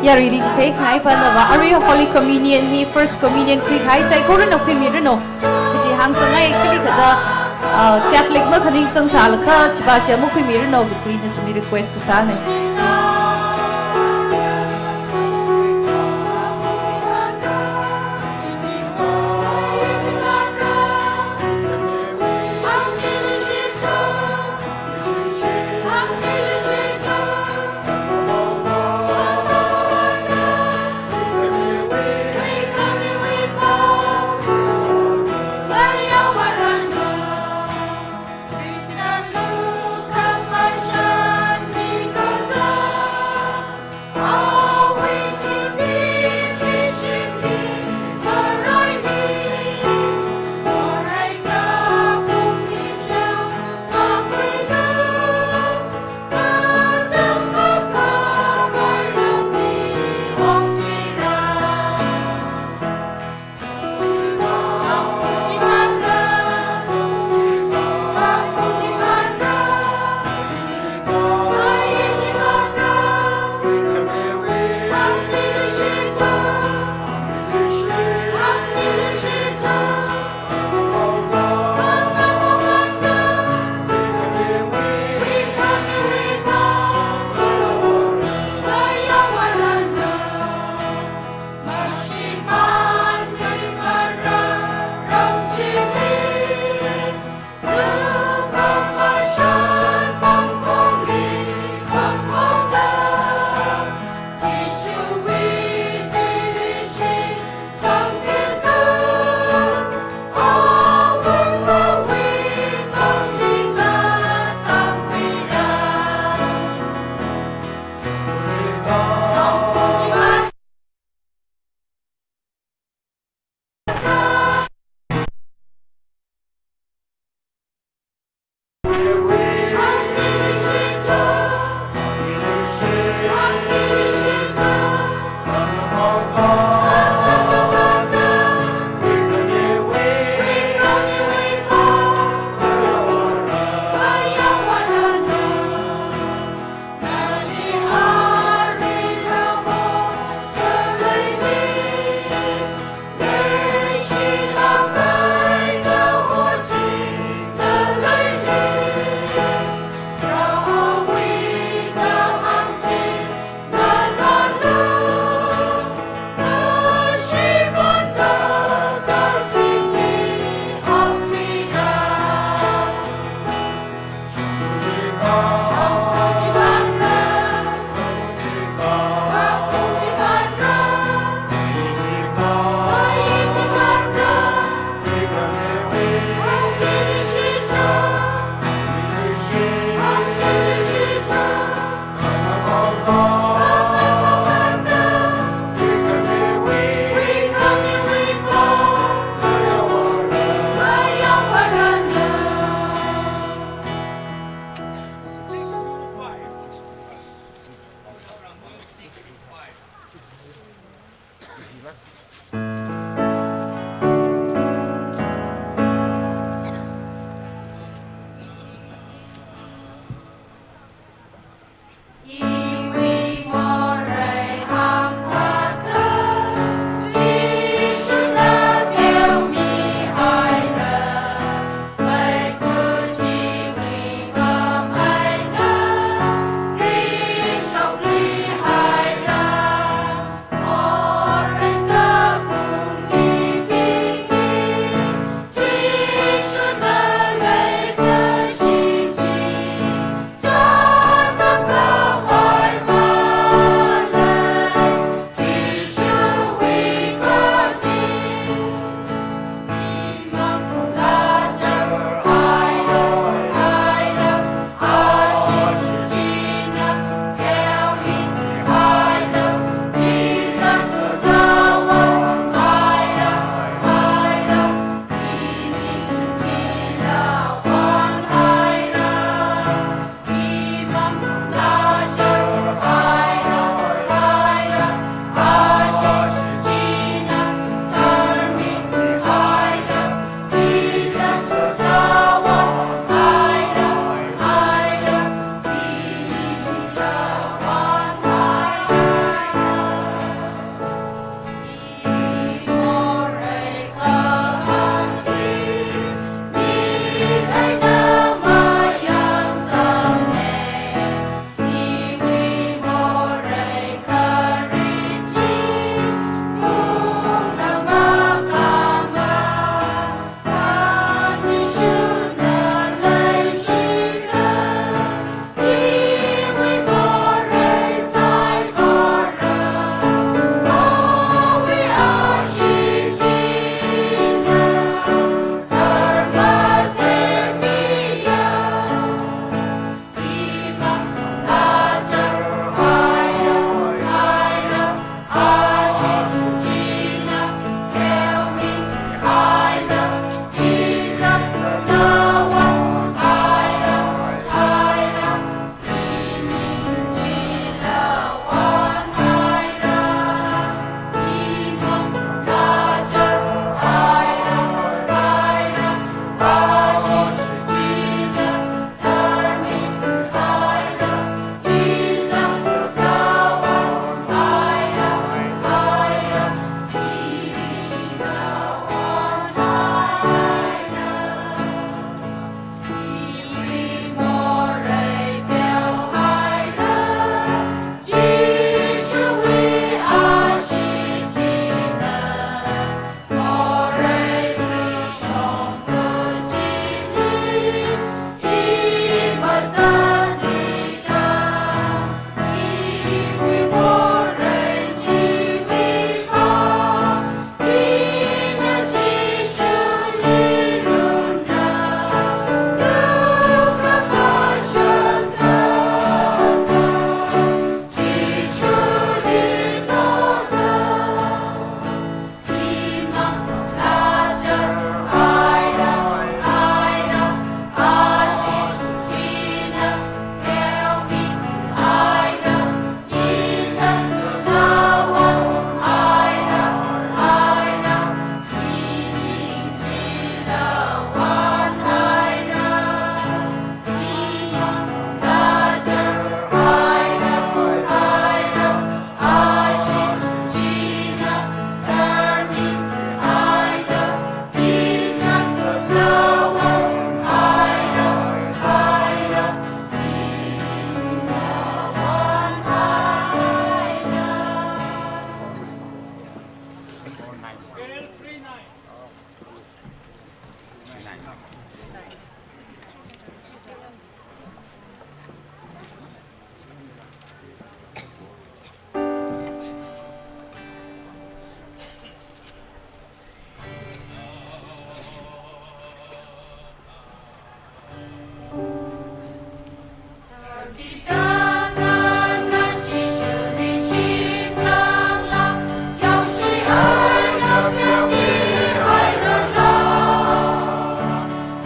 Ya really just take ngai pa na ba ari Holy Communion ni First Communion quick high sai ko rin okui mi rin no ji hang sa ngai kli ka da Catholic ma khading chang sal kha chiba che mo kui mi rin no ji na chumi request ka sa ne Krishna, Luka, Mashan, Nikoda.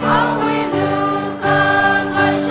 How we look on my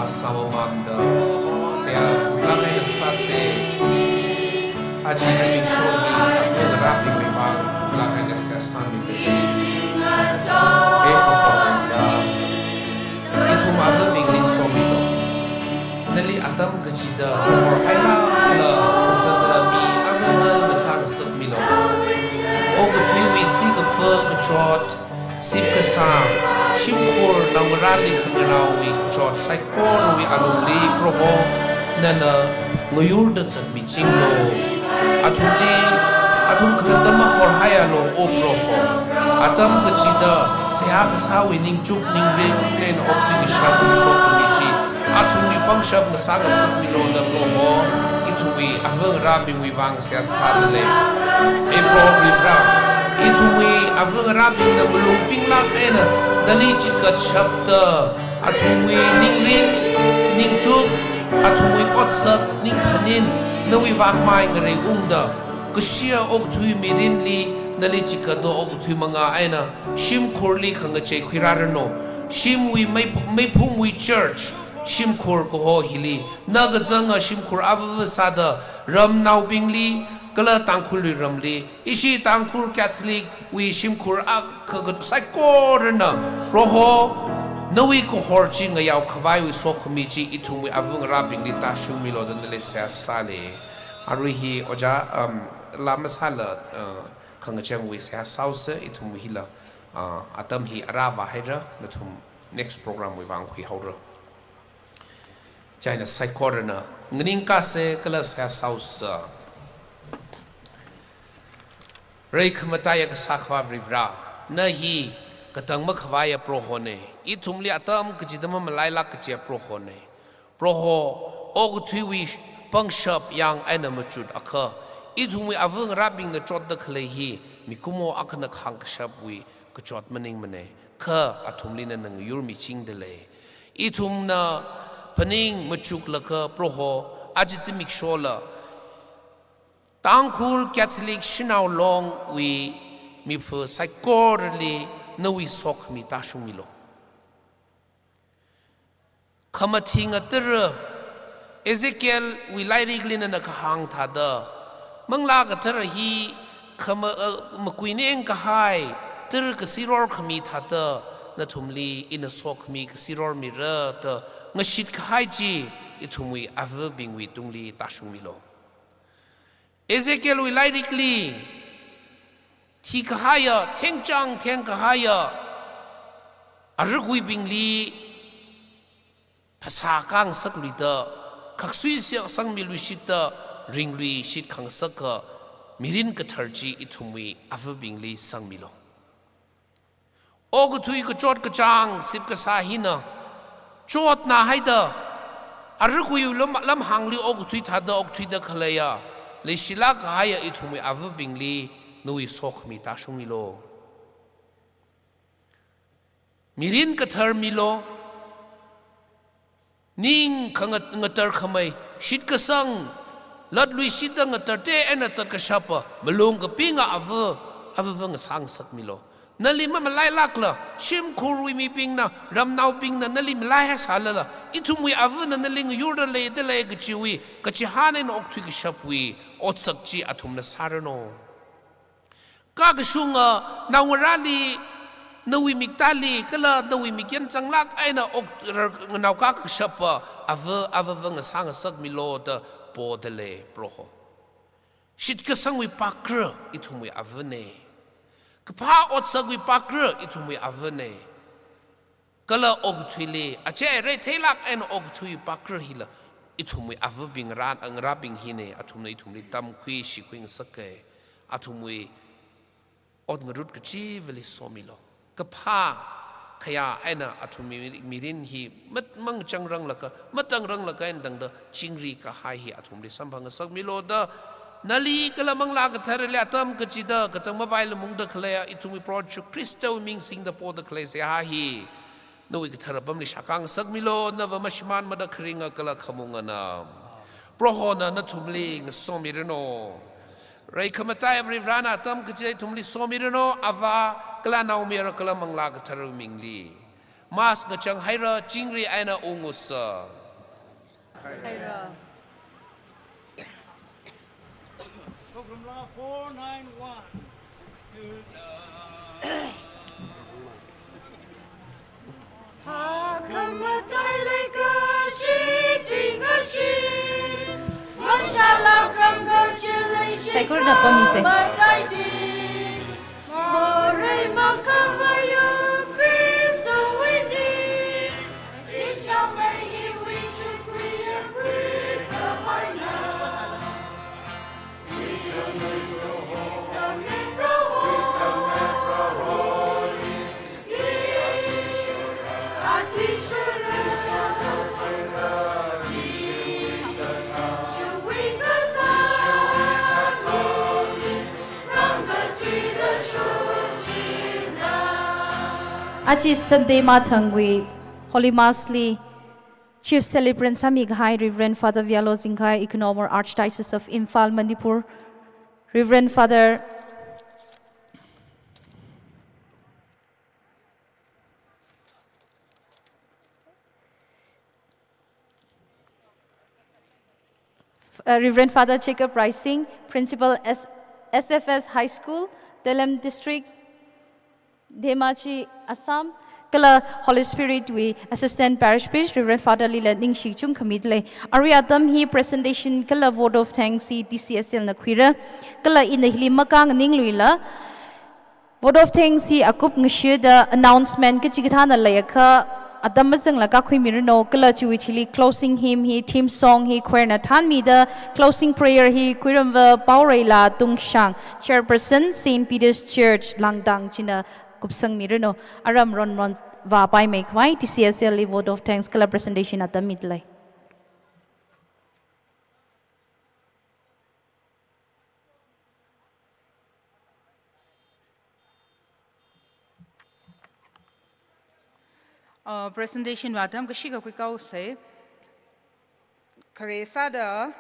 samamam da sia lame sase aji jiming shohi afel rapi me ba lame sia sami de e ko da itu malu mingli somilo nali atam kecida or haila la kecida mi avela mesang submilo o kutui si ka fa ka chot sip ka sa shimkor namrali khamrawi ka chot saikor wi aluli proho nana nguyur da chami chinglo atum khatama hor hayalo o proho atam kecida seha ka sa wi ning chuk ning ring nen opti ka shabu so tumichi atumi pangshab nga saga submilo da proho itui avang rabi wi wang sia salale e pro ribra itui avang rabi na bulung pinglak ena dali chikat shabda atui ning ring ning chuk atui otsak ning panin na wi wang mai ngare ungda ksia ok thui mirin li dali chikat do ok thui manga ena shim khorli khanga che khirarano shim wi mai phum wi church shimkhur ko ho hili naga zanga shimkhur abava sada ram nau bingli kala tangkhul ramli ishi tangkhul catholic we shimkhur ak khagat saikorna proho nawi ko horchi nga yaw khawai wi sokhmi chi ithumi avung rabingli ta shumi lo dan le sa sale arhi oja lamasala khanga chang wi sa sauce ithumi hila atam hi arava haira nathum next program wi wang khui haura China side corner ngning ka se class ha south rei khmataya ka sakhwa rivra na hi katang ma khwaya pro hone I thumli atam kjidama malai lak che pro hone pro ho og thui pangshap yang aina machud akha I thumwi avung rabing na chot da khle hi mikumo akhna khang shap wi ka chot maning mane kha athumli na nang yur mi ching de le I thumna paning machuk laka proho ajitsi mikshola Tangkhul Catholic Shanao long we mi fu saikorli no we sok mi tashumilo Kamatinga tere Ezekiel we lairiglin na kahang thada mangla ka tere hi kama makuineng kahai tere kasiror khami thada na thumli ina sok mi kasiror mi ra ta ngashit khaiji ithumwi ave bingwi tungli tashumilo Ezekiel wi lairikli thi khaya thengchang theng khaya argui bingli phasa kang sakli da khaksui sia sangmilwi shita ringli shit khang saka mirin ka tharji ithumwi ave bingli sangmilo og thui ka chot ka chang sip ka sa hina chot na haida argui lam hangli og thui thada ok thui da khalaya le shila ka haya ithumi ave bingli nui sok mi ta shumilo mirin ka thar milo ning khangat ngatar khamai shit ka sang lat lui shit da ngatar te ena chat ka shapa malung ka pinga ave vang sang sak milo nalim ma lai lakla shim khurwi mi pingna ram nau pingna nalim lai ha salala itumwi avna naling yurda le de le gchiwi kachi hanen okthui ki shapwi otsak chi athumna sarano ka gshunga nawrali nawi miktali kala nawi mikyan changlak aina ok naw ka shapa ava vang sang sak milo da podele proho shit ka sangwi pakra itumwi avne Kapa otsagwi pakra itumwi avane kala ogthwili ache re thelak en ogthwi pakra hila itumwi avabing ran angrabing hine atumna itumli tam khwi shikwing sake atumwi odngrut kchi veli somilo kapa khaya ena atumi mirin hi mang changrang laka matangrang laka en dangda chingri ka hai hi atumli sambhang sak milo da Nali kala mangla ka tharele atam ka chida ka tang mobile mung da khlaya itumi project Christo ming sing da po da khlay se ha hi no wi ka tharabam li shakang sagmilo na va mashman ma da khringa kala khamunga na prohona na thumli ng somirno rai khamata every rana atam ka chida thumli somirno ava kala naumira kala mangla ka tharu mingli mas nga chang haira chingri aina ungus Haira. So from law 491 to Saikur na po mise. Achi Sunday Mathangwi, Holy Massly, Chief Celebrant Samig High Reverend Father Vyalo Zingkai, Economor Archdiocese of Imphal, Manipur, Reverend Father Reverend Father Jacob Rising, Principal SFS High School, Delem District, Dhemachi, Assam. Kala Holy Spirit we Assistant Parish Priest Reverend Father Lila Ning Shichung Kamidle. Ariatam he presentation kala vote of thanks si DCSL na kwira. Kala inahili makang ning luila. Vote of thanks si akup ngshir the announcement ke chigithana layaka Adam mazang la ka khui mirno kala chui chili closing hymn he theme song he kwerna than mi the closing prayer he kwiramva paurela tungshang chairperson St Peter's Church Langdang china kupsang mirno aram ron va pai make why TCSL vote of thanks kala presentation at the midlay. Presentation madam kashika kwikau se karesa da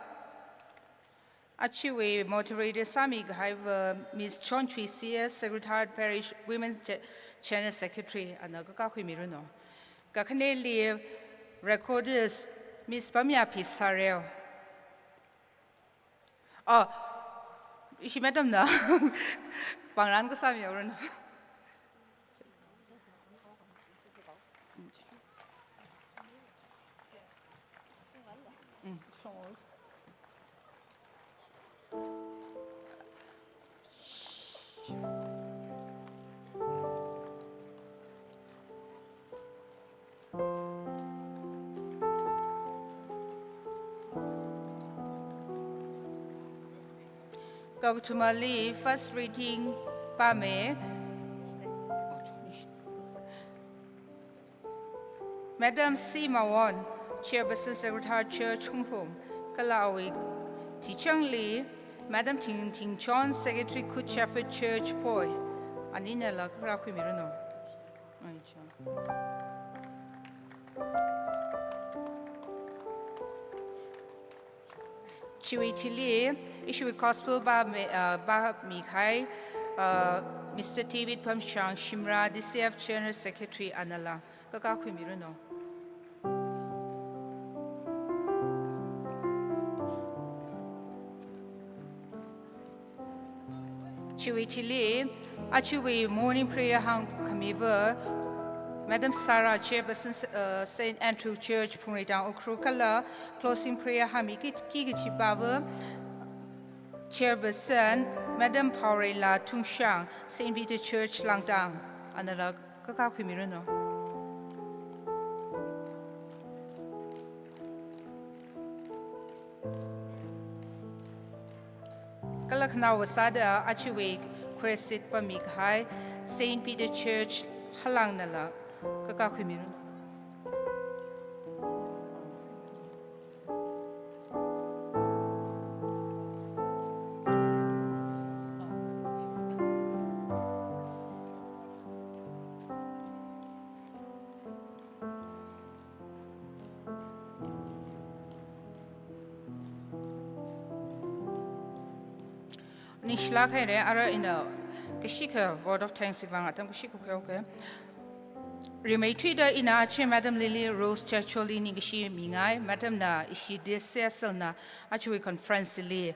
achiwe moderator sami have Miss Chontri CS Secretary Parish Women's Channel Secretary anagaka kwimiruno gakaneli recorders Miss Pamia Pisarel ishi madam na pangran ko sami uruno Go to Mali, first reading, Pame. Madam C. Mawon, Chairperson Secretary Church Humpum, Kalawi, Tichang Lee, Madam Ting Chon, Secretary Kut Shepherd Church Poi, Anina La Rakumirano. Chiwitili, issue gospel ba Mikai, Mr. David Pamshang, Shimra, DCF General Secretary Anala, Kakakumirano. Chiwitili, Achiwi morning prayer hang Kamiva, Madam Sarah, Chairperson St. Andrew Church, Punridang Okrukala, closing prayer Hamiki Kigichibava, Chairperson Madam Paurela Tungshang, St. Peter Church, Langdang, Anala Kakakumirano. Kalakna Wasada, Achiwig, Crescit Pamikhai, St. Peter Church, Halangnala, Kakakumirano. Nishla Kare, Ara in a Kashika, word of thanks, Ivanga, Kashika, okay. Rimaitida ina ache Madam Lily Rose Churcholi Nigishi Mingai, Madam na ishi deseselna achui conference li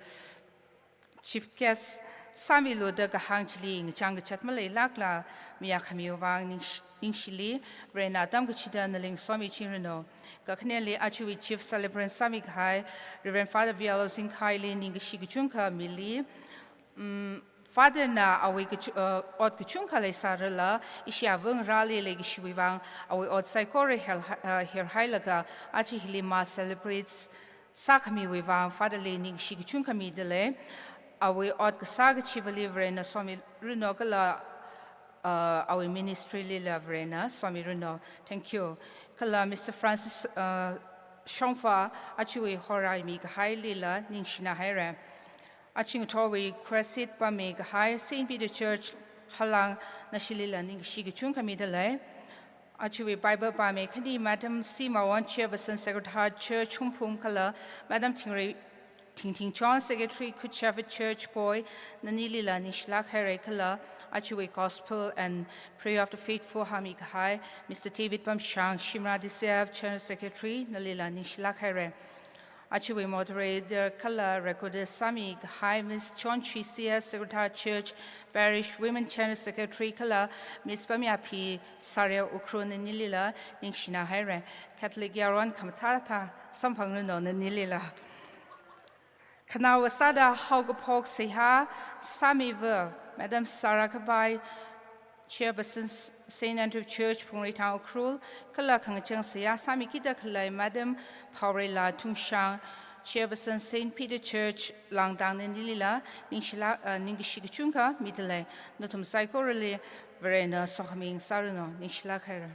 chief guest Sami Loda Gahangli Chang Chatmalay Lakla Mia Kamiwang Ningshili, Brena Damguchida Naling Somi Chirino, Gakaneli Achui Chief Celebrant Sami Kai, Reverend Father Vialo Sinkaili Ningishigunka Mili. Father na awi od kuchungka le sarala isya vung rally le gishiwang awi od saikore her hailaga achi hilima celebrates sakami wivang father le ning shiguchungka mi dele awi od kasaga chivali vrena somi runo kala awi ministry lila vrena somi runo. Thank you. Kala Mr. Francis Shongfa achi wi horai mi gai lila ning shina haira. Aching Towi Crescit Bamig High St. Peter Church Halang Nashilila Ning Shigichun Kamidale. Achiwi Bible Bame Kadi Madam Sima One Chairperson Secretary Church Humpum Kala Madam Ting John Secretary Kuchava Church Boy Nanilila Nishlak Hare Kala Achiwi Gospel and Prayer of the Faithful Hamig High Mr. David Bamshang Shimra Deserve Channel Secretary Nalila Nishlak Hare. Achiwi moderator Kala recorded Sami High Miss John Trisia Secretary Church Parish Women Channel Secretary Kala Miss Bamiapi Saria Ukron Nilila Ningshina Hire Catholic Yaron Kamatata Sampang no Nilila Kanawasada Hogapok Seha Sami Ver Madam Sarah Kabai Chairperson St. Andrew Church, Pungritang Ukrul, Kala Kangchang Saya, Sami Kita Kalai, Madam Paurela Tungshang, Chairperson St. Peter Church, Langdang Nilila, Ningishichunka, Middelay, Notum Saikorali, Verena Sohaming Sarano, Nishlakara.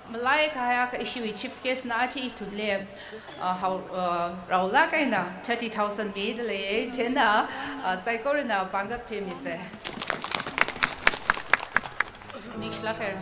Malaya kaya ka issue chief case na achi to le how raula kaina 30,000 made le chena saikorina banga pemise nishla khair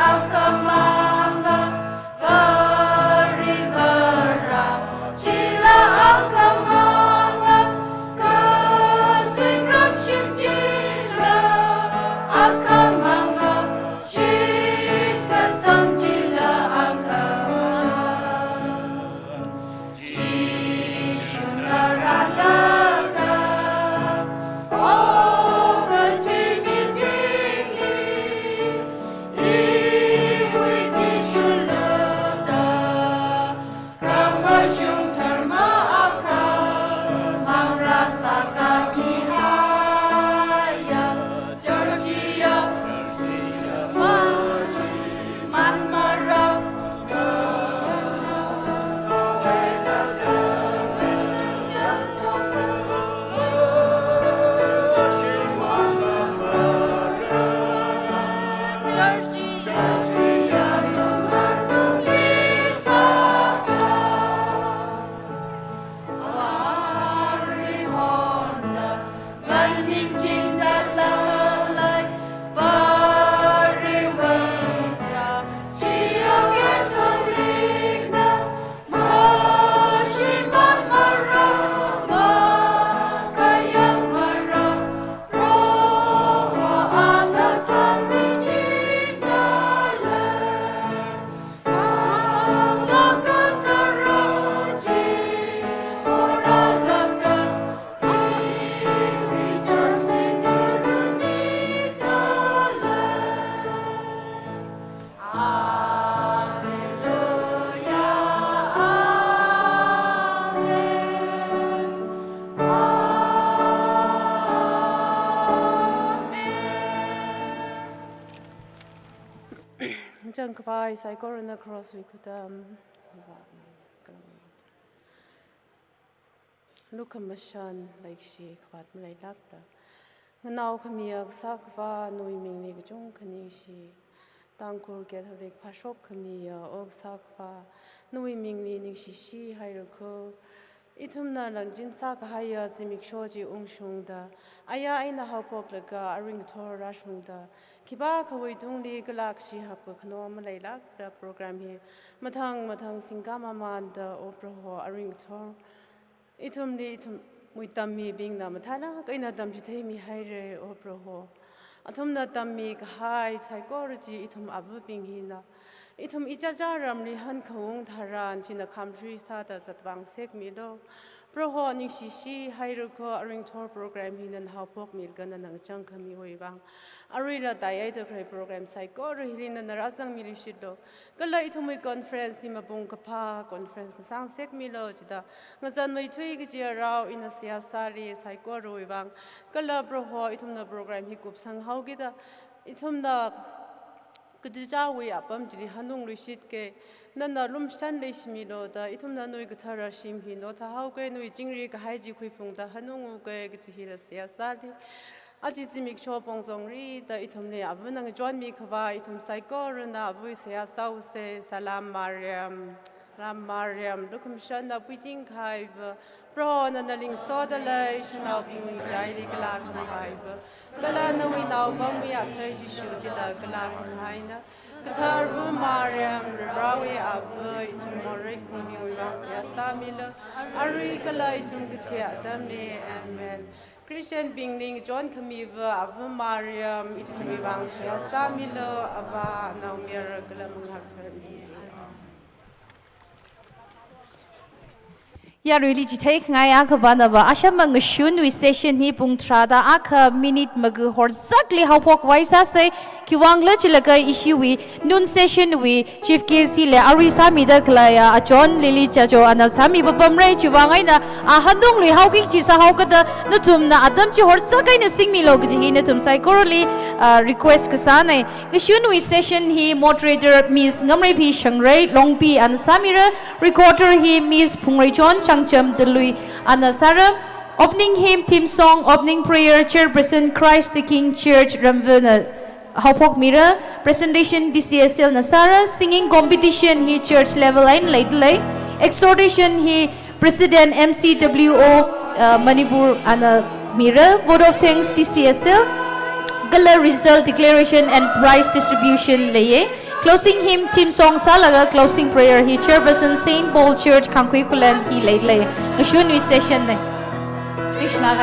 Akamanga Chang Kwai Sai Corona Cross we could look a machine like she quite like that. Now come here, Sakva, no meaning Jung Kanishi. Tangkhul Catholic Pashop come here, Og Sakva, no meaning she Hiroko. Itumna Langjin Saka Haya Zimik Shoji Shungda. Aya Aina Haupoplaga, a ring tor Rashunda. Kibaka we don't legal Lakshi Hapuk no Malay the program here. Matang Singama Man the opera a ring tor. Itum litum with me being the Matana, Gaina Damjitemi Hire opera ho. Atumna Damik high psychology itum abubing hina. Itum ijajaram ni han kong taran china country started at Bang Sek Mido. Proho Nishishi, Hairuko, a ring tour program in and how pok milgan and Chankami Wang. Arila dietary program, psycho, Hilin and Razang Milishido. Gala itumi conference in Mabunka Park, conference Sang Sek Milojida. Nazan may twig rao in a siasari, psycho Ruivang. Gala Proho, itum the program he could sang Haugida. Itum the Kujawi upon Jili Hanung Rishitke. Nana Lum Shanley Shmido, the Itumna Nui Guitar Shim, he not how can we jingri Haji Quipung, the Hanung Gag to hear a Siasadi. Ajizimic Chopong Zongri, the Itumne Avunang John Mikava, Itum Saigorana, Vuisia Sauce, Salam Mariam, Ram Mariam, Lukum Shanda, Puting Hive, Prawn and the Ling Sodalay, Shanao being Jaili Galakam Hive. Galana we now Bumbi at Haji Shujila Galakam Hina. Katar Mariam, Rawi Abu, Tumoric, Musia Samila, Arikala, Tumgatia, Damni, and Christian Bingling, John Kamiva, Abu Mariam, Itumivang, Samilo, Ava, Naumira, Galamun. Ya really take ngai aka banaba asha mang shun we session hi pung trada aka minute mag hor exactly how pok waisa say kiwangla chilaga issue we noon session we chief KC le arisa mida klaya a John Lily chacho ana sami babam rai chiwangai na a handong ri how ki chi sa how ka da no tum na adam chi hor sa kai na sing mi log ji na tum psychorally request ka sa nai shun we session hi moderator Miss Ngamrai Phi Shangrai Longpi an Samira recorder hi Miss Phungrai John Changcham Delui Anasara opening hymn theme song opening prayer chairperson Christ the King Church Ramvana Hopok Mira presentation DCSL Nasara singing competition he church level line late exhortation he president MCWO Manipur Ana Mira vote of thanks DCSL gala result declaration and prize distribution laye closing hymn theme song salaga closing prayer he chairperson Saint Paul Church Kangkui Kulan he late ngashun session ne Krishna